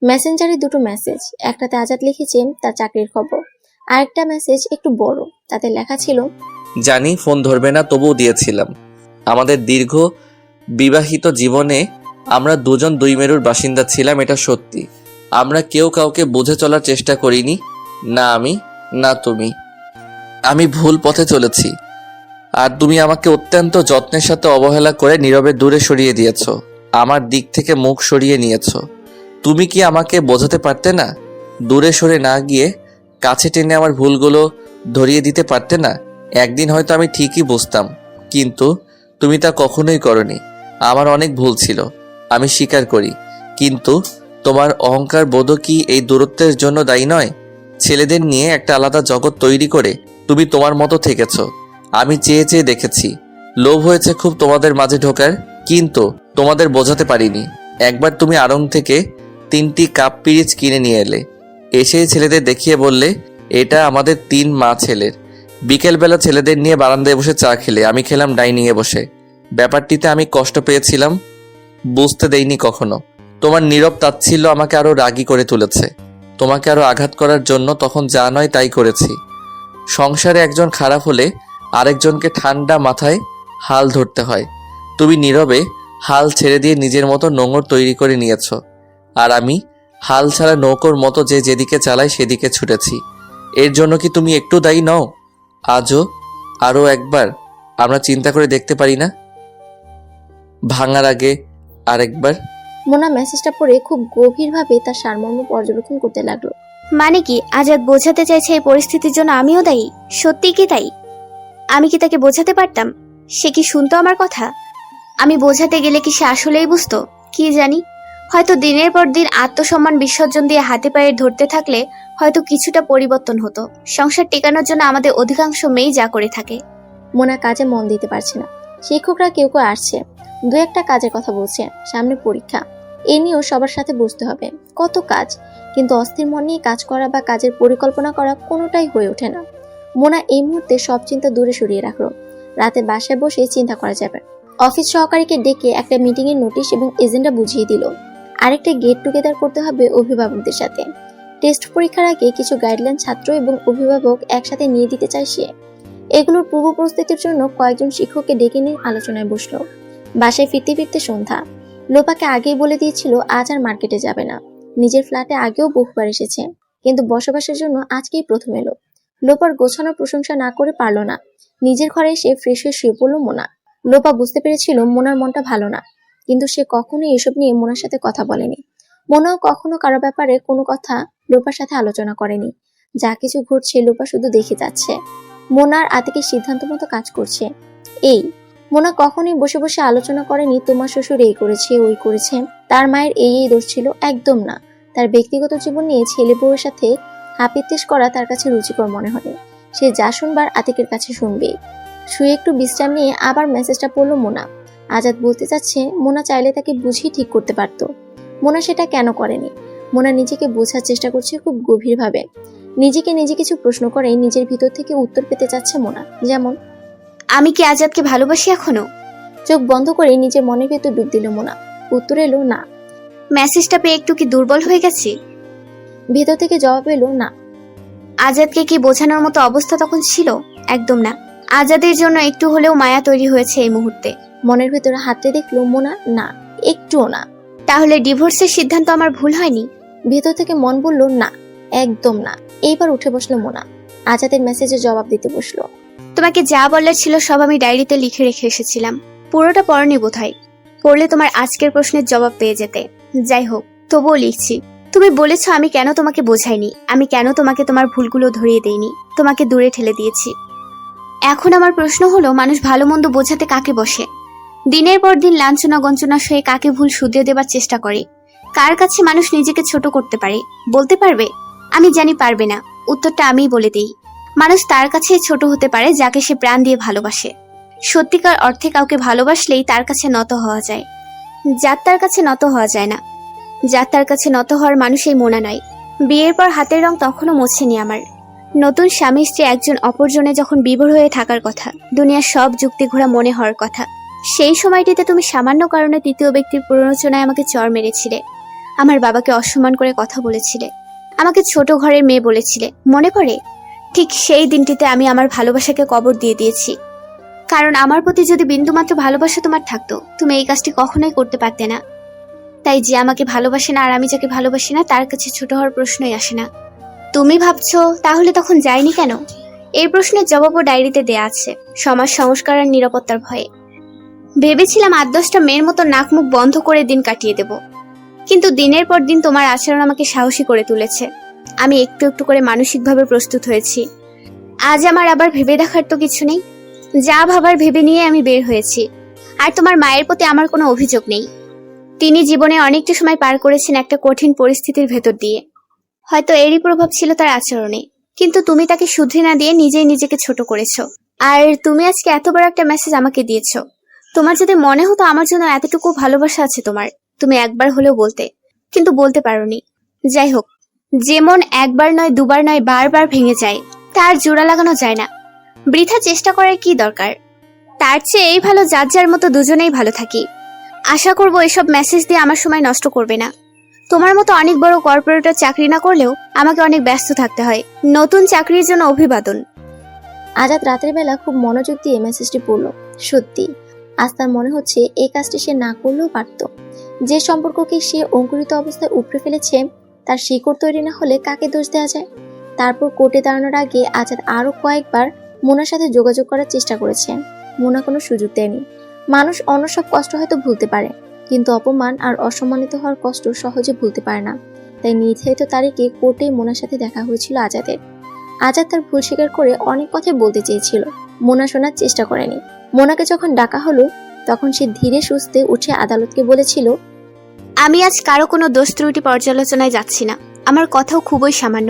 মেসেঞ্জারে 2টো মেসেজ, একটাতে আজাদ লিখেছে তার চাকরির খবর, আরেকটা মেসেজ একটু বড়, তাতে লেখা ছিল, জানি ফোন ধরবে না তবুও দিয়েছিলাম। আমাদের দীর্ঘ বিবাহিত জীবনে আমরা দুজন দুই মেরুর বাসিন্দা ছিলাম, এটা সত্যি। আমরা কেউ কাউকে বুঝে চলার চেষ্টা করিনি, না আমি না তুমি। আমি ভুল পথে চলেছি, আর তুমি আমাকে অত্যন্ত যত্নের সাথে অবহেলা করে নীরবে দূরে সরিয়ে দিয়েছো, আমার দিক থেকে মুখ সরিয়ে নিয়েছো। তুমি কি আমাকে বোঝাতে পারতে না? দূরে সরে না গিয়ে কাছে টেনে আমার ভুলগুলো ধরিয়ে দিতে পারতে না? একদিন হয়তো আমি ঠিকই বুঝতাম, কিন্তু তুমি তা কখনোই করনি। আমার অনেক ভুল ছিল, আমি স্বীকার করি, কিন্তু তোমার অহংকার বোধ কি এই দূরত্বের জন্য দায়ী নয়? ছেলেদের নিয়ে একটা আলাদা জগৎ তৈরি করে তুমি তোমার মতো থেকেছো। আমি চেয়ে চেয়ে দেখেছি, লোভ হয়েছে খুব তোমাদের মাঝে ঢোকার, কিন্তু তোমাদের বোঝাতে পারিনি। একবার তুমি আড়ং থেকে 3টি কাপ পিরিচ কিনে নিয়ে এলে, এসেই ছেলেদের দেখিয়ে বললে এটা আমাদের 3 মা ছেলের। বিকেলবেলা ছেলেদের নিয়ে বারান্দায় বসে চা খেলে, আমি খেলাম ডাইনিংয়ে বসে। ব্যাপারটিতে আমি কষ্ট পেয়েছিলাম, বুঝতে দেইনি কখনো। তোমার নীরব তাচ্ছিল্য আমাকে আরো রাগী করে তুলেছে। তোমাকে আরো আঘাত করার জন্য তখন যা নয় তাই করেছি। সংসারে একজন খারাপ হলে আরেকজনকে ঠান্ডা মাথায় হাল ধরতে হয়। তুমি নীরবে হাল ছেড়ে দিয়ে নিজের মতো নোঙর তৈরি করে নিয়েছ, আর আমি হাল ছাড়া নৌকোর মতো যে যেদিকে চালাই সেদিকে ছুটেছি। এর জন্য কি তুমি একটু দায়ী নও? আজও আরও একবার আমরা চিন্তা করে দেখতে পারি না? ভাঙার আগে আরেকবার। মোনা মেসেজটা পড়ে খুব গভীরভাবে তার সারমর্ম পর্যবেক্ষণ করতে লাগলো। মানে কি আজাদ বোঝাতে চাইছে এই পরিস্থিতির জন্য আমিও দায়ী? সত্যি কি তাই? আমি কি তাকে বোঝাতে পারতাম? সে কি শুনতো আমার কথা? আমি বোঝাতে গেলে কি সে আসলেই বুঝতো? কি জানি, হয়তো দিনের পর দিন আত্মসম্মান বিসর্জন দিয়ে হাতে পায়ে ধরতে থাকলে হয়তো কিছুটা পরিবর্তন হতো। সংসার টেকানোর জন্য আমাদের অধিকাংশ মেয়েই যা করে থাকে। মোনা কাজে মন দিতে পারছে না। শিক্ষকরা কেউ কেউ আসছে, 2-1টা কাজের কথা বলছে, সামনে পরীক্ষা, এ নিয়েও সবার সাথে বুঝতে হবে। কত কাজ, কিন্তু অস্থির মন নিয়ে কাজ করা বা কাজের পরিকল্পনা করা কোনোটাই হয়ে ওঠে না। মোনা এই মুহূর্তে সব চিন্তা দূরে সরিয়ে রাখলো। রাতে বাসায় বসে চিন্তা করা যাবে। অফিস সহকারীকে ডেকে একটা মিটিং এর নোটিশ এবং এজেন্ডা বুঝিয়ে দিল। আরেকটা গেট টুগেদার করতে হবে অভিভাবকদের সাথে। টেস্ট পরীক্ষার আগে কিছু গাইডলাইন ছাত্র এবং অভিভাবক একসাথে নিয়ে দিতে চায় সে। এগুলোর পূর্ব প্রস্তুতির জন্য কয়েকজন শিক্ষককে ডেকে নিয়ে আলোচনায় বসলো। বাসায় ফিরতে ফিরতে সন্ধ্যা। লোপাকে আগেই বলে দিয়েছিল আজ আর মার্কেটে যাবে না। নিজের ফ্ল্যাটে আগেও বহুবার এসেছে, কিন্তু বসবাসের জন্য আজকেই প্রথম এলো। লোপার গোছানোর প্রশংসা না করে পারল না। নিজের ঘরে এসে ফ্রেশ হয়ে শুয়ে পড়ল মোনা। লোপা বুঝতে পেরেছিল মোনার মনটা ভালো না, কিন্তু সে কখনোই এসব নিয়ে মোনার সাথে কথা বলেনি। মোনাও কখনো কারো ব্যাপারে কোনো কথা লোপার সাথে আলোচনা করেনি। যা কিছু ঘটছে লোপা শুধু দেখে যাচ্ছে। মোনার আতিকের সিদ্ধান্ত মতো কাজ করছে। এই মোনা কখনোই বসে বসে আলোচনা করেনি তোমার শ্বশুর এই করেছে ওই করেছে, তার মায়ের এই দোষ ছিল, একদম না। তার ব্যক্তিগত জীবন নিয়ে ছেলে বউয়ের সাথে হাপিত্তেশ করা তার কাছে রুচিকর মনে হয়। সে যা শুনবার আতিকের কাছে শুনবে। শুয়ে একটু বিশ্রাম নিয়ে আবার মেসেজটা পড়লো মোনা। আজাদ বলতে চাচ্ছে মোনা চাইলে তাকে বুঝিয়ে ঠিক করতে পারত। মোনা সেটা কেন করেনি? মোনা নিজেকে বোঝার চেষ্টা করছে খুব গভীরভাবে। নিজেকে নিজে কিছু প্রশ্ন করে নিজের ভিতর থেকে উত্তর পেতে চাচ্ছে মোনা। যেমন, আমি কি আজাদকে ভালোবাসি এখনো? চোখ বন্ধ করে নিজের মনের ভেতর ডুব দিল মোনা। উত্তর এলো না। মেসেজটা পেয়ে একটু কি দুর্বল হয়ে গেছি? ভেতর থেকে জবাব এলো না। আজাদকে কি বোঝানোর মতো অবস্থা তখন ছিল? একদম না। আজাদের জন্য একটু হলেও মায়া তৈরি হয়েছে এই মুহূর্তে। মনের ভেতরে হাতড়ে দেখলো মোনা, না, একটুও না। তাহলে ডিভোর্সের সিদ্ধান্ত আমার ভুল হয়নি? ভেতর থেকে মন বলল না, একদম না। এইবার উঠে বসলো মোনা। আজাদের মেসেজে জবাব দিতে বসলো। তোমাকে যা বলার ছিল সব আমি ডায়েরিতে লিখে রেখে এসেছিলাম। পুরোটা পড়নি বোধহয়। পড়লে তোমার আজকের প্রশ্নের জবাব পেয়ে যেতে। যাই হোক, তবুও লিখছি। তুমি বলেছো আমি কেন তোমাকে বোঝাইনি, আমি কেন তোমাকে তোমার ভুলগুলো ধরিয়ে দেইনি, তোমাকে দূরে ঠেলে দিয়েছি। এখন আমার প্রশ্ন হলো, মানুষ ভালো মন্দ বোঝাতে কাকে বসে? দিনের পর দিন লাঞ্ছনা গঞ্চনা সয়ে কাকে ভুল শুধরে দেবার চেষ্টা করে? কার কাছে মানুষ নিজেকে ছোট করতে পারে? বলতে পারবে? আমি জানি পারবে না। উত্তরটা আমিই বলে দেই। মানুষ তার কাছে ছোট হতে পারে যাকে সে প্রাণ দিয়ে ভালোবাসে। সত্যিকার অর্থে কাউকে ভালোবাসলেই তার কাছে নত হওয়া যায়। যার তার কাছে নত হওয়া যায় না। যার তার কাছে নত হওয়ার মানুষ এই মোনা নয়। বিয়ের পর হাতের রং তখনও মোছেনি আমার। নতুন স্বামী স্ত্রী একজন অপরজনে যখন বিভোর হয়ে থাকার কথা, দুনিয়ার সব যুক্তি ঘোরা মনে হওয়ার কথা, সেই সময়টিতে তুমি সামান্য কারণে তৃতীয় ব্যক্তির প্ররোচনায় আমাকে চড় মেরেছিলে। আমার বাবাকে অসম্মান করে কথা বলেছিলে। আমাকে ছোট ঘরের মেয়ে বলেছিলে, মনে পড়ে? ঠিক সেই দিনটিতে আমি আমার ভালোবাসাকে কবর দিয়ে দিয়েছি। কারণ আমার প্রতি যদি বিন্দুমাত্র ভালোবাসা তোমার থাকতো, তুমি এই কাজটি কখনোই করতে পারতে না। তাই যে আমাকে ভালোবাসে না আর আমি যাকে ভালোবাসি না, তার কাছে ছোট হওয়ার প্রশ্নই আসে না। তুমি ভাবছো তাহলে তখন যাইনি কেন? এই প্রশ্নের জবাবও ডায়েরিতে দেয়া আছে, সমাজ সংস্কার আর নিরাপত্তার ভয়ে। ভেবেছিলাম 8-10টা মেয়ের মতো নাক মুখ বন্ধ করে দিন কাটিয়ে দেব, কিন্তু দিনের পর দিন তোমার আচরণ আমাকে সাহসী করে তুলেছে। আমি একটু একটু করে মানসিকভাবে প্রস্তুত হয়েছি। আজ আমার আবার ভেবে দেখার তো কিছু নেই, যা ভাবার ভেবে নিয়ে আমি বের হয়েছি। আর তোমার মায়ের প্রতি আমার কোনো অভিযোগ নেই। তিনি জীবনে অনেকটা সময় পার করেছেন একটা কঠিন পরিস্থিতির ভেতর দিয়ে। হয়তো এরই প্রভাব ছিল তার আচরণে, কিন্তু তুমি তাকে শুধরে না দিয়ে নিজেই নিজেকে ছোট করেছো। আর তুমি আজকে এত বড় একটা মেসেজ আমাকে দিয়েছো। তোমার যদি মনে হতো আমার জন্য এতটুকু ভালোবাসা আছে তোমার, তুমি একবার হলেও বলতে, কিন্তু বলতে পারোনি। যাই হোক, যেমন একবার নয় দুবার নয় বারবার ভেঙে যায়, তার জোড়া লাগানো যায় না। বৃথা চেষ্টা করার কি দরকার? তার চেয়ে এই ভালো যার যার মতো দুজনেই ভালো থাকি। আশা করবো এসব মেসেজ দিয়ে আমার সময় নষ্ট করবে না। তোমার মতো অনেক বড় কর্পোরেটর চাকরি না করলেও আমাকে অনেক ব্যস্ত থাকতে হয়। নতুন চাকরির জন্য অভিবাদন। আজাদ রাতের বেলা খুব মনোযোগ দিয়ে মেসেজটি পড়ল। সত্যি আজ তার মনে হচ্ছে এই কাজটি সে না করলেও পারত। যে সম্পর্ককে সে অঙ্কুরিত অবস্থায় উপড়ে ফেলেছে, তার শিকড় তৈরি না হলে কাকে দোষ দেওয়া যায়? তারপর কোর্টে দাঁড়ানোর আগে আজাদ আরো কয়েকবার মোনার সাথে যোগাযোগ করার চেষ্টা করেছে। মোনা কোনো সুযোগ দেয়নি। মানুষ অন্য সব কষ্ট হয়তো ভুলতে পারে, কিন্তু অপমান আর অসম্মানিত হওয়ার কষ্ট সহজে ভুলতে পারে না। তাই নির্ধারিত তারিখে কোর্টেই মোনার সাথে দেখা হয়েছিল আজাদের। আজাদ তার ভুল স্বীকার করে অনেক কথাই বলতে চেয়েছিল, মোনা শোনার চেষ্টা করেনি। মোনাকে যখন ডাকা হলো, তখন সে ধীরে সুস্থে উঠে আদালতকে বলেছিল, আমি আজ কারো কোনো দোষ ত্রুটি পর্যালোচনায় যাচ্ছি না। আমার কথাও খুবই সামান্য।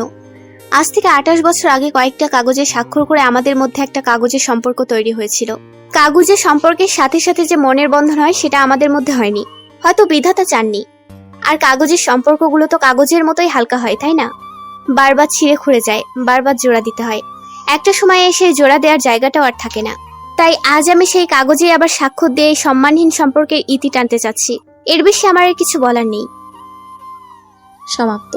আজ থেকে 28 বছর আগে কয়েকটা কাগজে স্বাক্ষর করে আমাদের মধ্যে একটা কাগজের সম্পর্ক তৈরি হয়েছিল। কাগজের সম্পর্কের সাথে সাথে যে মনের বন্ধন হয়, সেটা আমাদের মধ্যে হয়নি, হয়তো বিধাতা চাননি। আর কাগজের সম্পর্কগুলো তো কাগজের মতোই হালকা হয়, তাই না? বারবার ছিঁড়ে খুঁড়ে যায়, বারবার জোড়া দিতে হয়। একটা সময়ে এসে জোড়া দেওয়ার জায়গাটাও আর থাকে না। তাই আজ আমি সেই কাগজে আবার স্বাক্ষর দিয়ে এই সম্মানহীন সম্পর্কের ইতি টানতে চাচ্ছি। এর বেশি আমার আর কিছু বলার নেই। সমাপ্ত।